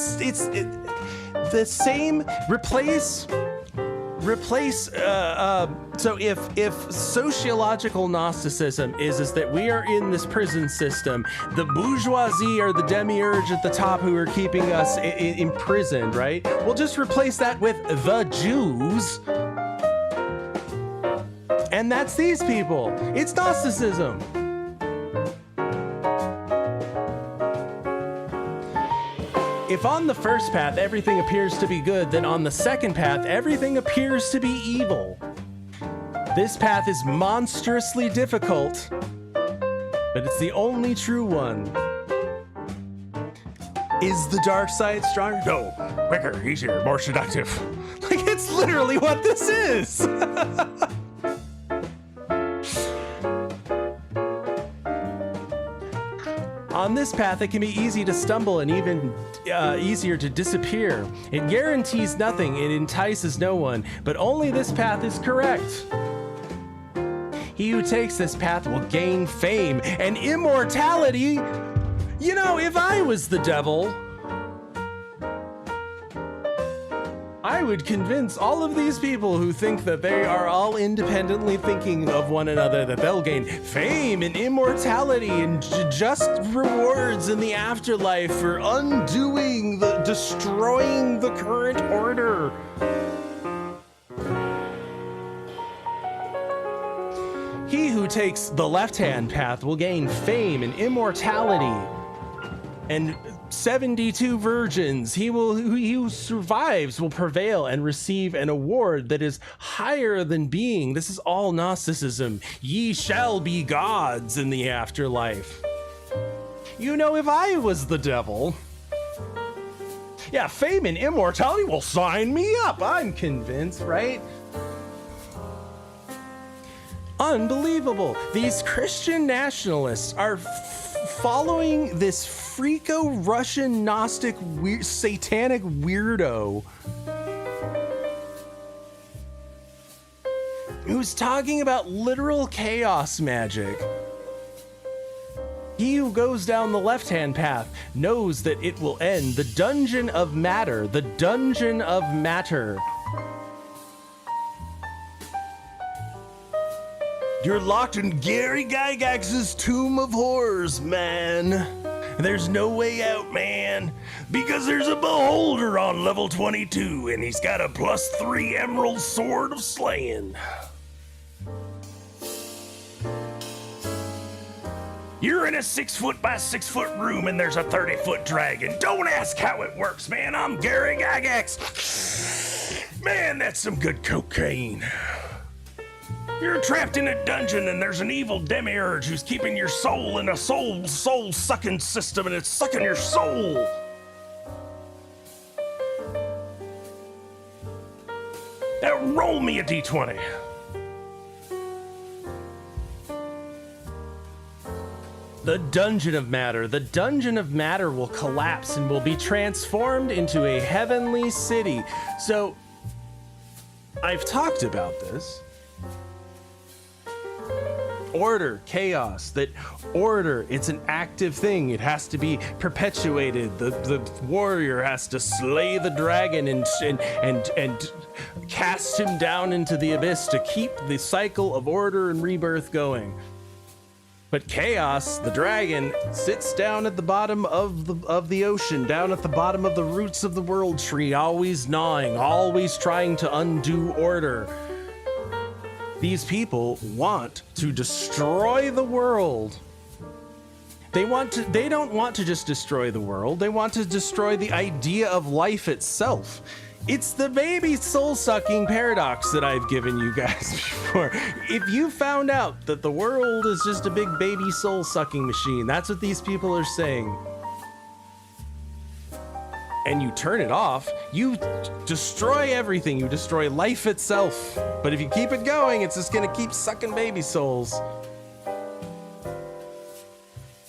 same. Replace. So if sociological Gnosticism is that we are in this prison system, the bourgeoisie are the demiurge at the top who are keeping us imprisoned, right? We'll just replace that with the Jews, and that's these people. It's Gnosticism. If on the first path everything appears to be good, then on the second path everything appears to be evil. This path is monstrously difficult, but it's the only true one. Is the dark side stronger? No, quicker, easier, more seductive. Like, it's literally what this is. On this path, it can be easy to stumble and even easier to disappear. It guarantees nothing, it entices no one, but only this path is correct. He who takes this path will gain fame and immortality. You know, if I was the devil, I would convince all of these people who think that they are all independently thinking of one another that they'll gain fame and immortality and just rewards in the afterlife for destroying the current order. He who takes the left-hand path will gain fame and immortality and 72 virgins. He who survives will prevail and receive an award that is higher than being. This is all Gnosticism. Ye shall be gods in the afterlife. You know, if I was the devil, yeah, fame and immortality will sign me up. I'm convinced, right? Unbelievable. These Christian nationalists are following this Freako-Russian Gnostic satanic weirdo who's talking about literal chaos magic. He who goes down the left-hand path knows that it will end. The dungeon of matter. The dungeon of matter. You're locked in Gary Gygax's tomb of horrors, man. There's no way out, man, because there's a beholder on level 22, and he's got a +3 emerald sword of slaying. You're in a 6-foot by 6-foot room, and there's a 30-foot dragon. Don't ask how it works, man. I'm Gary Gygax. Man, that's some good cocaine. You're trapped in a dungeon and there's an evil demiurge who's keeping your soul in a soul-sucking system, and it's sucking your soul. Now roll me a d20. The dungeon of matter. The dungeon of matter will collapse and will be transformed into a heavenly city. So, I've talked about this. order, chaos, that order, it's an active thing. It has to be perpetuated. The warrior has to slay the dragon and cast him down into the abyss to keep the cycle of order and rebirth going. But chaos, the dragon, sits down at the bottom of the ocean, down at the bottom of the roots of the world tree, always gnawing, always trying to undo order. These people want to destroy the world. They don't want to just destroy the world. They want to destroy the idea of life itself. It's the baby soul-sucking paradox that I've given you guys before. If you found out that the world is just a big baby soul-sucking machine, that's what these people are saying, and you turn it off, you destroy everything. You destroy life itself. But if you keep it going, it's just gonna keep sucking baby souls.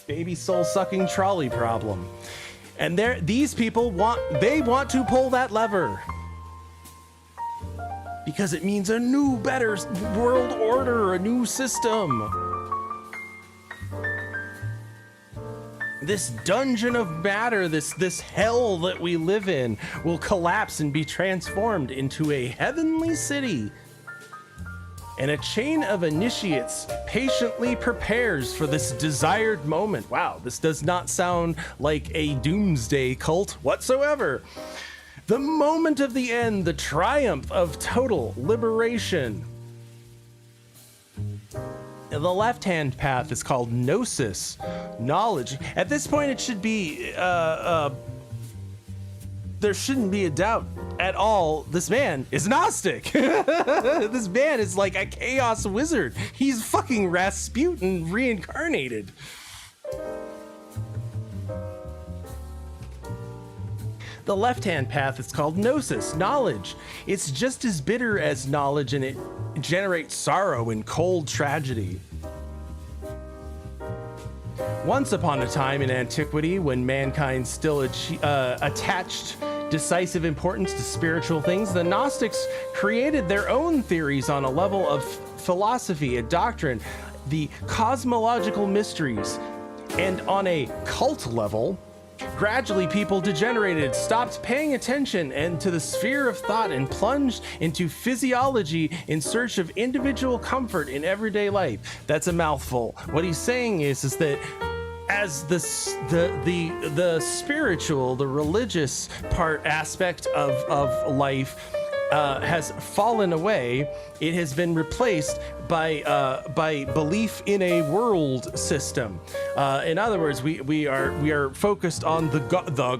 Baby soul-sucking trolley problem. And these people want to pull that lever because it means a new, better world order, a new system. This dungeon of matter, this hell that we live in, will collapse and be transformed into a heavenly city. And a chain of initiates patiently prepares for this desired moment. Wow, this does not sound like a doomsday cult whatsoever. The moment of the end, the triumph of total liberation. The left-hand path is called Gnosis, knowledge. At this point, it should be, there shouldn't be a doubt at all. This man is Gnostic. This man is like a chaos wizard. He's fucking Rasputin reincarnated. The left-hand path is called Gnosis, knowledge. It's just as bitter as knowledge, and it generates sorrow and cold tragedy. Once upon a time in antiquity, when mankind still attached decisive importance to spiritual things, the Gnostics created their own theories on a level of philosophy and doctrine, the cosmological mysteries, and on a cult level, gradually people degenerated, stopped paying attention and to the sphere of thought, and plunged into physiology in search of individual comfort in everyday life. That's a mouthful. What he's saying is that as the spiritual, the religious aspect of life has fallen away, it has been replaced by belief in a world system. In other words, we are focused on the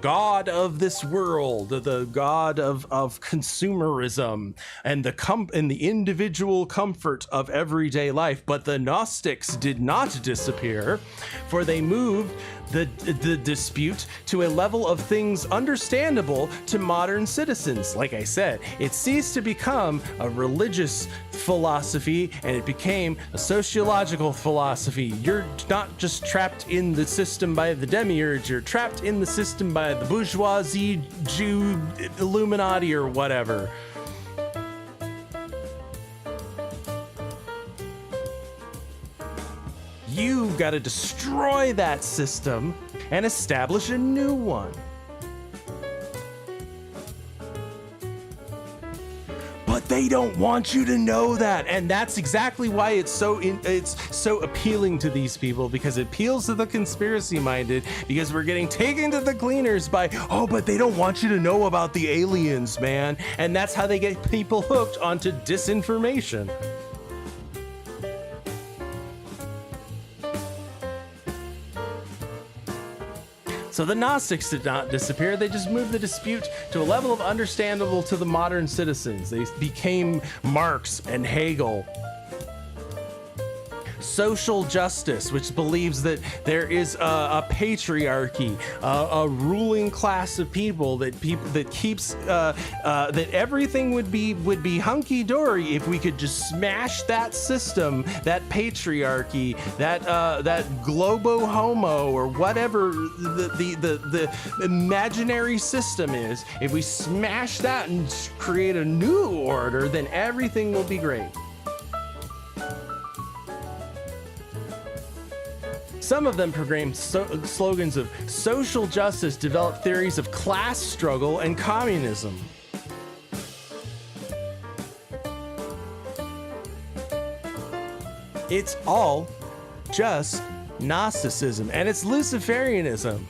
god of this world, the god of consumerism and the individual comfort of everyday life. But the Gnostics did not disappear, for they moved the dispute to a level of things understandable to modern citizens. Like I said, it ceased to become a religious philosophy and it became a sociological philosophy. You're not just trapped in the system by the demiurge, you're trapped in the system by the bourgeoisie, Jew, Illuminati, or whatever. You've got to destroy that system and establish a new one. But they don't want you to know that, and that's exactly why it's so appealing to these people, because it appeals to the conspiracy-minded, because we're getting taken to the cleaners by, oh, but they don't want you to know about the aliens, man. And that's how they get people hooked onto disinformation. So the Gnostics did not disappear, they just moved the dispute to a level of understandable to the modern citizens. They became Marx and Hegel. Social justice, which believes that there is a patriarchy, a ruling class of people that keeps that everything would be hunky dory if we could just smash that system, that patriarchy, that globo homo, or whatever the imaginary system is. If we smash that and create a new order, then everything will be great. Some of them proclaimed slogans of social justice, developed theories of class struggle and communism. It's all just Gnosticism, and it's Luciferianism.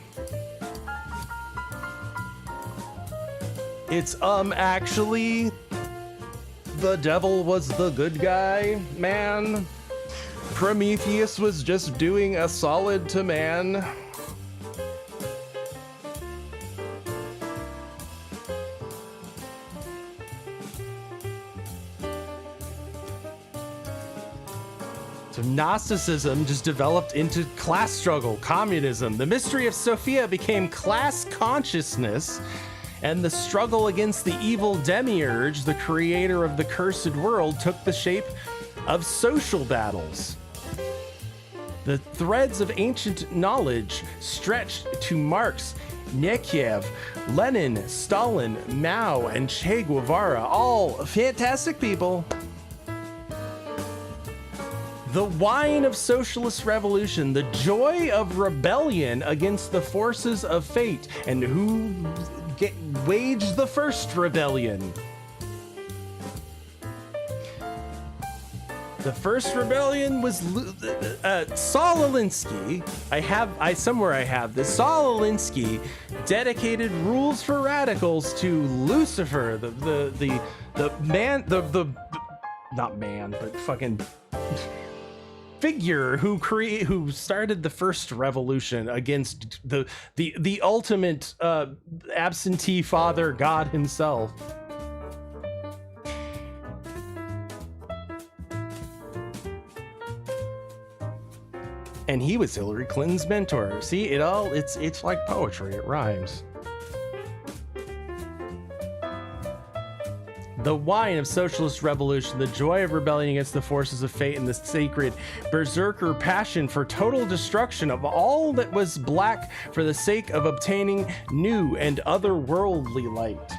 It's actually the devil was the good guy, man. Prometheus was just doing a solid to man. So Gnosticism just developed into class struggle, communism. The mystery of Sophia became class consciousness, and the struggle against the evil demiurge, the creator of the cursed world, took the shape of social battles. The threads of ancient knowledge stretched to Marx, Nietzsche, Lenin, Stalin, Mao, and Che Guevara, all fantastic people. The wine of socialist revolution, the joy of rebellion against the forces of fate, and who waged the first rebellion? The first rebellion was Saul Alinsky. I have this. Saul Alinsky dedicated Rules for Radicals to Lucifer, not man, but fucking figure who started the first revolution against the ultimate absentee father, God himself. And he was Hillary Clinton's mentor. See, it's like poetry, it rhymes. The wine of socialist revolution, the joy of rebellion against the forces of fate, and the sacred berserker passion for total destruction of all that was black for the sake of obtaining new and otherworldly light.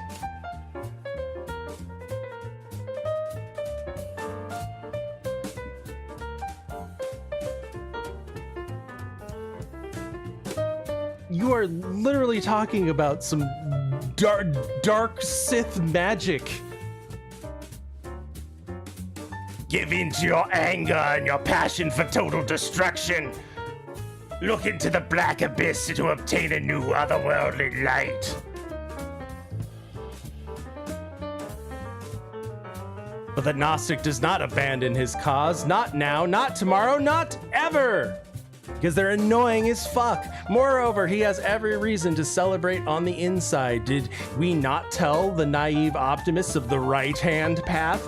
You are literally talking about some dark Sith magic. Give in to your anger and your passion for total destruction. Look into the black abyss to obtain a new otherworldly light. But the Gnostic does not abandon his cause. Not now, not tomorrow, not ever. Because they're annoying as fuck. Moreover, he has every reason to celebrate on the inside. Did we not tell the naive optimists of the right-hand path,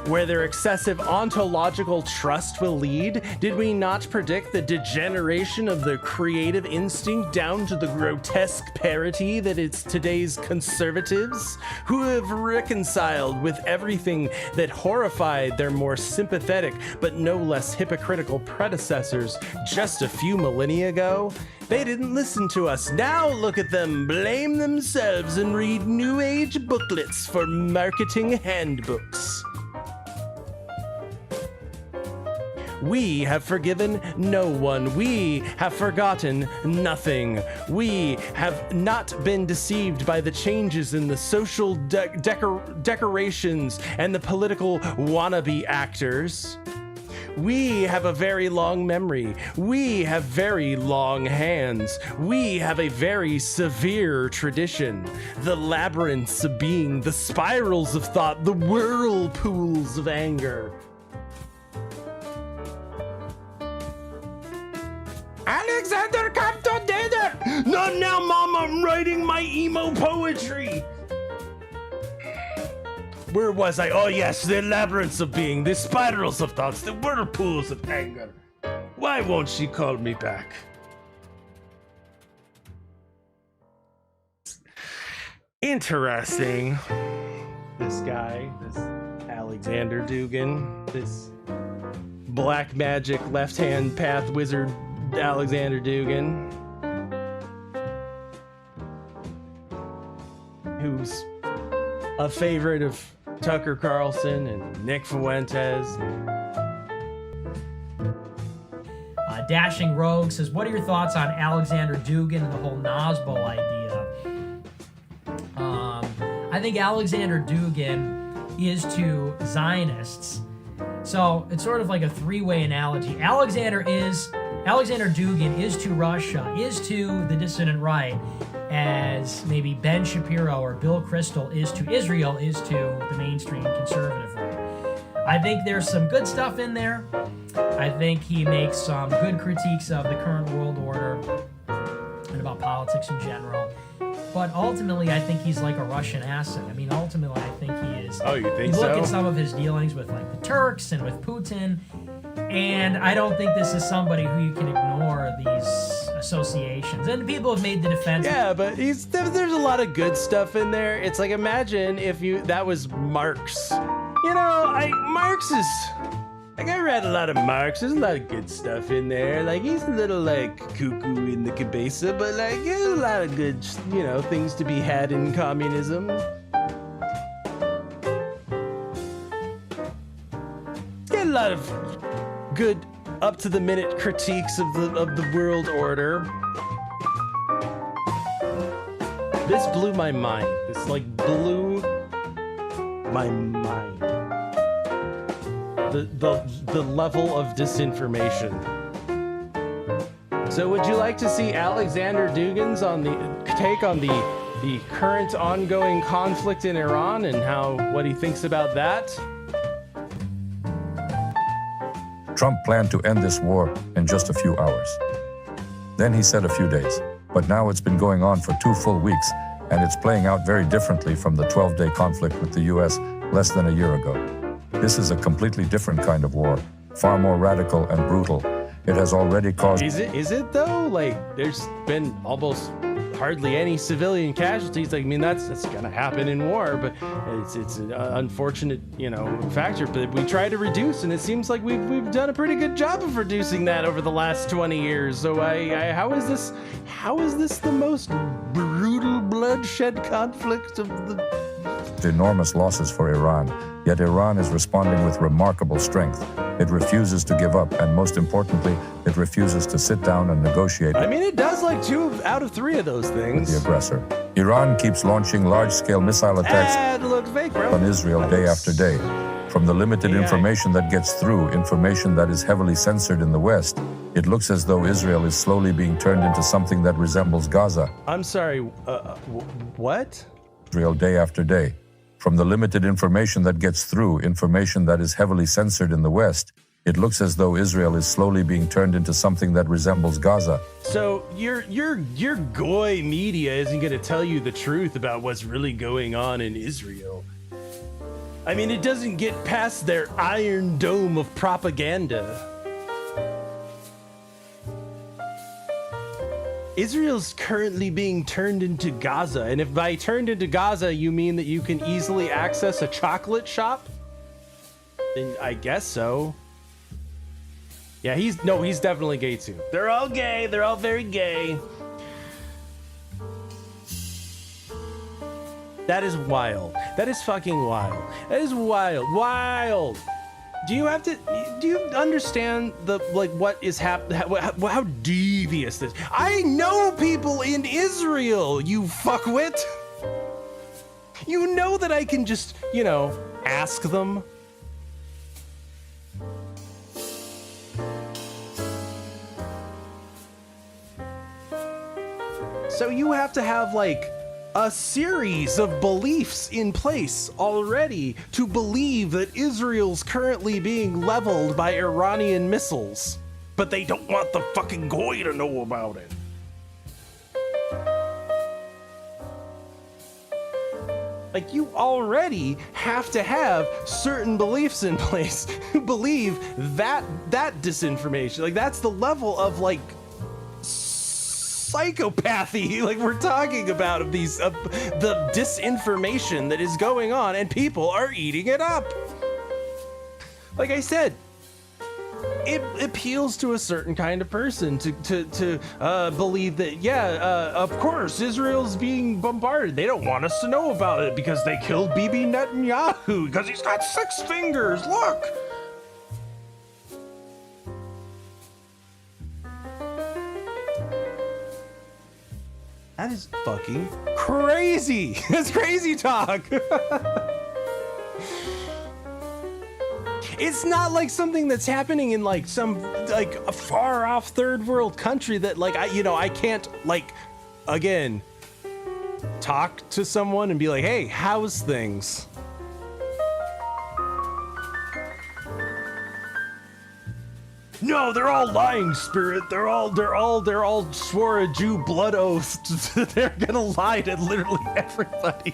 where their excessive ontological trust will lead? Did we not predict the degeneration of the creative instinct down to the grotesque parody that it's today's conservatives, who have reconciled with everything that horrified their more sympathetic but no less hypocritical predecessors just a few millennia ago? They didn't listen to us. Now look at them, blame themselves, and read New Age booklets for marketing handbooks. We have forgiven no one. We have forgotten nothing. We have not been deceived by the changes in the social decorations and the political wannabe actors. We have a very long memory. We have very long hands. We have a very severe tradition. The labyrinths of being, the spirals of thought, the whirlpools of anger. Alexander, come to dinner! Not now, Mom, I'm writing my emo poetry! Where was I? Oh yes, the labyrinths of being, the spirals of thoughts, the whirlpools of anger. Why won't she call me back? Interesting. This guy, this Alexander Dugan, this black magic left-hand path wizard Alexander Dugan, who's a favorite of Tucker Carlson and Nick Fuentes. I Dashing Rogue says, what are your thoughts on Alexander Dugin and the whole Nazbol idea? I think Alexander Dugin is to Zionists. So it's sort of like a three-way analogy. Alexander Dugin is to Russia, is to the dissident right, as maybe Ben Shapiro or Bill Kristol is to Israel, is to the mainstream conservative right. I think there's some good stuff in there. I think he makes some good critiques of the current world order and about politics in general. But ultimately, I think he's like a Russian asset. I mean, ultimately, I think he is. Oh, you think you look so? at some of his dealings with like the Turks and with Putin, and I don't think this is somebody who you can ignore these associations. And people have made the defense. Yeah, but there's a lot of good stuff in there. It's like, imagine if that was Marx. You know, Marx is... Like, I read a lot of Marx. There's a lot of good stuff in there. Like, he's a little, like, cuckoo in the cabeza, but, like, there's a lot of good, you know, things to be had in communism. Get a lot of good, up-to-the-minute critiques of the world order. This blew my mind. This, like, blew my mind. The level of disinformation. So would you like to see Alexander Dugin's take on the current ongoing conflict in Iran and what he thinks about that? Trump planned to end this war in just a few hours. Then he said a few days. But now it's been going on for 2 full weeks, and it's playing out very differently from the 12-day conflict with the US less than a year ago. This is a completely different kind of war, far more radical and brutal. It has already caused... Is it though? Like, there's been almost hardly any civilian casualties. Like, I mean, that's gonna happen in war, but it's an unfortunate, you know, factor. But we try to reduce, and it seems like we've done a pretty good job of reducing that over the last 20 years. So how is this the most brutal bloodshed conflict of the... Enormous losses for Iran, yet Iran is responding with remarkable strength. It refuses to give up, and most importantly, it refuses to sit down and negotiate. I mean, it does like 2 out of 3 of those things. With the aggressor. Iran keeps launching large-scale missile attacks look fake, bro. on Israel day after day. From the limited information that gets through, information that is heavily censored in the West, it looks as though Israel is slowly being turned into something that resembles Gaza. I'm sorry, what? Israel day after day. From the limited information that gets through, information that is heavily censored in the West, it looks as though Israel is slowly being turned into something that resembles Gaza. So your goy media isn't going to tell you the truth about what's really going on in Israel. I mean, it doesn't get past their iron dome of propaganda. Israel's currently being turned into Gaza, and if by turned into Gaza you mean that you can easily access a chocolate shop, then I guess so. Yeah, he's definitely gay too. They're all gay. They're all very gay. That is wild. That is fucking wild. That is wild. Wild. Do you understand what is happening? How devious this? I know people in Israel, you fuckwit. You know that I can just, ask them. So you have to have a series of beliefs in place already to believe that Israel's currently being leveled by Iranian missiles, but they don't want the fucking goy to know about it. You already have to have certain beliefs in place who believe that disinformation. That's the level of psychopathy we're talking about of the disinformation that is going on, and people are eating it up. Like I said, it appeals to a certain kind of person to believe that, of course, Israel's being bombarded. They don't want us to know about it because they killed Bibi Netanyahu because he's got 6 fingers. Look. That is fucking crazy. That's crazy talk. It's not like something that's happening in like some like a far off third world country that like I can't like again talk to someone and be like, hey, how's things? No, they're all lying, Spirit. They're all swore a Jew blood oath. They're gonna lie to literally everybody.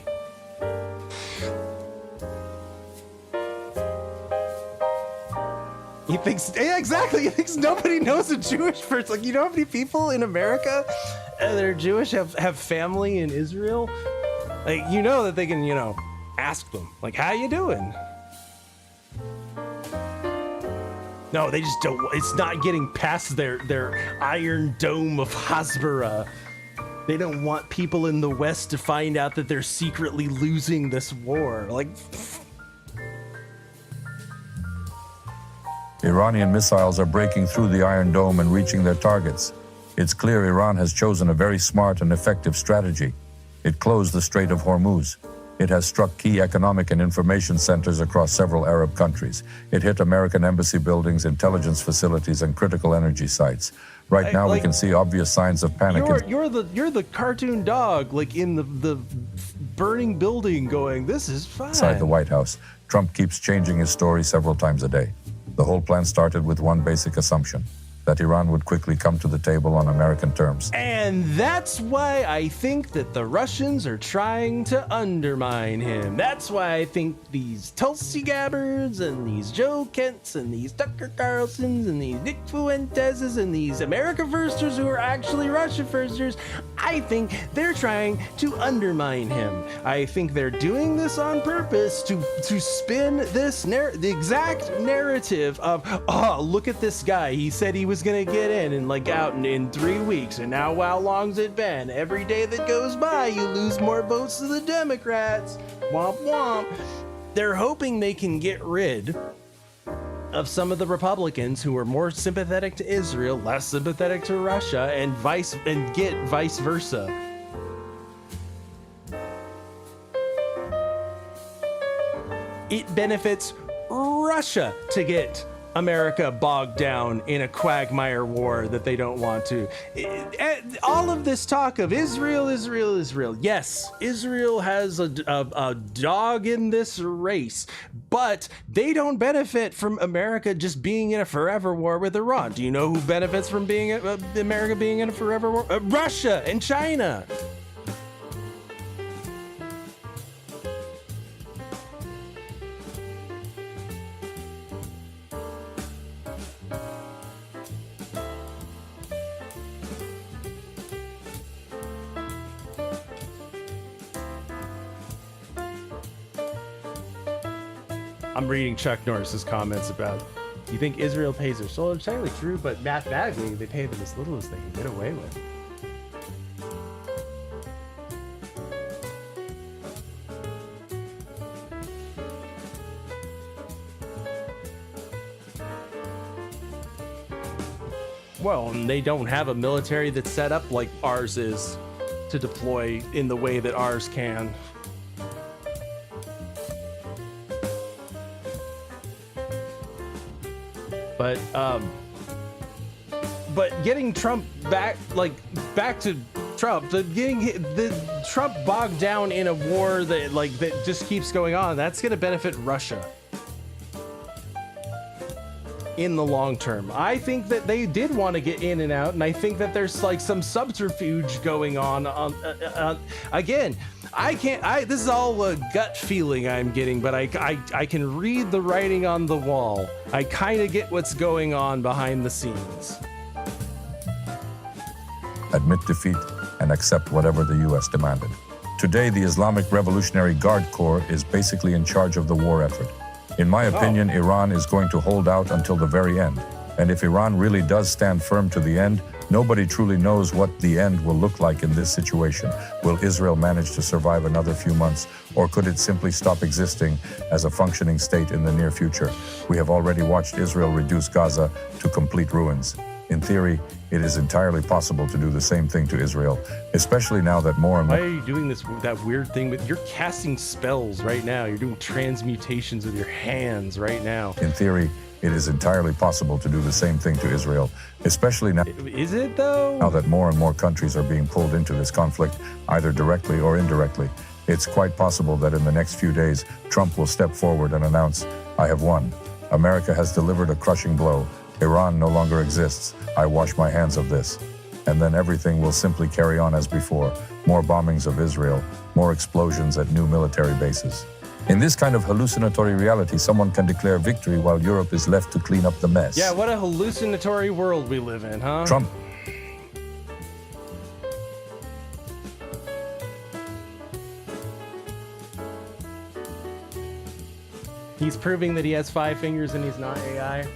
He thinks, yeah, exactly. He thinks nobody knows a Jewish person. Like, you know how many people in America that are Jewish have family in Israel? Like, you know that they can, ask them, like, how you doing? No, they just don't. It's not getting past their iron dome of Hasbara. They don't want people in the West to find out that they're secretly losing this war. Like, Iranian missiles are breaking through the Iron Dome and reaching their targets. It's clear Iran has chosen a very smart and effective strategy. It closed the Strait of Hormuz. It has struck key economic and information centers across several Arab countries. It hit American embassy buildings, intelligence facilities, and critical energy sites. Right now, we can see obvious signs of panic. You're the cartoon dog, like in the burning building, going, "This is fine." Inside the White House, Trump keeps changing his story several times a day. The whole plan started with one basic assumption: that Iran would quickly come to the table on American terms. And that's why I think that the Russians are trying to undermine him. That's why I think these Tulsi Gabbards and these Joe Kents and these Tucker Carlsons and these Nick Fuenteses and these America Firsters who are actually Russia Firsters, I think they're trying to undermine him. I think they're doing this on purpose to spin this the exact narrative of, oh, look at this guy. He said he was gonna get in and like out in 3 weeks, and now how long's it been? Every day that goes by, you lose more votes to the Democrats. Womp womp. They're hoping they can get rid of some of the Republicans who are more sympathetic to Israel, less sympathetic to Russia, and get vice versa. It benefits Russia to get America bogged down in a quagmire war that they don't want to. All of this talk of Israel. Yes, Israel has a dog in this race, but they don't benefit from America just being in a forever war with Iran. Do you know who benefits from America being in a forever war? Russia and China. I'm reading Chuck Norris's comments about, you think Israel pays their soldiers? It's technically true, but mathematically, they pay them as little as they can get away with. Well, and they don't have a military that's set up like ours is to deploy in the way that ours can. But getting Trump back to Trump, getting the Trump bogged down in a war that just keeps going on, that's going to benefit Russia in the long term. I think that they did want to get in and out, and I think that there's like some subterfuge going on. Again, I can't. This is all a gut feeling I'm getting, but I can read the writing on the wall. I kind of get what's going on behind the scenes. Admit defeat and accept whatever the U.S. demanded. Today, the Islamic Revolutionary Guard Corps is basically in charge of the war effort. In my opinion, Iran is going to hold out until the very end. And if Iran really does stand firm to the end, nobody truly knows what the end will look like in this situation. Will Israel manage to survive another few months, or could it simply stop existing as a functioning state in the near future? We have already watched Israel reduce Gaza to complete ruins. In theory, it is entirely possible to do the same thing to Israel, especially now that more and more... Why are you doing that weird thing with... You're casting spells right now. You're doing transmutations with your hands right now. In theory, it is entirely possible to do the same thing to Israel, especially now... Is it, though? Now that more and more countries are being pulled into this conflict, either directly or indirectly, it's quite possible that in the next few days, Trump will step forward and announce, "I have won. America has delivered a crushing blow. Iran no longer exists. I wash my hands of this." And then everything will simply carry on as before. More bombings of Israel, more explosions at new military bases. In this kind of hallucinatory reality, someone can declare victory while Europe is left to clean up the mess. Yeah, what a hallucinatory world we live in, huh? Trump. He's proving that he has 5 fingers and he's not AI.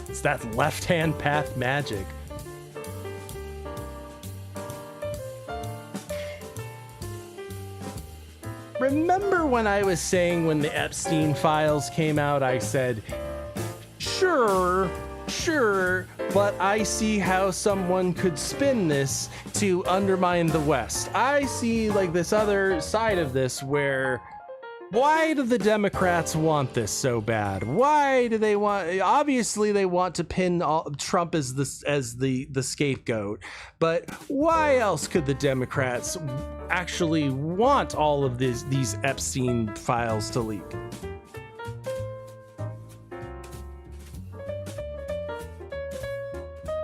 It's that left-hand path magic. Remember when I was saying when the Epstein files came out, I said, sure, but I see how someone could spin this to undermine the West. I see like this other side of this where, why do the Democrats want this so bad? Why do they want, obviously they want to pin Trump as the scapegoat, but why else could the Democrats actually want all of these Epstein files to leak?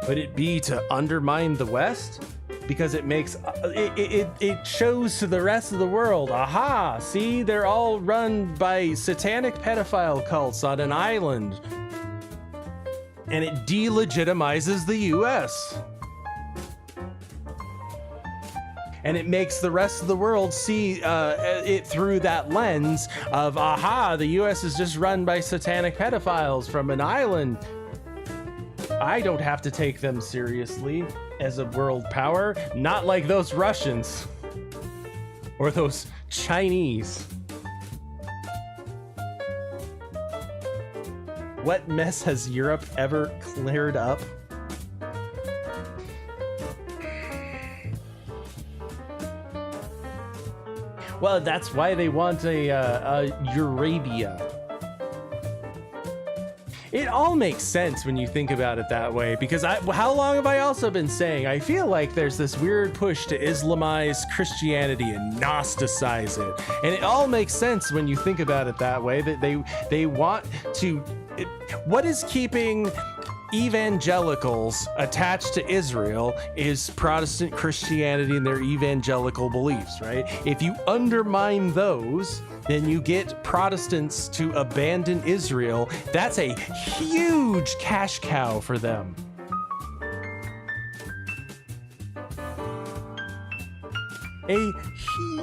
Would it be to undermine the West? Because it makes it shows to the rest of the world, aha, see, they're all run by satanic pedophile cults on an island. And it delegitimizes the US. And it makes the rest of the world see it through that lens of, aha, the US is just run by satanic pedophiles from an island. I don't have to take them seriously as a world power, not like those Russians or those Chinese. What mess has Europe ever cleared up? Well, that's why they want a Eurabia. It all makes sense when you think about it that way, because how long have I also been saying, I feel like there's this weird push to Islamize Christianity and Gnosticize it. And it all makes sense when you think about it that way, that they want to... What is keeping evangelicals attached to Israel is Protestant Christianity and their evangelical beliefs, right? If you undermine those, then you get Protestants to abandon Israel. That's a huge cash cow for them. A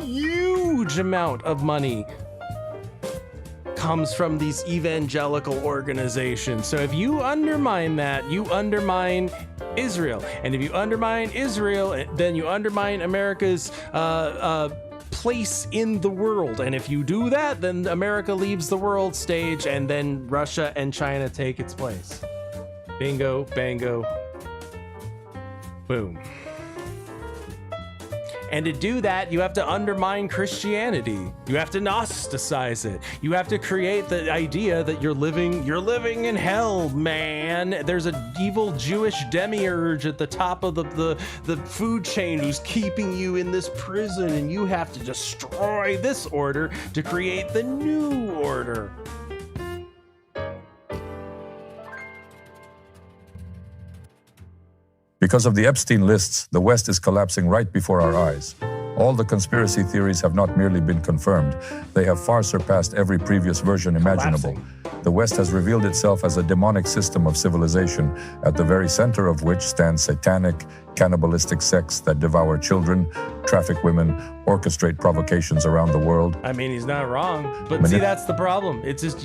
huge amount of money comes from these evangelical organizations. So if you undermine that, you undermine Israel. And if you undermine Israel, then you undermine America's place in the world. And if you do that, then America leaves the world stage, and then Russia and China take its place. Bingo, bango, boom. And to do that, you have to undermine Christianity. You have to Gnosticize it. You have to create the idea that you're living in hell, man. There's an evil Jewish demiurge at the top of the food chain who's keeping you in this prison, and you have to destroy this order to create the new order. Because of the Epstein lists, the West is collapsing right before our eyes. All the conspiracy theories have not merely been confirmed, they have far surpassed every previous version imaginable. The West has revealed itself as a demonic system of civilization, at the very center of which stands satanic, cannibalistic sects that devour children, traffic women, orchestrate provocations around the world. I mean, he's not wrong, but see, that's the problem. It's just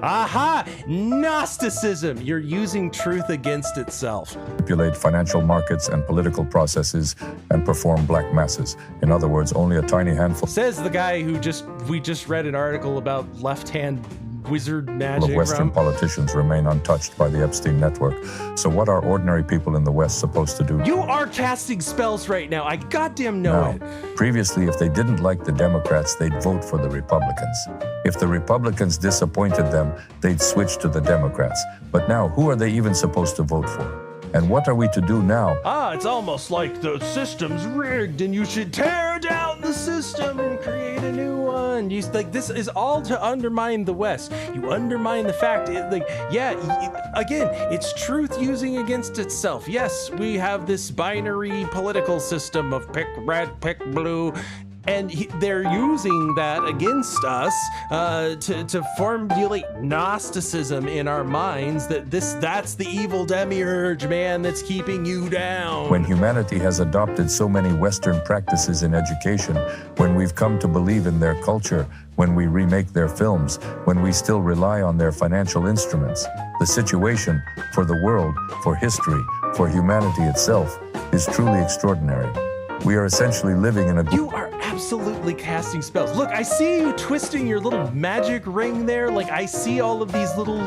aha, Gnosticism. You're using truth against itself. Manipulate financial markets and political processes and perform black masses. In other words, only a tiny handful. Says the guy who we just read an article about left-hand wizard Of magic Western from. politicians remain untouched by the Epstein network. So what are ordinary people in the West supposed to do? You are casting spells right now. I goddamn know it. Previously, if they didn't like the Democrats, they'd vote for the Republicans. If the Republicans disappointed them, they'd switch to the Democrats. But now, who are they even supposed to vote for? And what are we to do now? It's almost like the system's rigged and you should tear down the system and create a new one. This is all to undermine the West. You undermine the fact, again, it's truth using against itself. Yes, we have this binary political system of pick red, pick blue. And they're using that against us to formulate Gnosticism in our minds that's the evil demiurge, man, that's keeping you down. When humanity has adopted so many Western practices in education, when we've come to believe in their culture, when we remake their films, when we still rely on their financial instruments, the situation for the world, for history, for humanity itself is truly extraordinary. We are essentially living in a... You are absolutely casting spells. Look, I see you twisting your little magic ring there. Like, I see all of these little,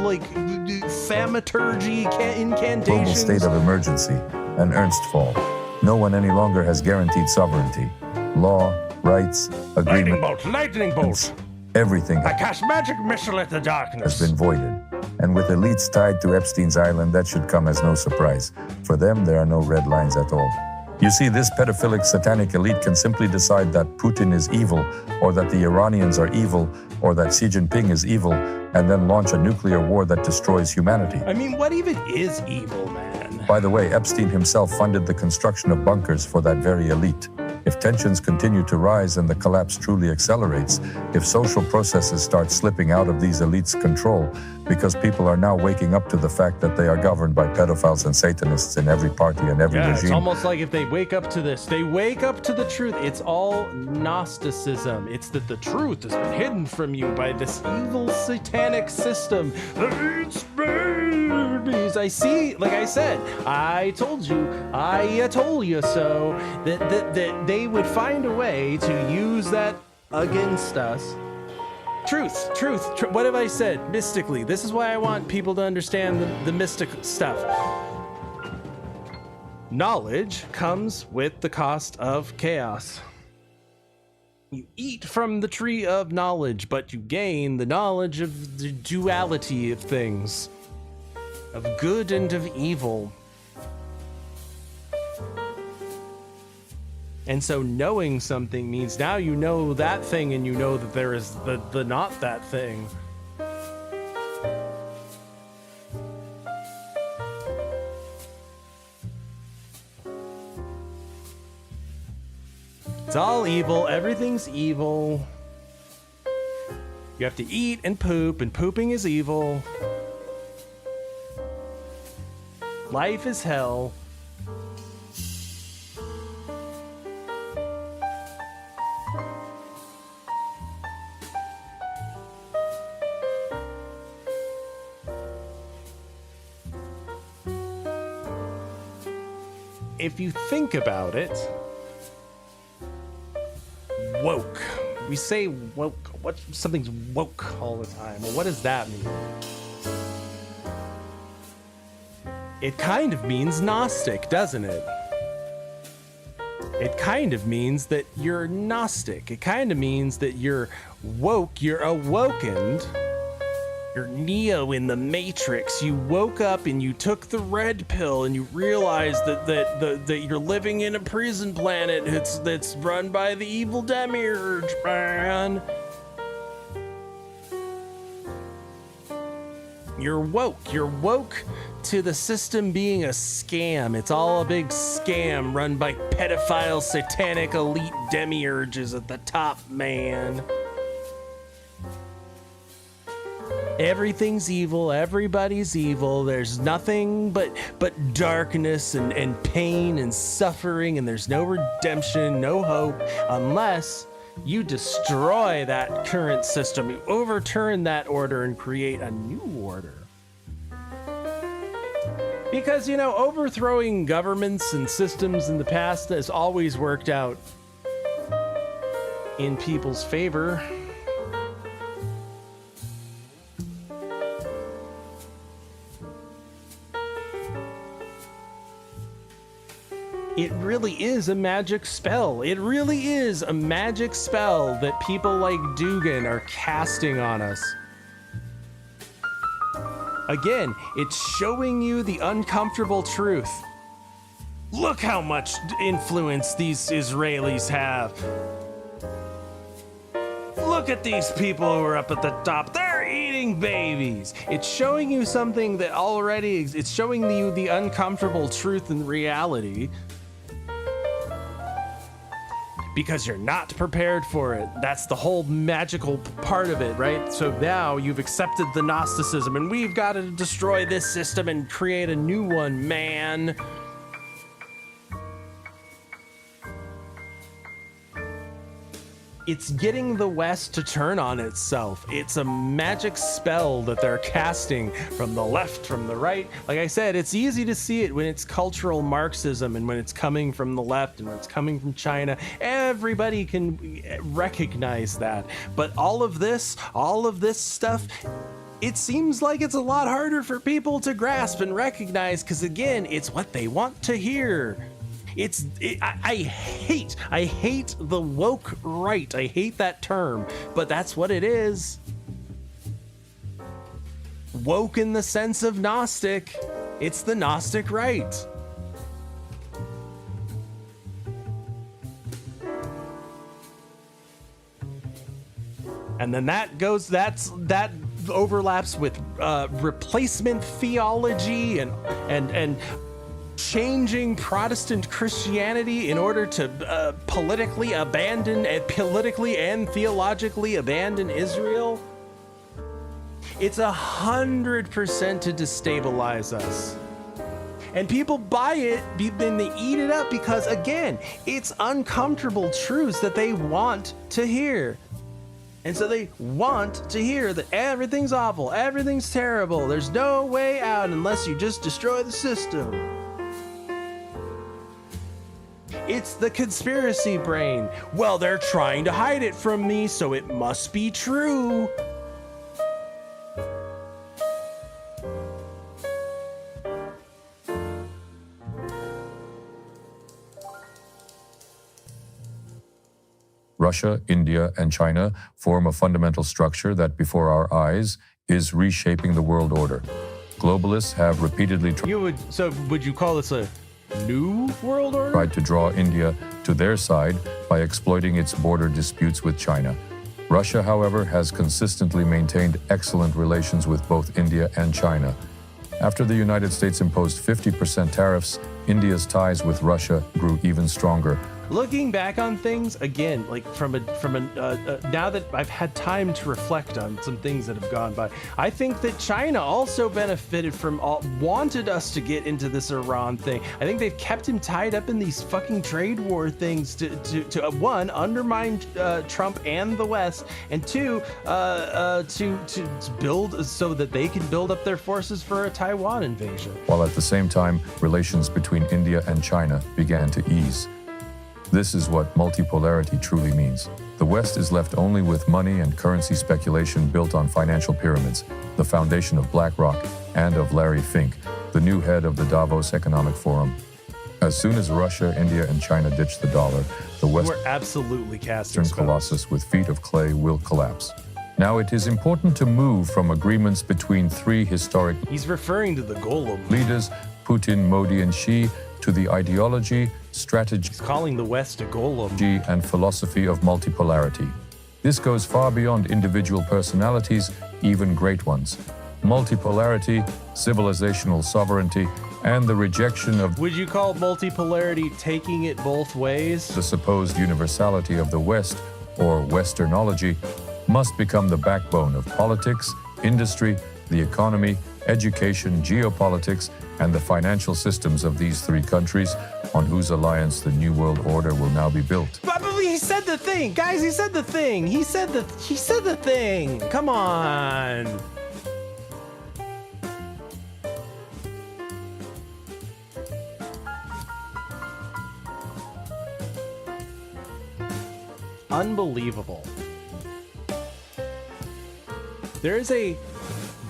thaumaturgy incantations. Global state of emergency, an Ernst fall. No one any longer has guaranteed sovereignty. Law, rights, agreement... Lightning bolt! Everything I cast magic missile at the darkness. has been voided. And with elites tied to Epstein's island, that should come as no surprise. For them, there are no red lines at all. You see, this pedophilic satanic elite can simply decide that Putin is evil, or that the Iranians are evil, or that Xi Jinping is evil, and then launch a nuclear war that destroys humanity. I mean, what even is evil, man? By the way, Epstein himself funded the construction of bunkers for that very elite. If tensions continue to rise and the collapse truly accelerates, if social processes start slipping out of these elites' control, because people are now waking up to the fact that they are governed by pedophiles and Satanists in every party and every regime. It's almost like if they wake up to this, they wake up to the truth. It's all Gnosticism. It's that the truth has been hidden from you by this evil satanic system that eats babies. I see, like I said, I told you, Ayatoll-yah So, that they would find a way to use that against us. Truth. What have I said? Mystically. This is why I want people to understand the mystic stuff. Knowledge comes with the cost of chaos. You eat from the tree of knowledge, but you gain the knowledge of the duality of things, of good and of evil. And so knowing something means now you know that thing and you know that there is the not that thing. It's all evil. Everything's evil. You have to eat and poop, and pooping is evil. Life is hell. If you think about it, woke. We say woke. What? Something's woke all the time. Well, what does that mean? It kind of means Gnostic, doesn't it? It kind of means that you're Gnostic. It kind of means that you're woke, you're awakened. You're Neo in the Matrix. You woke up and you took the red pill and you realized that you're living in a prison planet that's run by the evil demiurge, man. You're woke. You're woke to the system being a scam. It's all a big scam run by pedophile, satanic, elite demiurges at the top, man. Everything's evil, everybody's evil, there's nothing but darkness and pain and suffering, and there's no redemption, no hope, unless you destroy that current system, you overturn that order and create a new order. Because, you know, overthrowing governments and systems in the past has always worked out in people's favor. it really is a magic spell. It really is a magic spell that people like Dugin are casting on us. Again, it's showing you the uncomfortable truth. Look how much influence these Israelis have. Look at these people who are up at the top. They're eating babies. It's showing you something that already, it's showing you the uncomfortable truth and reality. Because you're not prepared for it. That's the whole magical part of it, right? So now you've accepted the Gnosticism and we've got to destroy this system and create a new one, man. It's getting the West to turn on itself. It's a magic spell that they're casting from the left, from the right. Like I said, it's easy to see it when it's cultural Marxism and when it's coming from the left and when it's coming from China. Everybody can recognize that. But all of this stuff, it seems like it's a lot harder for people to grasp and recognize because, again, it's what they want to hear. I hate the woke right. I hate that term, but that's what it is. Woke in the sense of Gnostic. It's the Gnostic right. And then that overlaps with replacement theology and changing Protestant Christianity in order to politically and theologically abandon Israel. It's 100% to destabilize us. And people buy it, then they eat it up because, again, it's uncomfortable truths that they want to hear. And so they want to hear that everything's awful, everything's terrible, there's no way out unless you just destroy the system. It's the conspiracy brain. Well, they're trying to hide it from me, so it must be true. Russia, India, and China form a fundamental structure that, before our eyes, is reshaping the world order. Globalists have repeatedly would you call this a new world order? Tried to draw India to their side by exploiting its border disputes with China. Russia, however, has consistently maintained excellent relations with both India and China. After the United States imposed 50% tariffs, India's ties with Russia grew even stronger. Looking back on things again, like now that I've had time to reflect on some things that have gone by, I think that China also benefited from wanted us to get into this Iran thing. I think they've kept him tied up in these fucking trade war things to one, undermine Trump and the West, and two, to build so that they can build up their forces for a Taiwan invasion. While at the same time, relations between India and China began to ease. This is what multipolarity truly means. The West is left only with money and currency speculation built on financial pyramids, the foundation of BlackRock and of Larry Fink, the new head of the Davos Economic Forum. As soon as Russia, India, and China ditch the dollar, the Western absolutely casting colossus with feet of clay will collapse. Now it is important to move from agreements between three historic He's referring to the golem leaders, Putin, Modi, and Xi, to the ideology, strategy, He's calling the West a golem, and philosophy of multipolarity. This goes far beyond individual personalities, even great ones. Multipolarity, civilizational sovereignty, and the rejection of Would you call multipolarity taking it both ways? The supposed universality of the West, or Westernology, must become the backbone of politics, industry, the economy, education, geopolitics, and the financial systems of these three countries, on whose alliance the New World Order will now be built. But he said the thing, guys. He said the thing. He said the thing. Come on. Unbelievable. There is a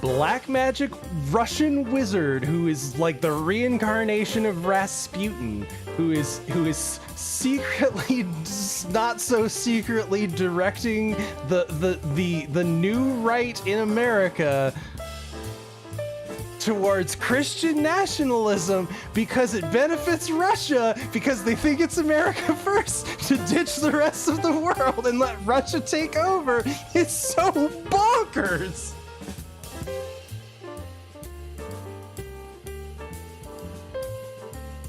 black magic Russian wizard who is like the reincarnation of Rasputin, who is secretly, not so secretly, directing the new right in America towards Christian nationalism because it benefits Russia, because they think it's America first, to ditch the rest of the world and let Russia take over. It's so bonkers.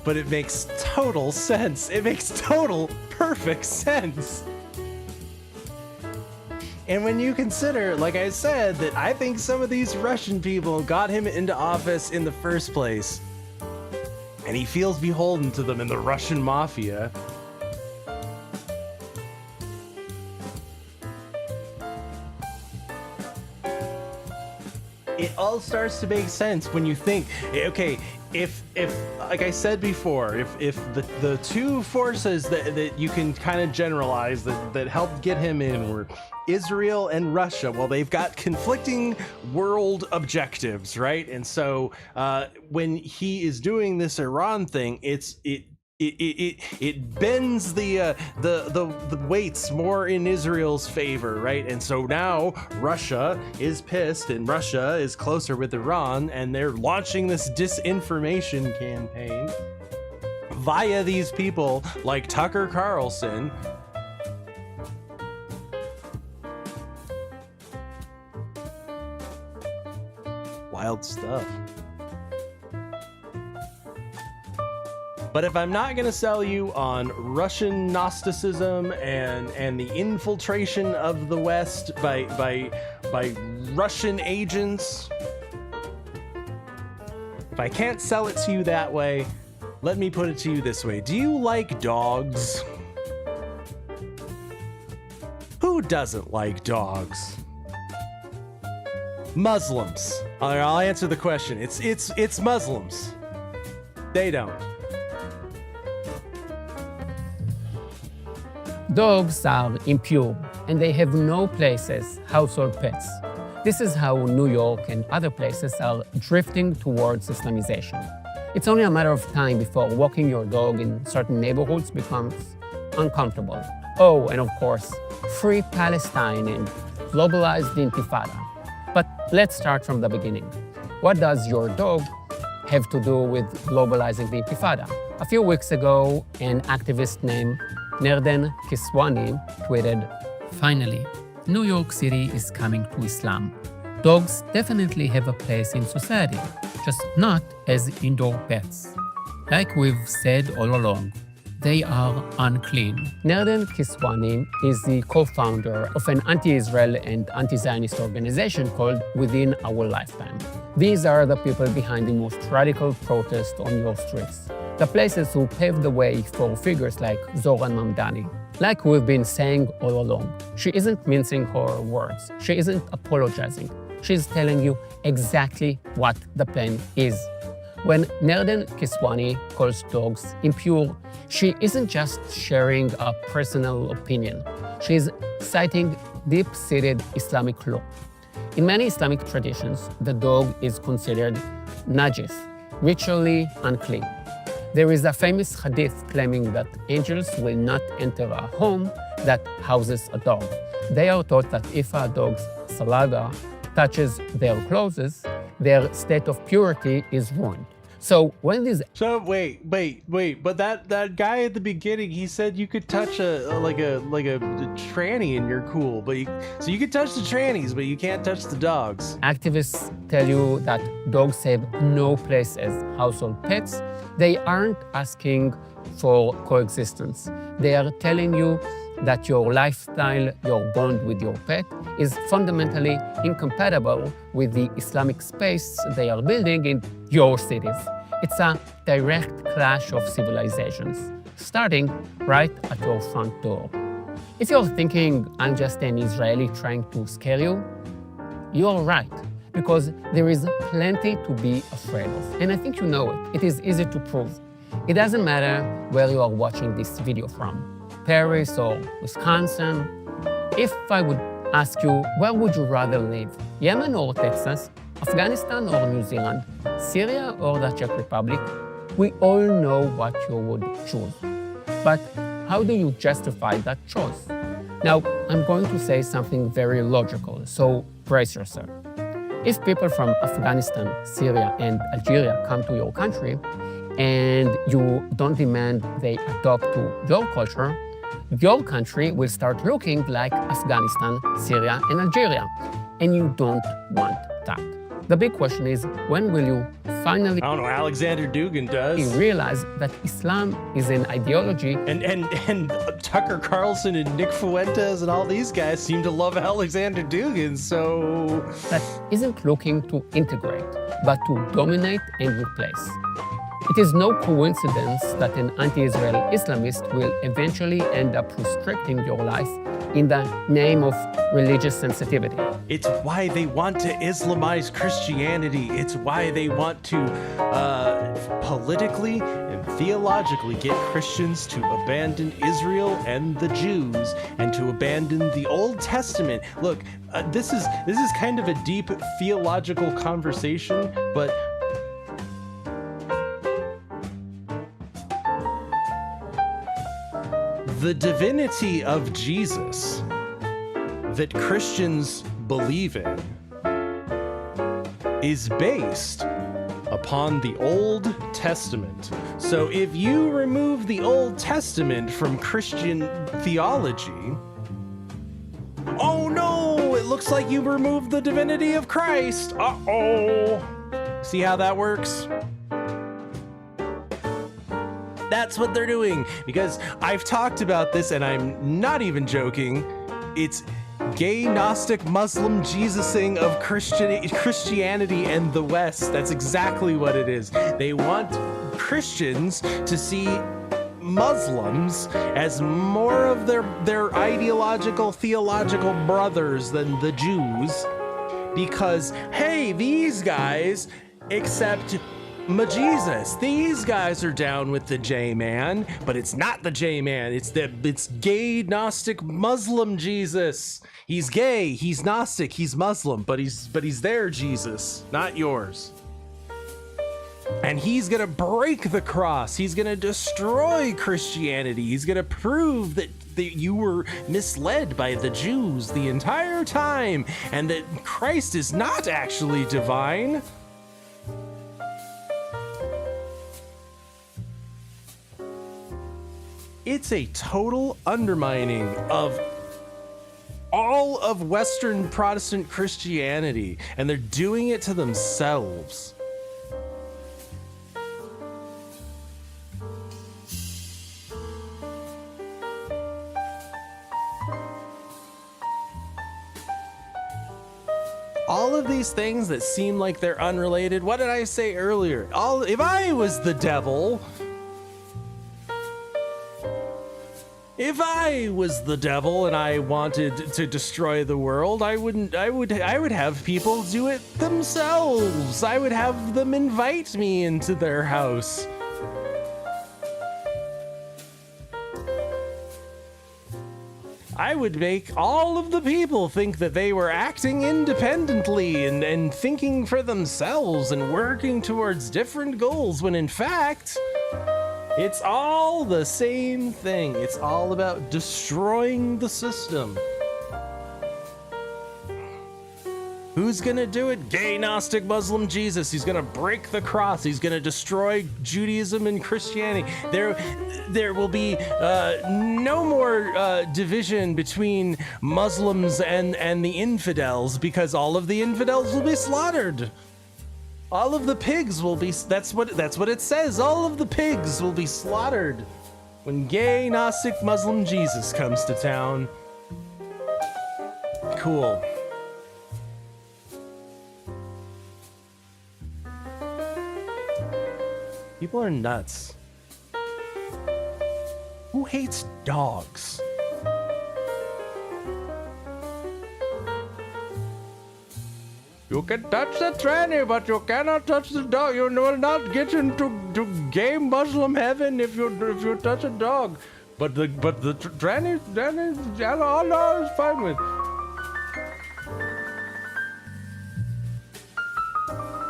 But it makes total sense. It makes total perfect sense. And when you consider, like I said, that I think some of these Russian people got him into office in the first place, and he feels beholden to them in the Russian mafia, it all starts to make sense when you think, okay, if like I said before, if the two forces that you can kind of generalize that helped get him in were Israel and Russia, well, they've got conflicting world objectives, right? And so when he is doing this Iran thing, it bends the weights more in Israel's favor, right? And so now Russia is pissed, and Russia is closer with Iran, and they're launching this disinformation campaign via these people like Tucker Carlson. Wild stuff. But if I'm not going to sell you on Russian Gnosticism and the infiltration of the West by Russian agents, if I can't sell it to you that way, let me put it to you this way. Do you like dogs? Who doesn't like dogs? Muslims. I'll answer the question. It's Muslims. They don't. Dogs are impure, and they have no place as household pets. This is how New York and other places are drifting towards Islamization. It's only a matter of time before walking your dog in certain neighborhoods becomes uncomfortable. Oh, and of course, free Palestine and globalized intifada. But let's start from the beginning. What does your dog have to do with globalizing the intifada? A few weeks ago, an activist named Nerden Kiswani tweeted, "Finally, New York City is coming to Islam. Dogs definitely have a place in society, just not as indoor pets. Like we've said all along, they are unclean." Nerden Kiswani is the co-founder of an anti-Israel and anti-Zionist organization called Within Our Lifetime. These are the people behind the most radical protests on your streets. The places who paved the way for figures like Zoran Mamdani. Like we've been saying all along, she isn't mincing her words. She isn't apologizing. She's telling you exactly what the plan is. When Nerden Kiswani calls dogs impure, she isn't just sharing a personal opinion. She's citing deep-seated Islamic law. In many Islamic traditions, the dog is considered najis, ritually unclean. There is a famous hadith claiming that angels will not enter a home that houses a dog. They are taught that if a dog's saliva touches their clothes, their state of purity is ruined. So when these... So wait, but that guy at the beginning, he said you could touch a tranny and you're cool, but so you could touch the trannies, but you can't touch the dogs. Activists tell you that dogs have no place as household pets. They aren't asking for coexistence. They are telling you that your lifestyle, your bond with your pet, is fundamentally incompatible with the Islamic space they are building in your cities. It's a direct clash of civilizations, starting right at your front door. If you're thinking I'm just an Israeli trying to scare you, you're right, because there is plenty to be afraid of. And I think you know it. It is easy to prove. It doesn't matter where you are watching this video from, Paris or Wisconsin. If I would ask you, where would you rather live? Yemen or Texas? Afghanistan or New Zealand? Syria or the Czech Republic? We all know what you would choose. But how do you justify that choice? Now, I'm going to say something very logical, so brace yourself. If people from Afghanistan, Syria, and Algeria come to your country and you don't demand they adopt to your culture, your country will start looking like Afghanistan, Syria, and Algeria. And you don't want that. The big question is, when will you finally I don't know, Alexander Dugin does. realize that Islam is an ideology And Tucker Carlson and Nick Fuentes and all these guys seem to love Alexander Dugin, so... that isn't looking to integrate, but to dominate and replace. It is no coincidence that an anti-Israel Islamist will eventually end up restricting your life in the name of religious sensitivity. It's why they want to Islamize Christianity. It's why they want to politically and theologically get Christians to abandon Israel and the Jews and to abandon the Old Testament. Look, this is kind of a deep theological conversation, but the divinity of Jesus that Christians believe in is based upon the Old Testament. So if you remove the Old Testament from Christian theology, oh no, it looks like you removed the divinity of Christ. Uh-oh. See how that works? That's what they're doing, because I've talked about this and I'm not even joking. It's gay, Gnostic, Muslim Jesusing of Christianity and the West. That's exactly what it is. They want Christians to see Muslims as more of their ideological, theological brothers than the Jews, because, hey, these guys accept Jesus. These guys are down with the J-man, but it's not the J-man. It's gay, Gnostic, Muslim Jesus. He's gay, he's Gnostic, he's Muslim, but he's their Jesus, not yours. And he's gonna break the cross. He's gonna destroy Christianity. He's gonna prove that you were misled by the Jews the entire time, and that Christ is not actually divine. It's a total undermining of all of Western Protestant Christianity, and they're doing it to themselves. All of these things that seem like they're unrelated, what did I say earlier? If I was the devil, and I wanted to destroy the world, I would have people do it themselves. I would have them invite me into their house. I would make all of the people think that they were acting independently and thinking for themselves and working towards different goals, when in fact, it's all the same thing. It's all about destroying the system. Who's gonna do it? Gay, Gnostic, Muslim Jesus. He's gonna break the cross. He's gonna destroy Judaism and Christianity. There will be no more division between Muslims and the infidels, because all of the infidels will be slaughtered. All of the pigs will be, that's what it says. All of the pigs will be slaughtered when gay, Gnostic, Muslim Jesus comes to town. Cool. People are nuts. Who hates dogs? You can touch the tranny, but you cannot touch the dog. You will not get into gay Muslim heaven if you touch a dog. But the tranny, Allah is fine with.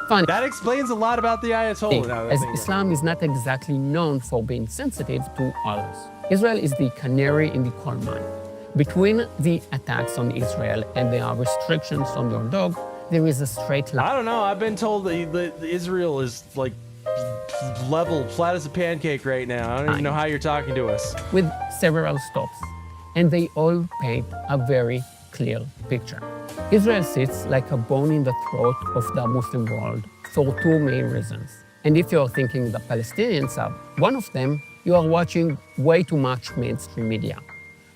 Funny. That explains a lot about the Ayatollah. now that I As think Islam is not exactly known for being sensitive to others. Israel is the canary in the coal mine. Between the attacks on Israel and the restrictions on your dog, there is a straight line. I don't know. I've been told that Israel is like level, flat as a pancake right now. I don't even know how you're talking to us. With several stops, and they all paint a very clear picture. Israel sits like a bone in the throat of the Muslim world for two main reasons. And if you're thinking the Palestinians are one of them, you are watching way too much mainstream media.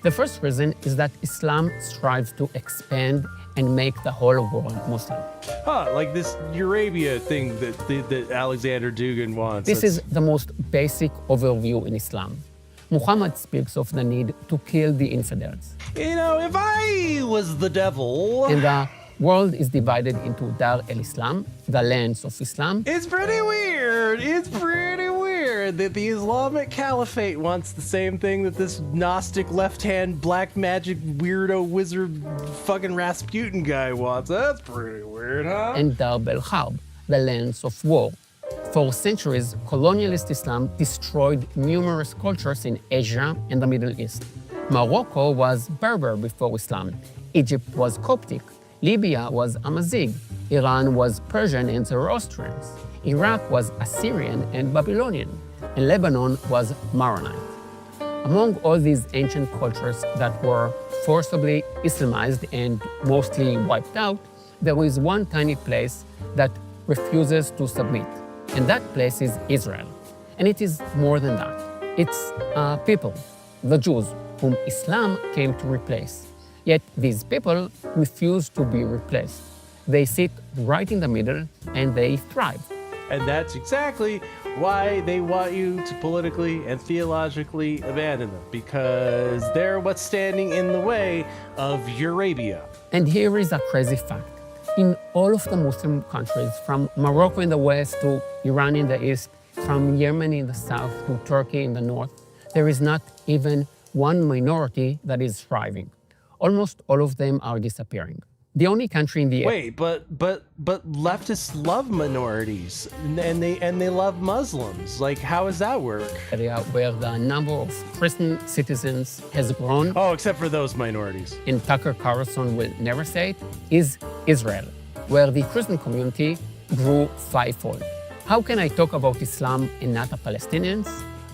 The first reason is that Islam strives to expand and make the whole world Muslim. Huh, like this Eurabia thing that Alexander Dugin wants. This is the most basic overview in Islam. Muhammad speaks of the need to kill the infidels. You know, if I was the devil... And the world is divided into Dar el-Islam, the lands of Islam. It's pretty weird. It's pretty weird that the Islamic Caliphate wants the same thing that this Gnostic left-hand black magic weirdo wizard fucking Rasputin guy wants. That's pretty weird, huh? And Dar el-Harb, the lands of war. For centuries, colonialist Islam destroyed numerous cultures in Asia and the Middle East. Morocco was Berber before Islam. Egypt was Coptic. Libya was Amazigh. Iran was Persian and Zoroastrians. Iraq was Assyrian and Babylonian. And Lebanon was Maronite. Among all these ancient cultures that were forcibly Islamized and mostly wiped out, there is one tiny place that refuses to submit. And that place is Israel. And it is more than that. It's a people, the Jews, whom Islam came to replace. Yet these people refuse to be replaced. They sit right in the middle and they thrive. And that's exactly why they want you to politically and theologically abandon them, because they're what's standing in the way of Eurabia. And here is a crazy fact. In all of the Muslim countries, from Morocco in the west to Iran in the east, from Yemen in the south to Turkey in the north, there is not even one minority that is thriving. Almost all of them are disappearing. The only country in the Wait, but leftists love minorities and they love Muslims. Like, how does that work? Area where the number of Christian citizens has grown. Oh, except for those minorities. And Tucker Carlson will never say it, is Israel, where the Christian community grew fivefold. How can I talk about Islam and not the Palestinians?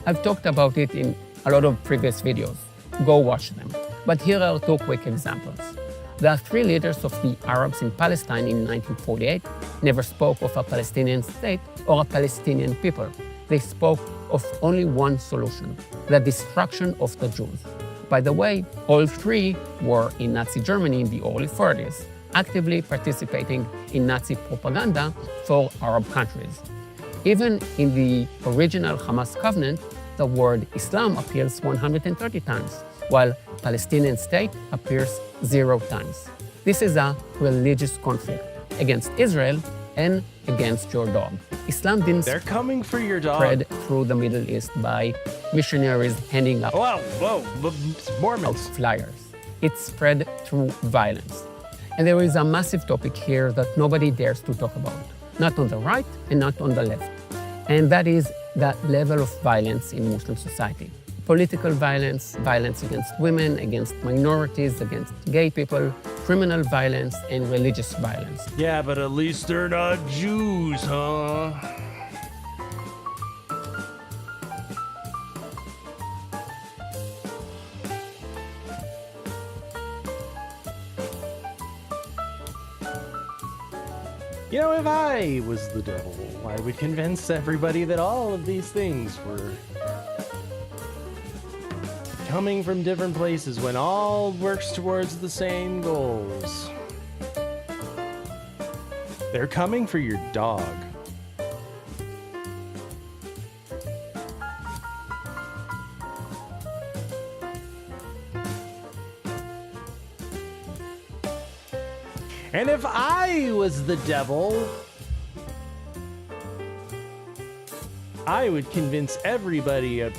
I've talked about it in a lot of previous videos. Go watch them. But here are two quick examples. The three leaders of the Arabs in Palestine in 1948 never spoke of a Palestinian state or a Palestinian people. They spoke of only one solution, the destruction of the Jews. By the way, all three were in Nazi Germany in the early 40s, actively participating in Nazi propaganda for Arab countries. Even in the original Hamas covenant, the word Islam appears 130 times, while Palestinian state appears 0 times. This is a religious conflict against Israel and against your dog. Islam didn't They're coming for your dog. spread through the Middle East by missionaries handing out Mormons flyers. It spread through violence. And there is a massive topic here that nobody dares to talk about, not on the right and not on the left. And that is the level of violence in Muslim society. Political violence, violence against women, against minorities, against gay people, criminal violence, and religious violence. Yeah, but at least they're not Jews, huh? You know, if I was the devil, I would convince everybody that all of these things were coming from different places when all works towards the same goals. They're coming for your dog. And if I was the devil, I would convince everybody of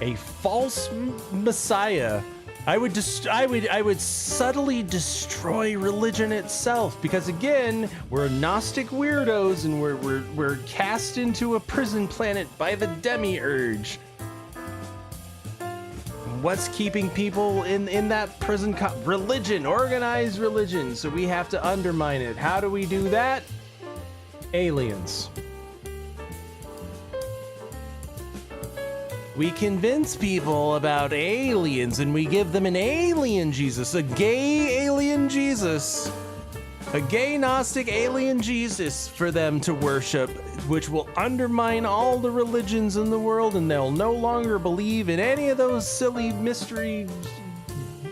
a false messiah I would subtly destroy religion itself, because again, we're Gnostic weirdos and we're cast into a prison planet by the demiurge. What's keeping people in that prison? Religion, organized religion. So we have to undermine it. How do we do that? Aliens. We convince people about aliens and we give them an alien Jesus, a gay alien Jesus, a gay Gnostic alien Jesus for them to worship, which will undermine all the religions in the world, and they'll no longer believe in any of those silly mystery,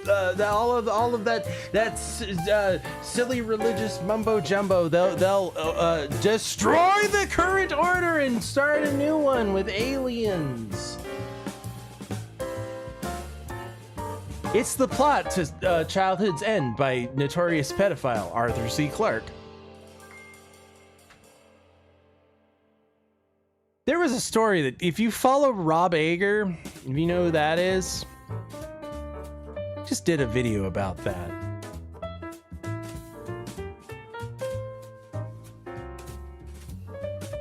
all of that silly religious mumbo jumbo. They'll destroy the current order and start a new one with aliens. It's the plot to Childhood's End by notorious pedophile Arthur C. Clarke. There was a story that if you follow Rob Ager, if you know who that is, just did a video about that.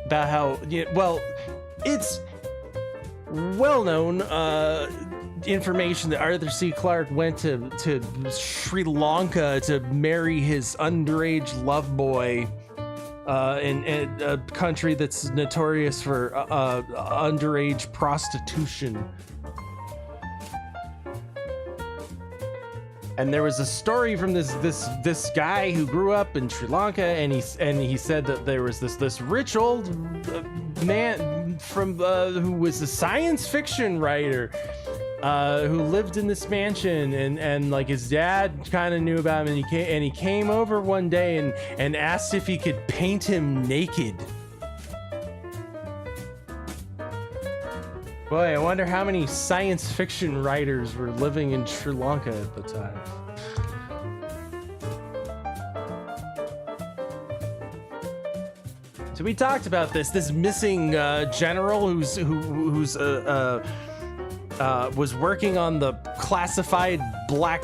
About how, well, it's well-known information that Arthur C. Clarke went to Sri Lanka to marry his underage love boy in a country that's notorious for underage prostitution. And there was a story from this guy who grew up in Sri Lanka, and he said that there was this rich old man from who was a science fiction writer who lived in this mansion, and like his dad kind of knew about him, and he came over one day and asked if he could paint him naked. Boy, I wonder how many science fiction writers were living in Sri Lanka at the time. So we talked about this missing general who was working on the classified black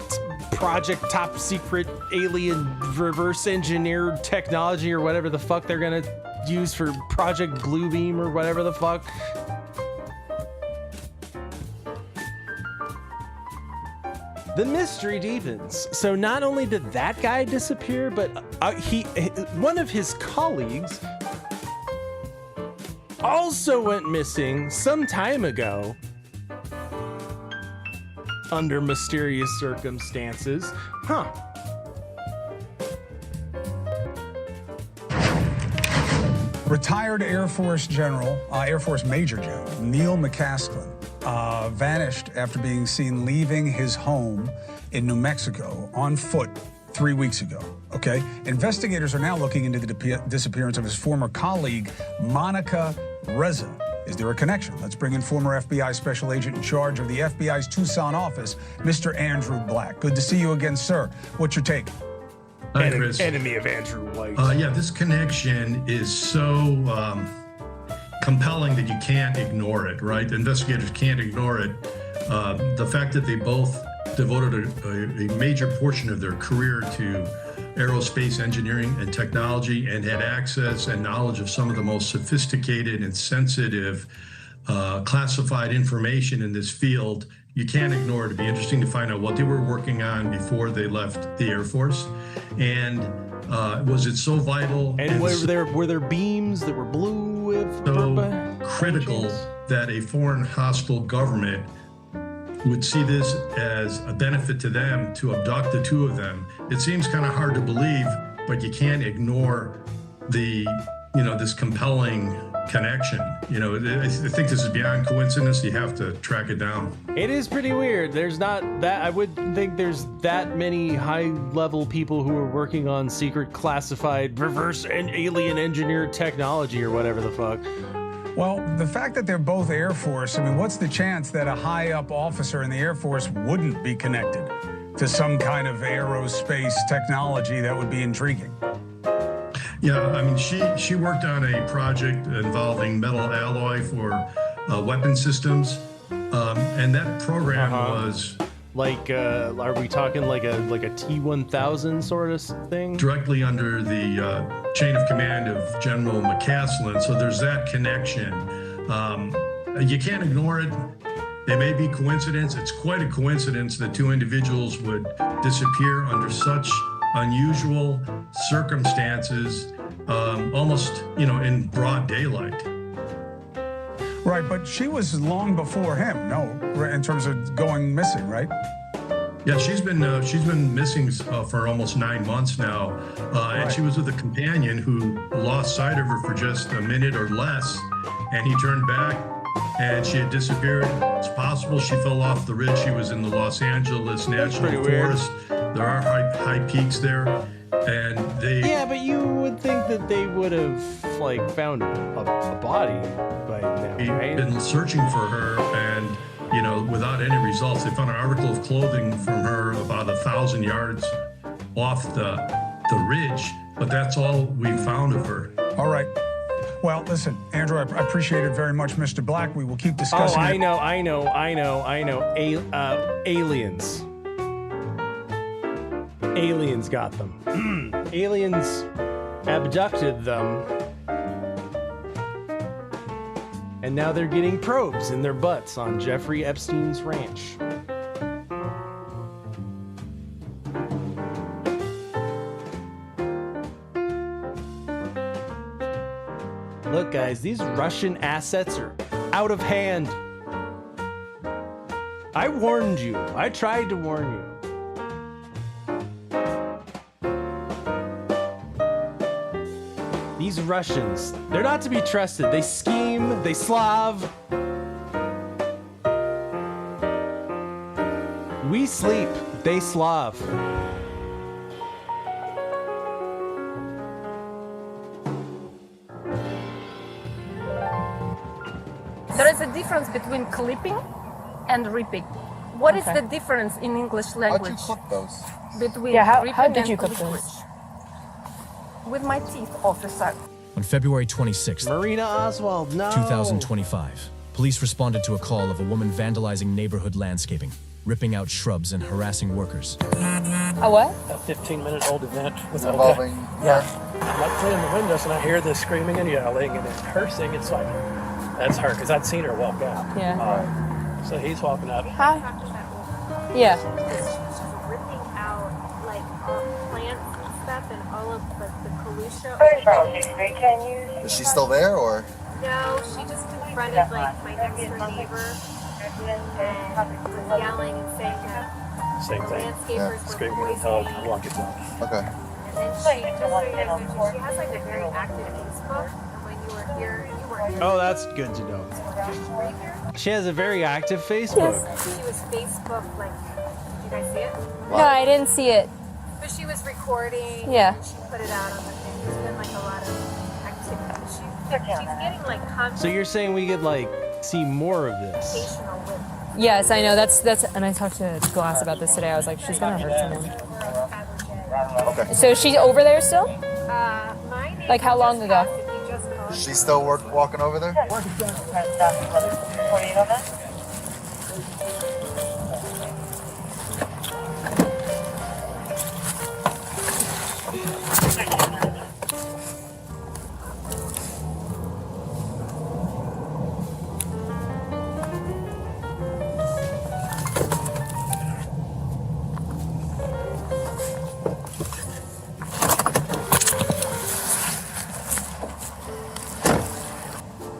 project, top secret alien reverse engineered technology, or whatever the fuck they're gonna use for Project Bluebeam or whatever the fuck. The mystery deepens. So not only did that guy disappear, but one of his colleagues also went missing some time ago under mysterious circumstances. Huh. Retired Air Force General, Air Force Major General Neil McCaskill vanished after being seen leaving his home in New Mexico on foot 3 weeks ago, okay? Investigators are now looking into the disappearance of his former colleague, Monica Reza. Is there a connection? Let's bring in former FBI Special Agent in charge of the FBI's Tucson office, Mr. Andrew Black. Good to see you again, sir. What's your take? Hi, Chris. Enemy of Andrew White. Yeah, this connection is so compelling that you can't ignore it, right? The investigators can't ignore it. The fact that they both devoted a major portion of their career to aerospace engineering and technology, and had access and knowledge of some of the most sophisticated and sensitive classified information in this field, you can't ignore it. It'd be interesting to find out what they were working on before they left the Air Force, and was it so vital? And were there beams that were blue with so critical that a foreign hostile government would see this as a benefit to them to abduct the two of them? It seems kind of hard to believe, but you can't ignore the, this compelling connection. I think this is beyond coincidence. You have to track it down. It is pretty weird. There's not that, I wouldn't think there's that many high-level people who are working on secret classified reverse and alien engineered technology or whatever the fuck. Well, the fact that they're both Air Force, what's the chance that a high-up officer in the Air Force wouldn't be connected to some kind of aerospace technology that would be intriguing? Yeah, she worked on a project involving metal alloy for weapon systems, and that program was Like, are we talking like a T-1000 sort of thing? Directly under the chain of command of General McCaslin, so there's that connection. You can't ignore it. They may be coincidence. It's quite a coincidence that two individuals would disappear under such unusual circumstances, almost, in broad daylight. Right, but she was long before him, no, in terms of going missing, right? Yeah, she's been missing for almost 9 months now, and she was with a companion who lost sight of her for just a minute or less, and he turned back, and she had disappeared. It's possible she fell off the ridge. She was in the Los Angeles National Forest. There are high peaks there, and they. Yeah, but you would think that they would have found a body by now. They've been searching for her, and without any results. They found an article of clothing from her about 1,000 yards off the ridge, but that's all we found of her. All right. Well, listen, Andrew, I appreciate it very much, Mr. Black. We will keep discussing it. I know. Aliens. Aliens got them. Aliens abducted them. And now they're getting probes in their butts on Jeffrey Epstein's ranch. Look, guys, these Russian assets are out of hand. I warned you. I tried to warn you. These Russians, they're not to be trusted. They scheme, they Slav. We sleep, they Slav. There is a difference between clipping and ripping. What is the difference in English language? How'd you cook those? Between how ripping did you and cook clippage? those? With my teeth, officer. On February 26th, Marina Oswald, no. 2025, police responded to a call of a woman vandalizing neighborhood landscaping, ripping out shrubs and harassing workers. A what? A 15-minute-old event with Involving Yeah. I'm like cleaning the windows and I hear the screaming and yelling and it's cursing. It's like, that's her, because I'd seen her walk out. Yeah. So he's walking up. Hi. Yeah. She's ripping out plants and stuff and all of the Kalusha. Is she still there or? No, she just confronted my next door neighbor and was yelling and saying that Same the thing. landscapers were Screaming and poisoning. telling walk it down. Okay. And then she has like a very active Facebook. And when you were here, Oh, that's good to know. She has a very active Facebook. She was Facebook, like, did you guys see it? No, I didn't see it. But she was recording. Yeah. And she put it out on the thing. There's been like a lot of activity. She's getting like content. So you're saying we could see more of this? Yes, I know. That's. And I talked to Glass about this today. I was like, she's gonna hurt someone. Okay. So she's over there still? Like how long ago? She's still walking over there?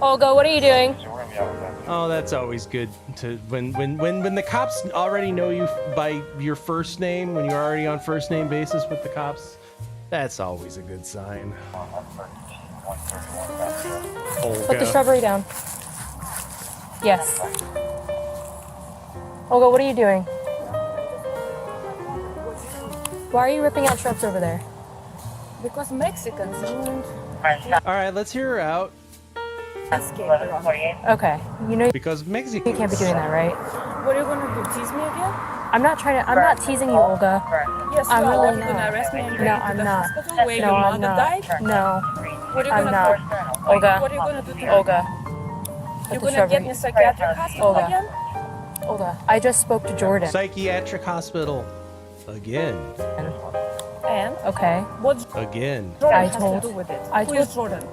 Olga, what are you doing? Oh, that's always good to when the cops already know you by your first name, when you're already on first name basis with the cops. That's always a good sign. Put the shrubbery down. Yes. Olga, what are you doing? Why are you ripping out shrubs over there? Because Mexicans. All right, let's hear her out. Okay. You know Because Mexico. you can't be doing that, right? What are you gonna do? Tease me again? I'm not teasing you, Olga. Yes, I'm you are. really You're gonna not. arrest me and bring No, me to I'm the not. hospital where No, your I'm mother not. died? No. What are you I'm gonna not. do? Olga. What are you gonna do to me? Olga. You're gonna get me psychiatric hospital Olga. again? Olga, I just spoke to Jordan. Psychiatric hospital. Again. And? Okay. What Again. I has told to do with it? I Who told is Jordan?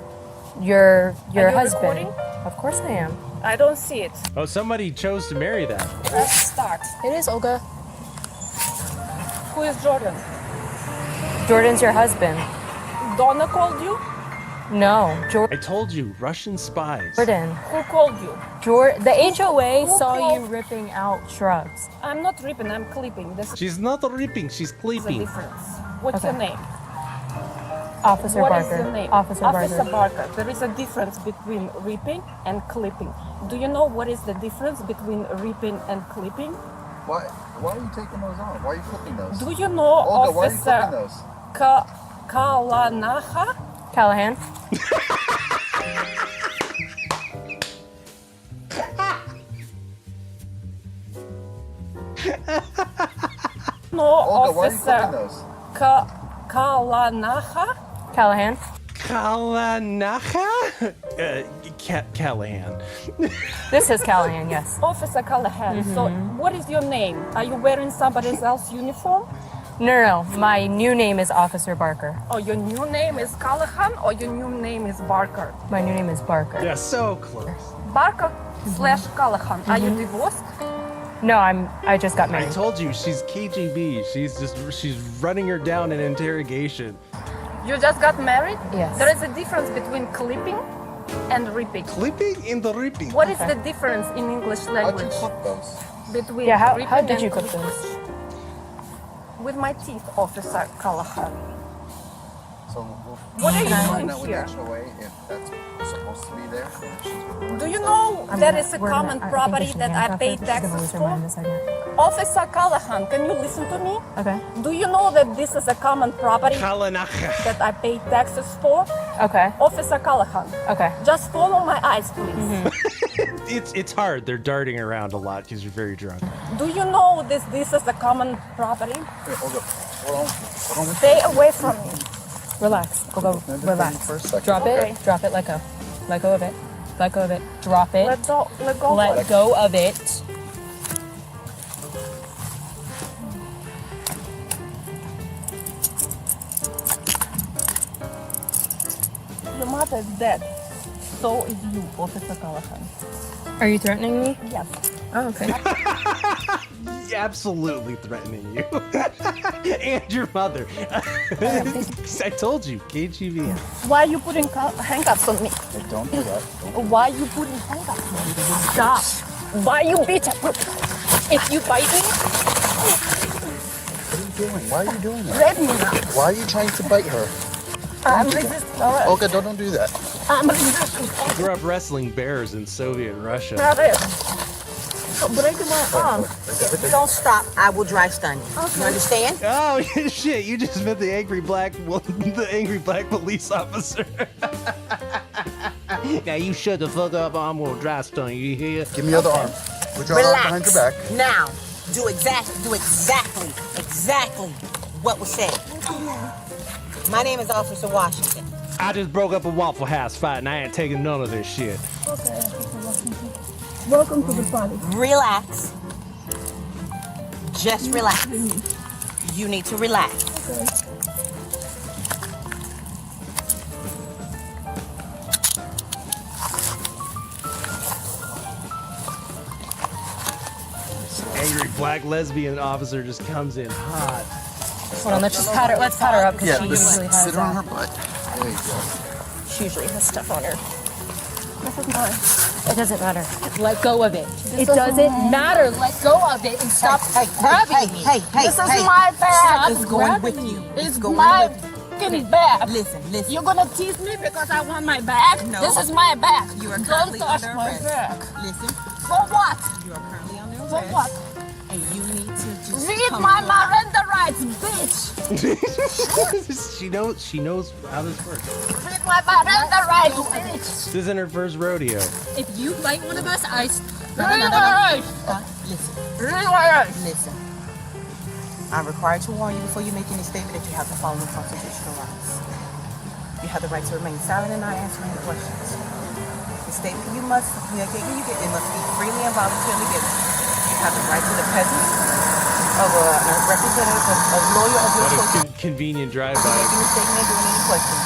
your Are you husband. recording? Of course I am. I don't see it. Oh, somebody chose to marry that. Let's start. It is Olga. Who is Jordan? Jordan's your husband. Donna called you? No, I told you, Russian spies. Jordan. Who called you? The HOA Who saw you called- ripping out shrubs. I'm not ripping, I'm clipping. This She's not ripping, she's is the clipping. difference. What's Okay. your name? Officer What Barker. is your name? Officer Barker. Barker. There is a difference between ripping and clipping. Do you know what is the difference between ripping and clipping? Why are you taking those off? Why are you clipping those? Do you know Olga, why are you clipping Officer those? Kalanaha? Callahan. No, Olga, why are you clipping Officer those? Kalanaha? Callahan. Kalanaha? Callahan. This is Callahan, yes. Officer Callahan. So, what is your name? Are you wearing somebody else's uniform? No. My new name is Officer Barker. Oh, your new name is Callahan or your new name is Barker? My new name is Barker. Yeah, so close. Barker slash Callahan. Are you divorced? No, I just got I married. told you, she's KGB. She's running her down in interrogation. You just got married? Yes. There is a difference between clipping and ripping. Clipping and the ripping. What is the difference in English How'd you language clip those? between Yeah, how ripping did and you cook clipping? those? With my teeth, Officer Callahan. So What are you find doing out with here? the HOA if that's supposed to be there. Do you know there is a common property that I pay taxes for? Officer Callahan, can you listen to me? Okay. Do you know that this is a common property Kalanaha. that I pay taxes for? Okay. Officer Callahan, Okay. just follow my eyes, please. It's hard. They're darting around a lot because you're very drunk. Do you know this is a common property? Here, Olga, hold on. Stay away from me. Relax. Olga, relax. For a second. Drop Okay. it. Drop it. Let go. Let go of it. Let go of it. Drop it. Let go. Let go. Let go of it. Your mother is dead. So is you, Officer Callahan. Are you threatening me? Yes. Oh, okay. Absolutely threatening you. And your mother. I told you, KGB. Why are you putting handcuffs on me? Hey, don't do that. Why are you putting handcuffs on me? Stop. Why you bitch? If you bite me, What are you doing? Why are you doing that? let me now. Why are you trying to bite her? I'm resisting. All right. Olga, don't do that. I'm resisting. Grew up wrestling bears in Soviet Russia. Not it. Breaking my arm. Don't stop. I will dry stun you. You understand? Oh shit! You just met the angry black police officer. Now you shut the fuck up. I'm gonna dry stun you. Hear? Give me your other arm. Put your arm behind your back. Now, do exactly what was said. My name is Officer Washington. I just broke up a Waffle House fight, and I ain't taking none of this shit. Okay. Welcome to the party. Relax. Just relax. You need to relax. Okay. Angry black lesbian officer just comes in hot. Hold on, let's just pat her. Let's pat her up because Yeah, she let's usually has. sit her on her butt. There you go. She usually has stuff on her. This is mine. It doesn't matter. Let go of it. This It doesn't matter. Let go of it and stop grabbing me. This is my bag. It's going with you. It's going my with you. fucking bag. Listen. You're gonna tease me because I want my bag? No. This is my bag. You are Don't currently touch under my arrest. bag. Listen. For what? You are currently under arrest. For what? And you need to just Read come my forward. Miranda rights, bitch. she knows how this works. Read my Miranda rights, bitch. This isn't her first rodeo. If you bite one of us, Read my rights. Listen. Read my rights. Listen. I'm required to warn you before you make any statement that you have the following constitutional rights. You have the right to remain silent and not answer any questions. The statement you must give, it must be freely and voluntarily given. You have the right to the presence of a representative, a lawyer of your What choice. a convenient drive-by. Making a statement and doing any questions.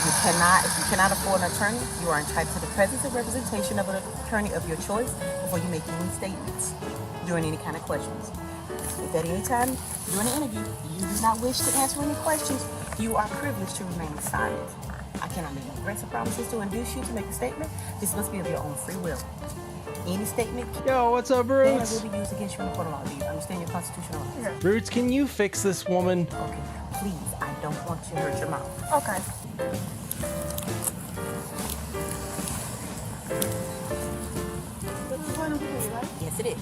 If you cannot afford an attorney, you are entitled to the presence and representation of an attorney of your choice before you make any statements during any kind of questions. If at any time during the interview you do not wish to answer any questions, you are privileged to remain silent. I cannot make any threats or promises to induce you to make a statement. This must be of your own free will. Any statement what's up, Roots? will be used against you in the court of law. Do you understand your constitutional rights? Roots, can you fix this woman? Okay, please, I don't want you to hurt your mouth. Okay. Yes, it is.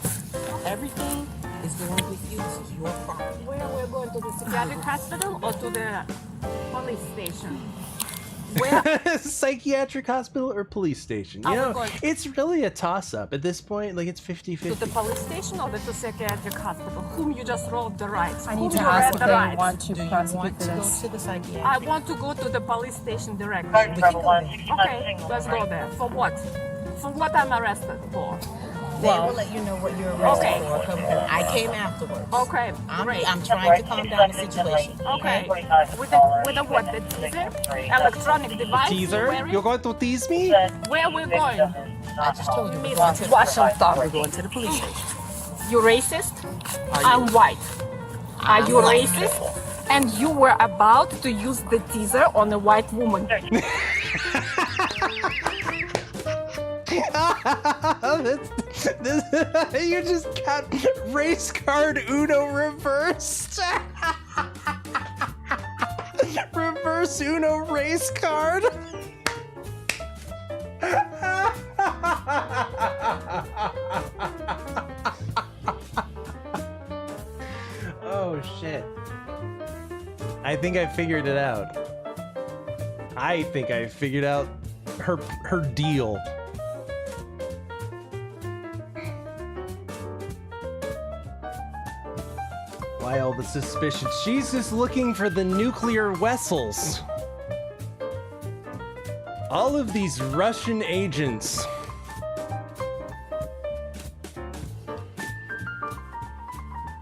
Everything is going with you. This is your property. Where we're going, to the psychiatric hospital or to the police station? Where? Psychiatric hospital or police station? You know, it's really a toss-up at this point. Like, it's 50-50. To the police station or the psychiatric hospital? Whom you just wrote the rights? I need Whom to you ask read if the they rights? want to prosecute this. Go to the psychiatric. I want to go to the police station directly. We can go there. Okay, let's go there. For what? For what I'm arrested for? They will let you know what you're arrested for. I came afterwards. Okay, great. I'm trying to calm down the situation. Okay. With the what? The teaser? Electronic device? Teaser? You're going to tease me? Where we're going? I just told you. Washington. We're going to the police station. You racist? I'm white. Are you racist? And you were about to use the teaser on a white woman. You just got race card Uno reversed. Reverse Uno race card. Oh shit. I think I figured it out. I think I figured out her deal. Why all the suspicion? She's just looking for the nuclear vessels. All of these Russian agents.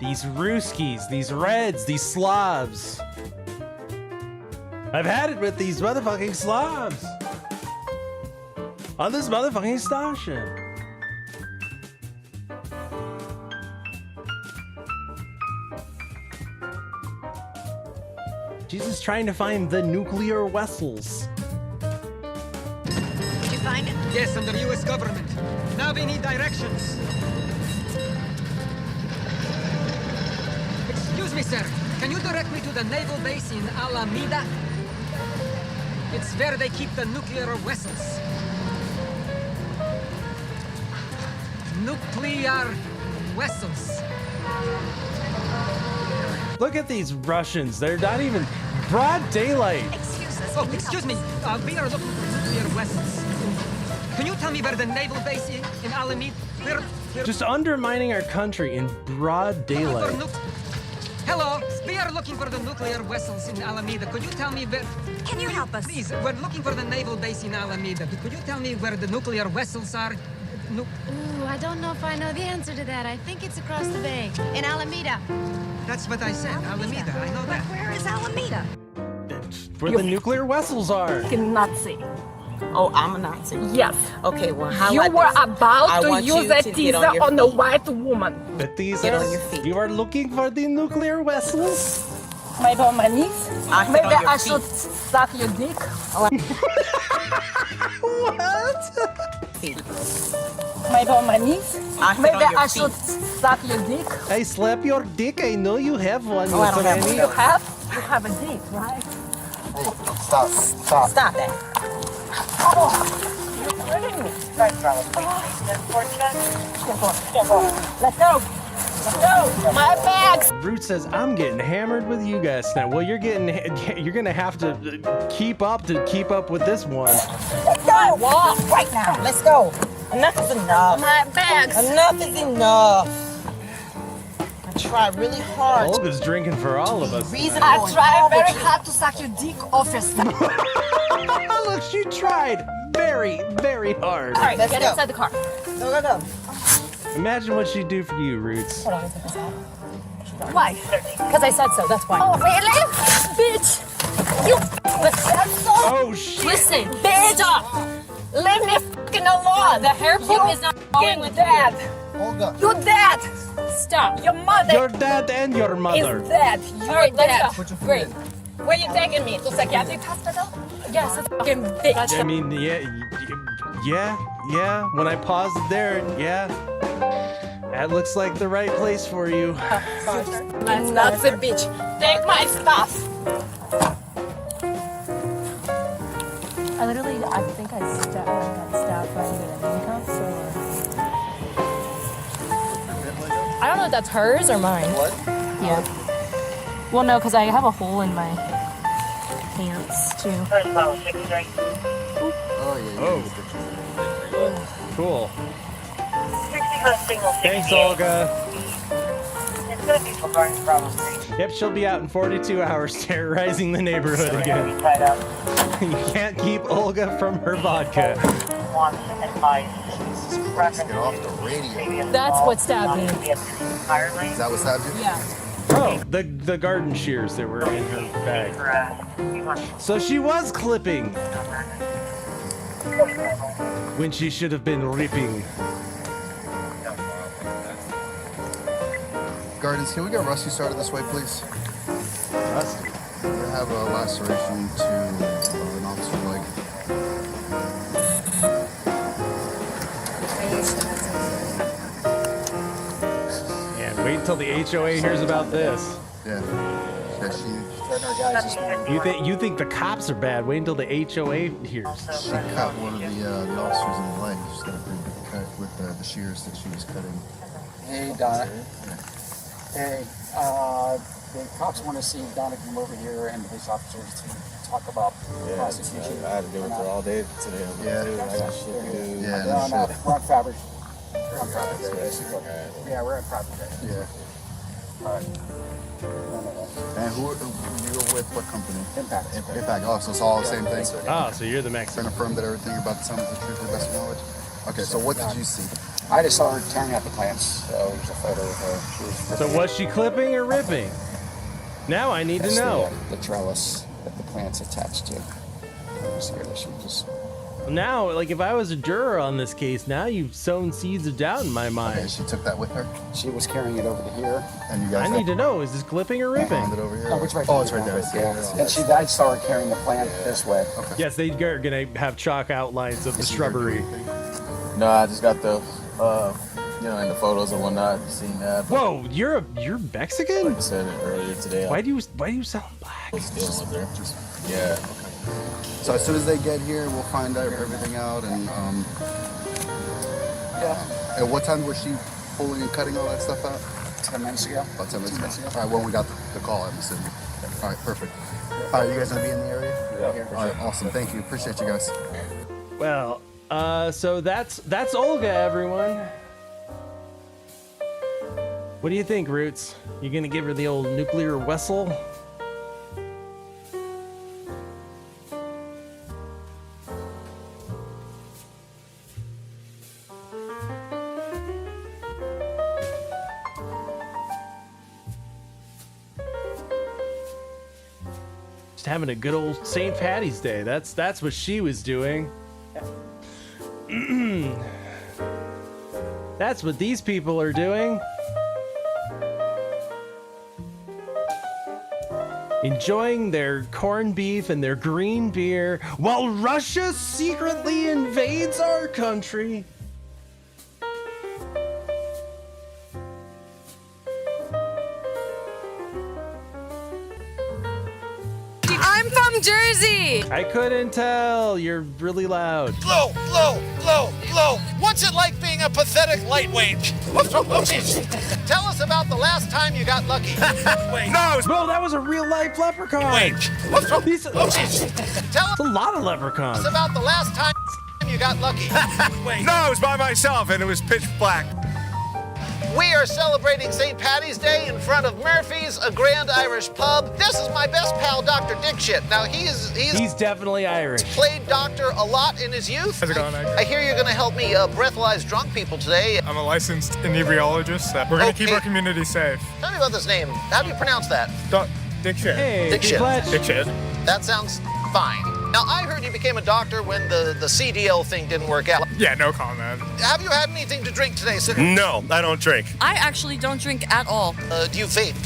These Ruskies, these Reds, these Slavs. I've had it with these motherfucking Slavs. On this motherfucking station. She's just trying to find the nuclear vessels. Did you find it? Yes, under U.S. government. Now we need directions. Excuse me, sir. Can you direct me to the naval base in Alameda? It's where they keep the nuclear vessels. Nuclear vessels. Look at these Russians. They're not even broad daylight. Excuse us. Oh, excuse me. We are looking for nuclear vessels. Can you tell me where the naval base is in Alameda? Just undermining our country in broad daylight. Hello, we are looking for the nuclear vessels in Alameda. Could you tell me where... Can you help us? Please, we're looking for the naval base in Alameda. Could you tell me where the nuclear vessels are? Ooh, I don't know if I know the answer to that. I think it's across the bay, in Alameda. That's what I said, Alameda. I know that. Where is Alameda? Where the nuclear vessels are. Nazi. Oh, I'm a Nazi. Yes. Okay, well, how you were about to use a to teaser on a white woman. The teaser. You are looking for the nuclear vessels. Maybe on my knees. Maybe I should suck your dick. What? Maybe on my knees. Maybe I should suck your dick. I slap your dick. I know you have one. Oh, I don't have one. You have? You have a dick, right? Stop. Stop. Stop that. Oh, you're hurting me. Let's go. Let's go. My bags. Root says, I'm getting hammered with you guys now. Well, you're gonna have to keep up with this one. Let's go. Walk right now. Let's go. Enough is enough. My bags. Enough is enough. I tried really hard. Olga's drinking for all of us. I tried very hard to suck your dick off your stomach. Look, she tried very, very hard. All right, let's get inside the car. Go. Imagine what she'd do for you, Roots. Hold on, take this out. Why? Because I said so, that's why. Oh, really? Bitch! You Oh, shit! Listen, bitch! Stop! Leave me fucking alone! The hair clip is not going with dead! Olga. You're dead! Stop! Your mother Your dad and your mother. is dead! You're dead! Great. Where you taking me? To psychiatric hospital? Yes, a fucking bitch! I mean, yeah. When I paused it there, yeah. That looks like the right place for you. I'm nuts, a bitch! Take my stuff! I think I got stabbed by either the handcuffs or... I don't know if that's hers or mine. What? Yeah. Well, no, because I have a hole in my pants, too. Oh. Cool. Thanks, Olga. Yep, she'll be out in 42 hours terrorizing the neighborhood again. You can't keep Olga from her vodka. Get off the radio. That's what stabbed me. Is that what stabbed you? Yeah. Oh, the garden shears that were in her bag. So she was clipping when she should have been ripping. Gardens, can we get Rusty started this way, please? Rusty? We have a laceration to an officer's leg. And wait until the HOA hears about this. Yeah. You think the cops are bad? Wait until the HOA hears. She cut one of the officers in the leg. She's got a pretty big cut with the shears that she was cutting. Hey, Donna. Hey, the cops want to see Donna come over here and the police officers to talk about prosecution. I had to deal with her all day today. Yeah. I got shit to do. Yeah, we're on Fabric. We're on Fabric Day. Yeah, we're on Fabric Day. Yeah. All right. And who you're with? What company? Impact. Oh, so it's all the same thing? Oh, so you're the Mexican. Trying to affirm that everything about the truth to the best of your knowledge? Okay, so what did you see? I just saw her tearing out the plants. So there's a photo of her. So was she clipping or ripping? Now I need to know. The trellis that the plant's attached to. Now, like if I was a juror on this case, now you've sown seeds of doubt in my mind. Okay, she took that with her? She was carrying it over to here. And you guys I need to know, is this clipping or ripping? It over here? Oh, which way? Oh, it's right there. Yeah. And I saw her carrying the plant this way. Okay. Yes, they are gonna have chalk outlines of the shrubbery. No, I just got the, in the photos and whatnot, seen that. Whoa, you're Mexican? Like I said earlier today. Why do you sound black? Yeah. So as soon as they get here, we'll find out everything out and yeah. At what time was she pulling and cutting all that stuff out? 10 minutes ago. About 10 minutes ago. All right, when we got the call, I'm assuming. All right, perfect. All right, you guys gonna be in the area? Yeah. All right, awesome. Thank you. Appreciate you guys. Well, so that's Olga, everyone. What do you think, Roots? You gonna give her the old nuclear whistle? Just having a good old St. Patty's Day. That's what she was doing. That's what these people are doing. Enjoying their corned beef and their green beer while Russia secretly invades our country. I'm from Jersey. I couldn't tell. You're really loud. Blow. What's it like being a pathetic lightweight? Tell us about the last time you got lucky. Wait. No, that was a real life leprechaun. Wait. These, Tell a lot of leprechauns. us about the last time you got lucky. Wait. No, I was by myself and it was pitch black. We are celebrating St. Paddy's Day in front of Murphy's, a grand Irish pub. This is my best pal, Dr. Dipshit. Now, he's definitely Irish. Played doctor a lot in his youth. How's it going, I hear you're going to help me breathalyze drunk people today. I'm a licensed inebriologist. We're going to keep our community safe. Tell me about this name. How do you pronounce that? Dipshit. Hey, Dipshit. Dipshit. That sounds fine. Now, I heard you became a doctor when the CDL thing didn't work out. Yeah, no comment. Have you had anything to drink today, sir? No, I don't drink. I actually don't drink at all. Do you vape?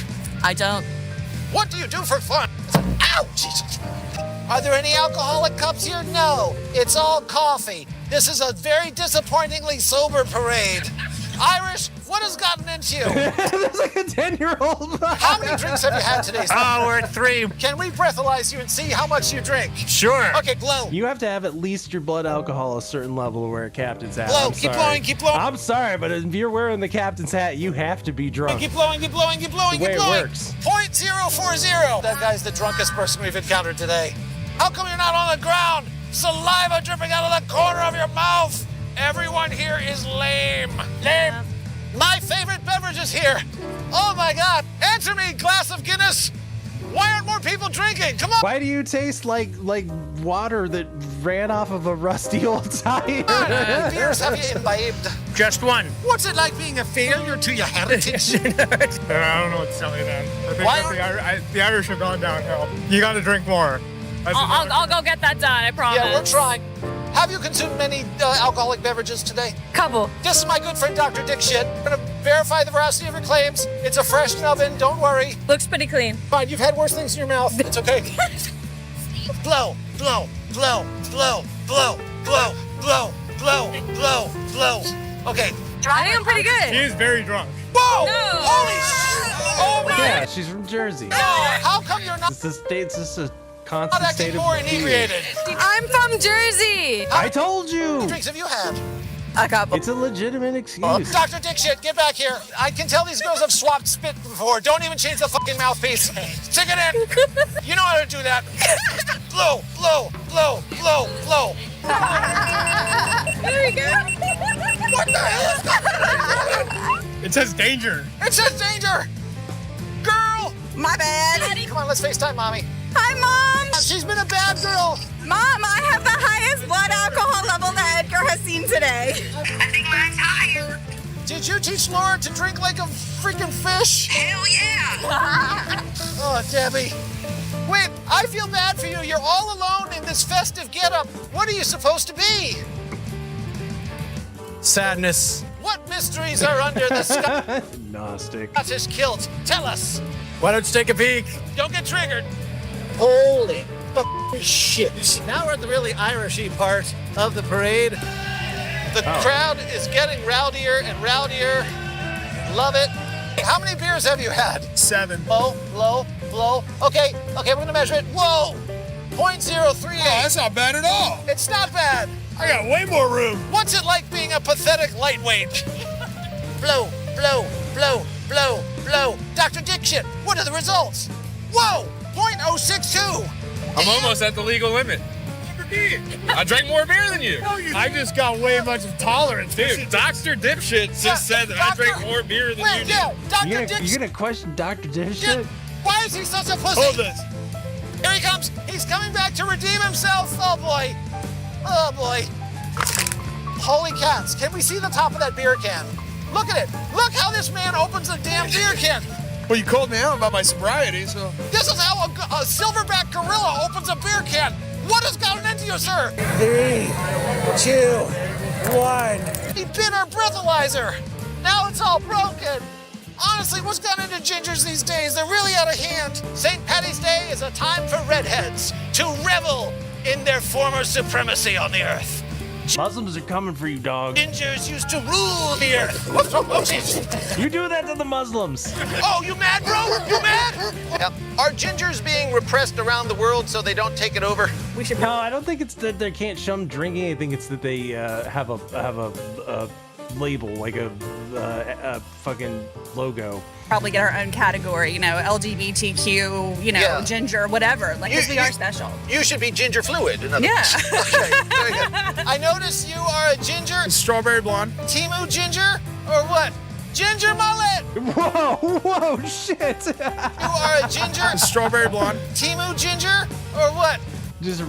I don't. What do you do for fun? Ow, Jesus. Are there any alcoholic cups here? No, it's all coffee. This is a very disappointingly sober parade. Irish, what has gotten into you? There's like a 10-year-old. How many drinks have you had today, sir? Oh, we're at 3. Can we breathalyze you and see how much you drink? Sure. Okay, Glow. You have to have at least your blood alcohol a certain level where a captain's hat. Blow, I'm keep sorry. blowing, keep blowing. I'm sorry, but if you're wearing the captain's hat, you have to be drunk. Keep blowing, keep blowing, keep blowing, The way keep it blowing. works. 0.040. That guy's the drunkest person we've encountered today. How come you're not on the ground? Saliva dripping out of the corner of your mouth. Everyone here is lame. Lame. My favorite beverage is here. Oh my God. Answer me, glass of Guinness. Why aren't more people drinking? Come on. Why do you taste like water that ran off of a rusty old tire? How many beers have you imbibed? Just one. What's it like being a failure to your heritage? I don't know what to tell you then. I think that the Irish have gone downhill. You got to drink more. I'll go get that done, I promise. Yeah, we're trying. Have you consumed many alcoholic beverages today? Couple. This is my good friend, Dr. Dipshit. I'm going to verify the veracity of your claims. It's a fresh oven, don't worry. Looks pretty clean. Fine, you've had worse things in your mouth. It's okay. Blow, blow, blow, blow, blow, blow, blow, blow, blow, blow. Okay. I think I'm pretty good. She is very drunk. Whoa! No. Holy shit! Oh my! Yeah, she's from Jersey. How come you're not It's just a constant acting state of more being. inebriated? I'm from Jersey. I told How you. many drinks have you had? A couple. It's a legitimate excuse. Dr. Dipshit, get back here. I can tell these girls have swapped spit before. Don't even change the fucking mouthpiece. Stick it in. You know how to do that. Blow, blow, blow, blow, blow. There we go. What the hell is that? It says danger. It says danger. Girl. My bad. Come on, let's FaceTime mommy. Hi, Mom. She's been a bad girl. Mom, I have the highest blood alcohol level that Edgar has seen today. I think mine's higher. Did you teach Laura to drink like a freaking fish? Hell yeah. Oh, Debbie. Wait, I feel bad for you. You're all alone in this festive getup. What are you supposed to be? Sadness. What mysteries are under the Gnostic. Scottish kilt? Tell us. Why don't you take a peek? Don't get triggered. Holy shit. Now we're at the really Irishy part of the parade. The crowd is getting rowdier and rowdier. Love it. How many beers have you had? 7. Blow, blow, blow. Okay, we're gonna measure it. Whoa! 0.038. That's not bad at all. It's not bad. I got way more room. What's it like being a pathetic lightweight? Blow, blow, blow, blow, blow. Dr. Dipshit, what are the results? Whoa! 0.062. I'm almost at the legal limit. I drank more beer than you. I just got way much of tolerance. Dude, Dr. Dipshit just said that I drank more beer than you did. Yeah, Dr. You Dipshit. gonna question Dr. Dipshit? Why is he such a pussy? Hold this. Here he comes. He's coming back to redeem himself. Oh boy. Oh boy. Holy cats. Can we see the top of that beer can? Look at it. Look how this man opens a damn beer can. Well, you called me out about my sobriety, so. This is how a silverback gorilla opens a beer can. What has gotten into you, sir? 3, 2, 1. He bit our breathalyzer. Now it's all broken. Honestly, what's gotten into gingers these days? They're really out of hand. St. Paddy's Day is a time for redheads to revel in their former supremacy on the earth. Muslims are coming for you, dog. Gingers used to rule the earth. You do that to the Muslims. Oh, you mad, bro? You mad? Yep. Are gingers being repressed around the world so they don't take it over? No, I don't think it's that they can't shun drinking. I think it's that they have a label, like a fucking logo. Probably get our own category, LGBTQ, ginger, whatever. Like, because we are special. You should be ginger fluid. In other Yeah. words. Okay, very good. I notice you are a ginger. Strawberry blonde. Timu ginger, or what? Ginger mullet! Whoa, shit! You are a ginger? Strawberry blonde. Timu ginger? Or what? Just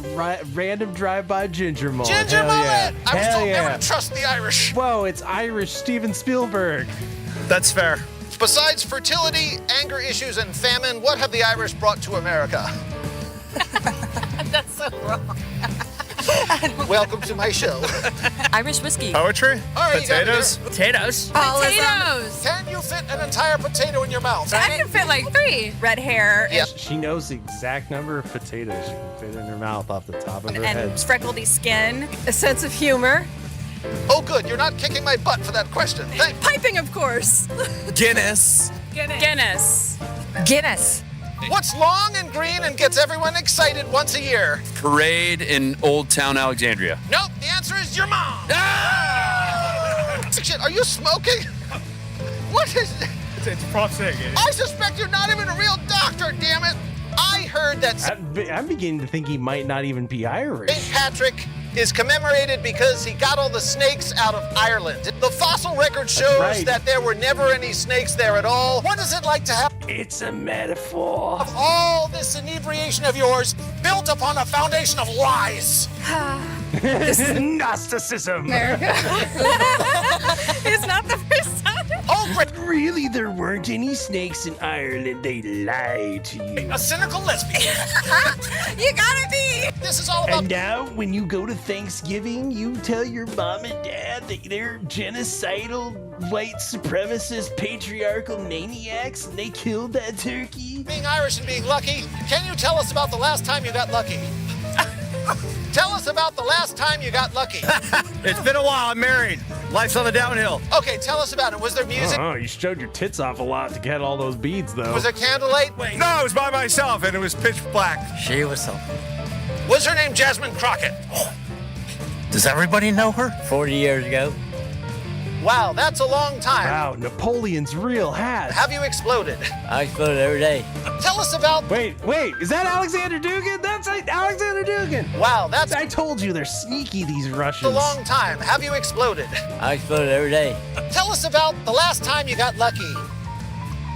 random drive-by ginger mullet. Ginger Hell mullet! yeah. I was Hell told yeah. never to trust the Irish. Whoa, it's Irish Steven Spielberg. That's fair. Besides fertility, anger issues, and famine, what have the Irish brought to America? That's so wrong. Welcome to my show. Irish whiskey. Poetry? All right, Potatoes? Potatoes. Can you fit an entire potato in your mouth? I can fit like 3. Red hair Yeah. She knows the exact number of potatoes she can fit in her mouth off the top of her and head. freckledy skin. A sense of humor. Oh, good. You're not kicking my butt for that question. Thank Piping, of course. Guinness. Guinness. Guinness. What's long and green and gets everyone excited once a year? Parade in Old Town Alexandria. Nope. The answer is your mom. Shit, are you smoking? What is it? It's prop sig. I suspect you're not even a real doctor, damn it. I heard that I'm beginning to think he might not even be Irish. St. Patrick is commemorated because he got all the snakes out of Ireland. The fossil record shows that there were never any snakes there at all. What is it like to have It's a metaphor. all this inebriation of yours built upon a foundation of lies? This is Gnosticism. It's not the first time. Oh, great. Really, there weren't any snakes in Ireland. They lied to you. A cynical lesbian. You gotta be. This is all about. And now, when you go to Thanksgiving, you tell your mom and dad that they're genocidal, white supremacist, patriarchal maniacs, and they killed that turkey. Being Irish and being lucky, can you tell us about the last time you got lucky? Tell us about the last time you got lucky. It's been a while. I'm married. Life's on the downhill. Okay, tell us about it. Was there music? Oh, you showed your tits off a lot to get all those beads, though. Was there candlelight? Wait. No, I was by myself, and it was pitch black. She was so. Was her name Jasmine Crockett? Does everybody know her? 40 years ago. Wow, that's a long time. Wow, Napoleon's real hat. Have you exploded? I explode every day. Tell us about. Wait, is that Alexander Dugin? That's Alexander Dugin. Wow, that's I told you they're sneaky, these Russians. a long time. Have you exploded? I explode every day. Tell us about the last time you got lucky.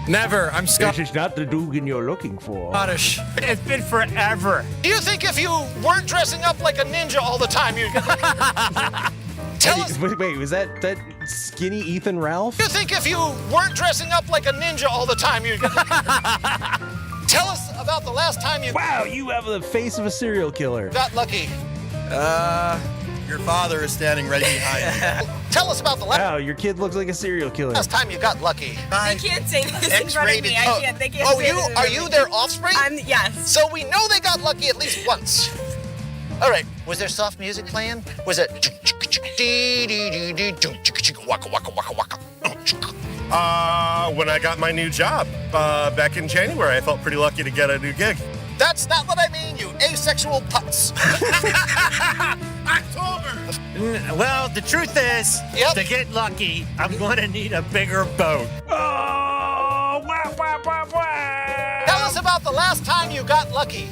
Never. I'm This is not the Dugin you're looking for. Scottish. It's been forever. Do you think if you weren't dressing up like a ninja all the time, you'd get lucky? Tell us. Wait, was that skinny Ethan Ralph? Do you think if you weren't dressing up like a ninja all the time, you'd get lucky? Tell us about the last time you. Wow, you have the face of a serial killer. Got lucky. Your father is standing right behind you. Tell us about the last. Wow, your kid looks like a serial killer. Last time you got lucky. They can't say this in front of me. I can't. They can't Oh, say this in are front of you me. their offspring? Yes. So we know they got lucky at least once. All right. Was there soft music playing? Was it? Waka waka waka waka. When I got my new job back in January, I felt pretty lucky to get a new gig. That's not what I mean, you asexual putz. October. Well, the truth is, to get lucky, I'm going to need a bigger boat. Oh, wow, wow, wow, wow. Tell us about the last time you got lucky.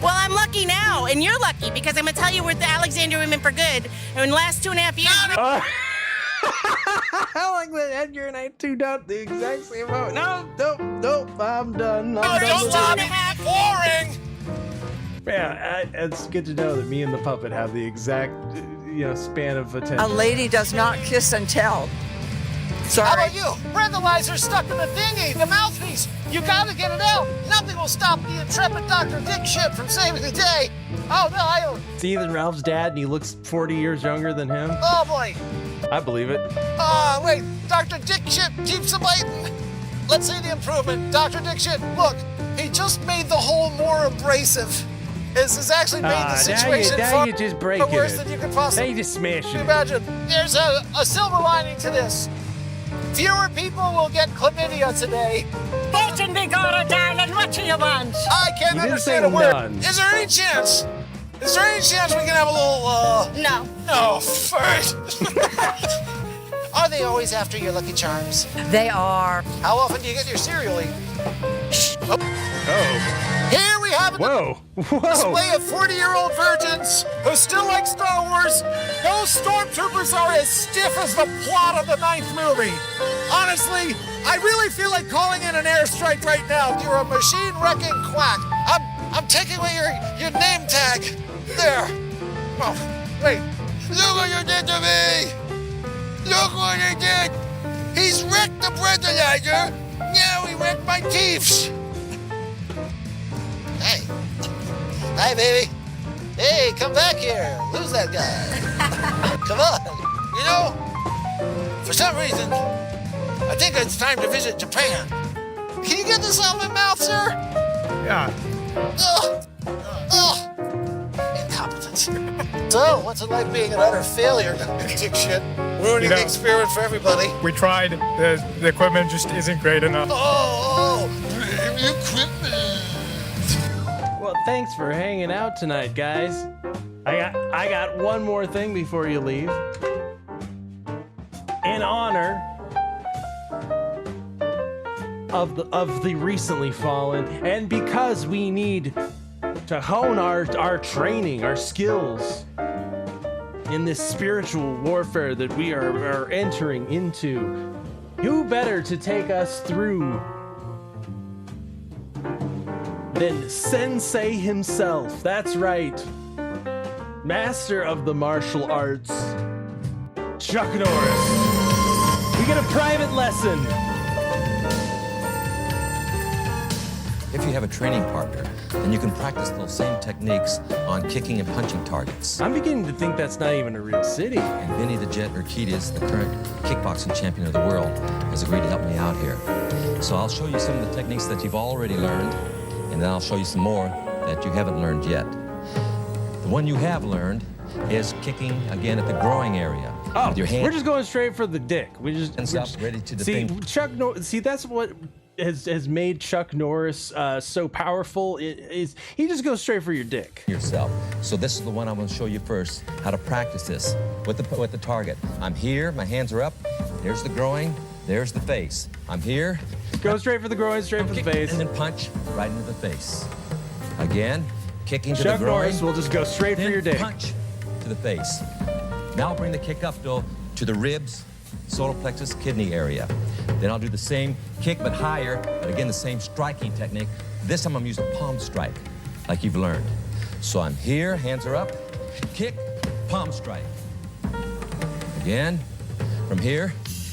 Well, I'm lucky now, and you're lucky because I'm gonna tell you we're the Alexander women for good. And in the last 2.5 years. I like that Edgar and I tuned out the exact same amount. Nope, I'm done. Don't stop me. Boring. Yeah, it's good to know that me and the puppet have the exact, span of attention. A lady does not kiss and tell. Sorry. How about you? Breathalyzer stuck in the thingy, the mouthpiece. You gotta get it out. Nothing will stop the intrepid Dr. Dick shit from saving the day. Oh no, It's Ethan Ralph's dad, and he looks 40 years younger than him. Oh boy. I believe it. Wait, Dr. Dick shit keeps a biting. Let's see the improvement. Dr. Dick shit, look, he just made the hole more abrasive. This has actually made the situation now far you're just breaking worse it. than you could possibly Now you're just smashing it. imagine. There's a silver lining to this. Fewer people will get chlamydia today. Fortune be God, darling. What do you want? I can't You didn't understand say a word. none. Is there any chance? Is there any chance we can have a little, No. No, first. Are they always after your Lucky Charms? They are. How often do you get your cereal eaten? Oh. Here we we have a display of 40-year-old virgins who still like Star Wars. Those stormtroopers are as stiff as the plot of the 9th movie. Honestly, I really feel like calling in an airstrike right now. You're a machine-wrecking quack. I'm taking away your name tag. There. Oh, wait. Look what you did to me! Look what he did! He's wrecked the breathalyzer! Now he wrecked my teeth! Hey. Hi, baby. Hey, come back here. Lose that guy. Come on. You know, for some reason, I think it's time to visit Japan. Can you get this out of my mouth, sir? Yeah. Ugh. Incompetence. So, what's it like being an utter failure? Dick shit. Ruining the experiment for everybody. We tried. The equipment just isn't great enough. Equipment. Well, thanks for hanging out tonight, guys. I got one more thing before you leave. In honor of the recently fallen, and because we need to hone our training, our skills in this spiritual warfare that we are entering into, who better to take us through than Sensei himself? That's right. Master of the martial arts, Chuck Norris. We get a private lesson. If you have a training partner, then you can practice those same techniques on kicking and punching targets. I'm beginning to think that's not even a real city. And Vinny the Jet Urquidez, the current kickboxing champion of the world, has agreed to help me out here. So I'll show you some of the techniques that you've already learned, and then I'll show you some more that you haven't learned yet. The one you have learned is kicking again at the growing area. Oh, with your hand. we're just going straight for the dick. We're ready to defend. See, that's what has made Chuck Norris so powerful. He just goes straight for your dick. Yourself. So this is the one I'm going to show you first, how to practice this with the target. I'm here, my hands are up. There's the groin, there's the face. I'm here. Go straight for the groin, straight for the face. And then punch right into the face. Again, kicking to Chuck the groin. Norris will just go straight for your dick. Punch to the face. Now I'll bring the kick up though to the ribs, solar plexus, kidney area. Then I'll do the same kick but higher, but again the same striking technique. This time I'm using a palm strike, like you've learned. So I'm here, hands are up, kick, palm strike. Again, from here,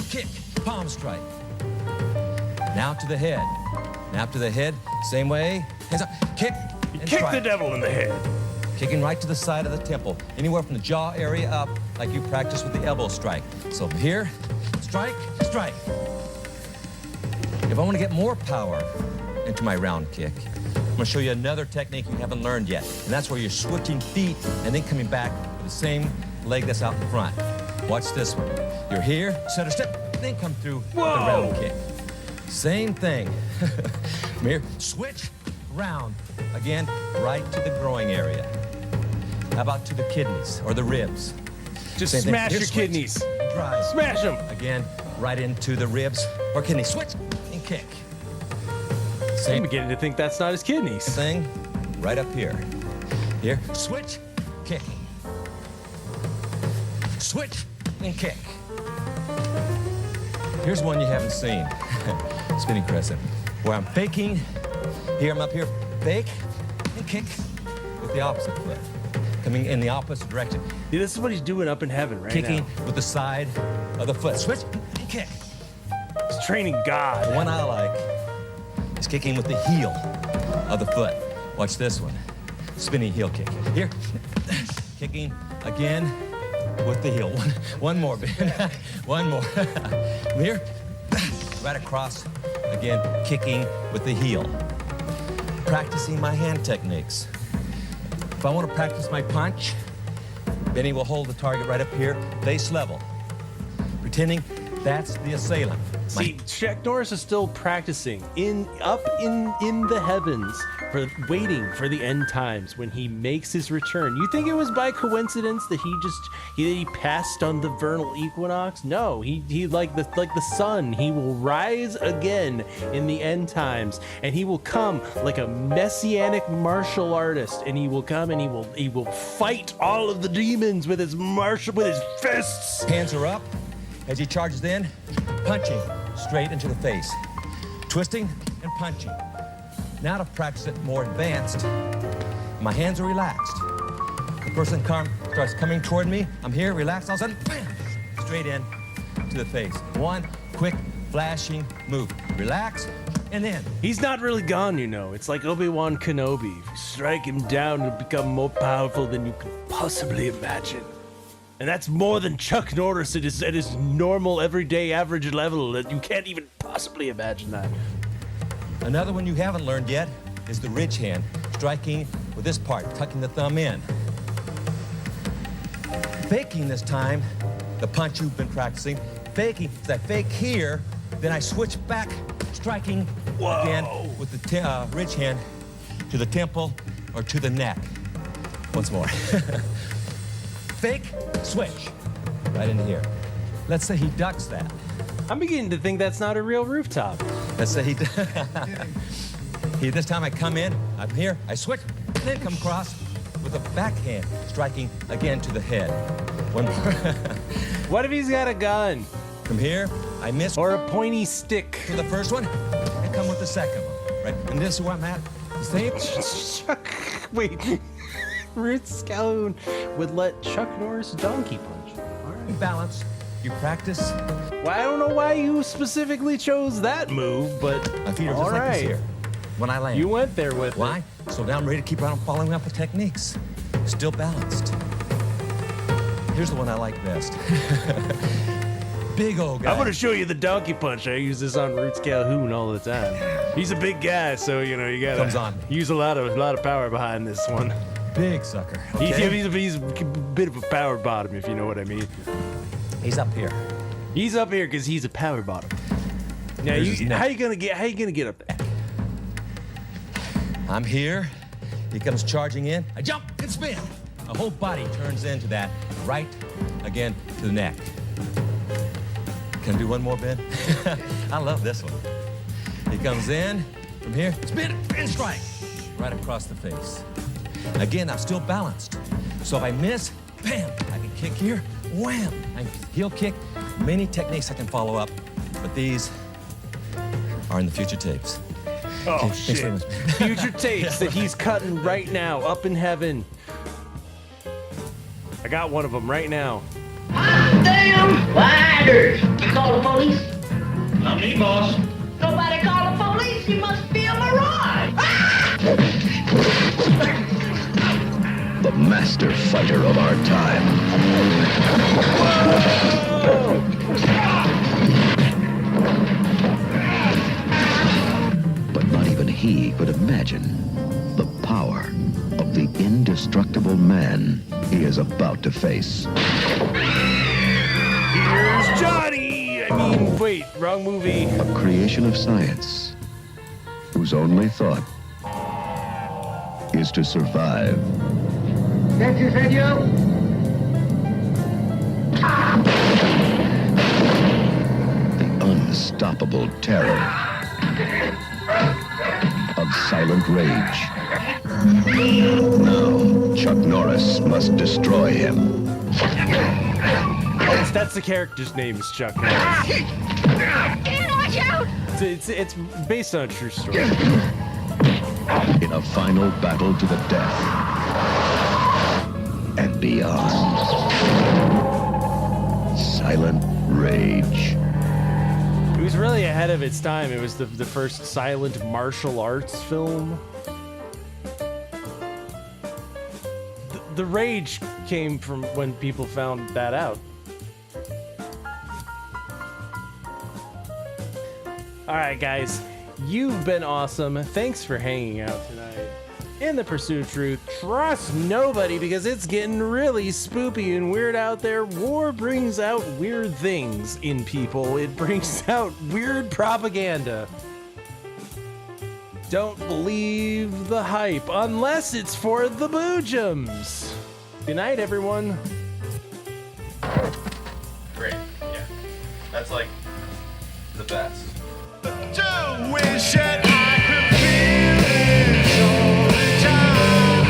kick, palm strike. Now to the head. Now to the head, same way, hands up, kick, and Kick strike. the devil in the head. Kicking right to the side of the temple, anywhere from the jaw area up, like you practice with the elbow strike. So here, strike, strike. If I want to get more power into my round kick, I'm going to show you another technique you haven't learned yet, and that's where you're switching feet and then coming back with the same leg that's out in front. Watch this one. You're here, center step, then come through the round kick. Same thing. From here, switch, round. Again, right to the groin area. How about to the kidneys or the ribs? Just Same thing. smash Here, your switch, kidneys. Drive. Smash them. Again, right into the ribs or kidney. Switch and kick. I'm beginning to think that's not his kidneys. Thing, right up here. Here, switch, kicking. Switch and kick. Here's one you haven't seen. Spinning crescent. Where I'm faking. Here I'm up here, fake and kick with the opposite foot. Coming in the opposite direction. See, this is what he's doing up in heaven right Kicking now. with the side of the foot. Switch and kick. He's training God. The one I like is kicking with the heel of the foot. Watch this one. Spinning heel kick. Here, kicking again with the heel. One more, Ben. One more. Here, right across. Again, kicking with the heel. Practicing my hand techniques. If I want to practice my punch, Benny will hold the target right up here, face level, pretending that's the assailant. See, Chuck Norris is still practicing up in the heavens waiting for the end times when he makes his return. You think it was by coincidence that he passed on the vernal equinox? No, he like the sun. He will rise again in the end times, and he will come like a messianic martial artist, and he will come and he will fight all of the demons with his fists. Hands are up as he charges in, punching straight into the face, twisting and punching. Now to practice it more advanced, my hands are relaxed. The person starts coming toward me. I'm here, relaxed. All of a sudden, bam, straight in to the face. One quick, flashing move. Relax, and then. He's not really gone, you know. It's like Obi-Wan Kenobi. If you strike him down, he'll become more powerful than you could possibly imagine. And that's more than Chuck Norris at his normal, everyday, average level. That you can't even possibly imagine that. Another one you haven't learned yet is the ridge hand, striking with this part, tucking the thumb in. Faking this time, the punch you've been practicing. Faking is I fake here, then I switch back, striking again with the ridge hand to the temple or to the neck. Once more. Fake, switch, right into here. Let's say he ducks that. I'm beginning to think that's not a real rooftop. Let's say this time I come in, I'm here, I switch, then come across with a backhand, striking again to the head. One more. What if he's got a gun? From here, I miss. Or a pointy stick. For the first one, and come with the second one, right? And this is where I'm at, the same. Wait, Ruth Calhoun would let Chuck Norris donkey punch. All right. Balance. You practice. Well, I don't know why you specifically chose that move, but my feet are just all like right. this here. When I land. You went there with Why? it. So now I'm ready to keep on following up with techniques. Still balanced. Here's the one I like best. Big old guy. I'm gonna show you the donkey punch. I use this on Roots Calhoun all the time. He's a big guy, so you know you gotta Comes on. use a lot of power behind this one. Big sucker. Okay? He's a bit of a power bottom, if you know what I mean. He's up here. He's up here because he's a power bottom. Now, how you gonna get up there? I'm here. He comes charging in. I jump and spin. The whole body turns into that. Right again to the neck. Can I do one more, Ben? I love this one. He comes in from here. Spin and strike. Right across the face. Again, I'm still balanced. So if I miss, bam, I can kick here. Wham! I can heel kick. Many techniques I can follow up, but these are in the future tapes. Oh, Okay, shit. thanks very much. Future tapes that he's cutting right now, up in heaven. I got one of them right now. Damn spiders! You call the police? Not me, boss. Nobody call the police. You must be a mirage. The master fighter of our time. But not even he could imagine the power of the indestructible man he is about to face. Here's Johnny! Wait, wrong movie. A creation of science whose only thought is to survive. Can't you say you? The unstoppable terror of silent rage. Now, Chuck Norris must destroy him. That's the character's name is Chuck Norris. Watch out! It's based on a true story. In a final battle to the death and beyond. Silent rage. It was really ahead of its time. It was the first silent martial arts film. The rage came from when people found that out. All right, guys, you've been awesome. Thanks for hanging out tonight. In the pursuit of truth, trust nobody because it's getting really spoopy and weird out there. War brings out weird things in people. It brings out weird propaganda. don't believe the hype unless it's for the Boojums. Good night, everyone. Great. Yeah. That's like the best. To wish that I could feel it all the time.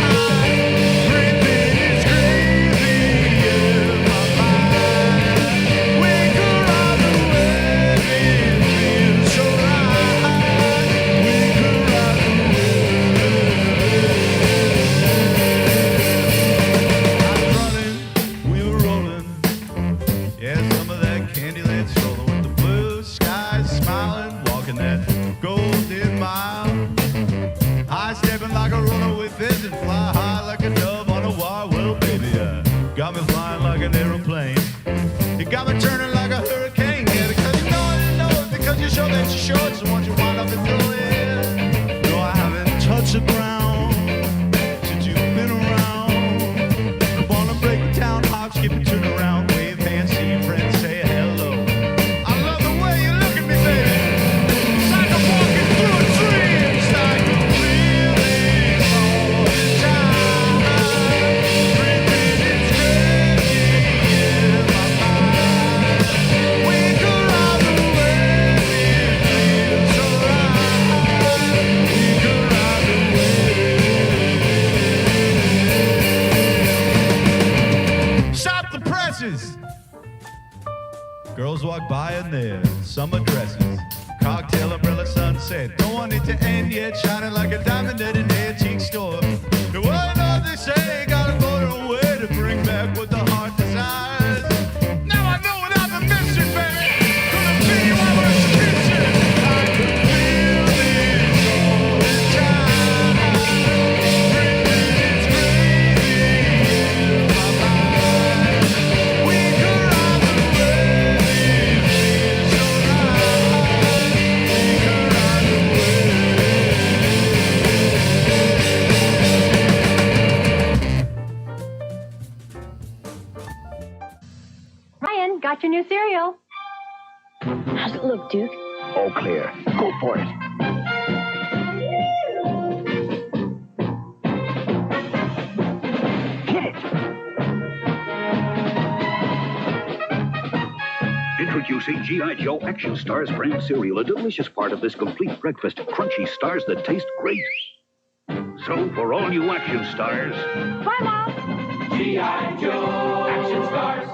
Breathing is crazy in my mind. We could run away, it feels so right. We could run away. I'm running, we were rolling. Yeah, some of that Candyland stolen with the blue skies smiling. That golden mile, high stepping like a runner with fins and fly high like a dove on a wire. Well, baby, got me flying like an aeroplane. You got me turning like a hurricane. Yeah, because you know it, because you show that you're short. So once you wind up and throw it, no, I haven't touched the ground since you've been around. Come on and break it down, hop, skip and turn around, wave hands, see your friends, say hello. I love the way you look at me, baby. Girls walk by in their summer dresses, cocktail umbrella sunset. Don't want it to end yet, shining like a diamond at an antique store. And what do they say? Gotta go to a way to bring back what the heart desires. Now I know without the mystery, baby. Gonna be you I was kissing. I could feel it all the time. Breathing it's crazy in my mind. We could run away. Got your new cereal. How's it look, Duke? All clear. Go for it. Hit it. Introducing G.I. Joe Action Stars brand cereal, a delicious part of this complete breakfast. Crunchy stars that taste great. So, for all you Action Stars... Bye, Mom. G.I. Joe Action Stars.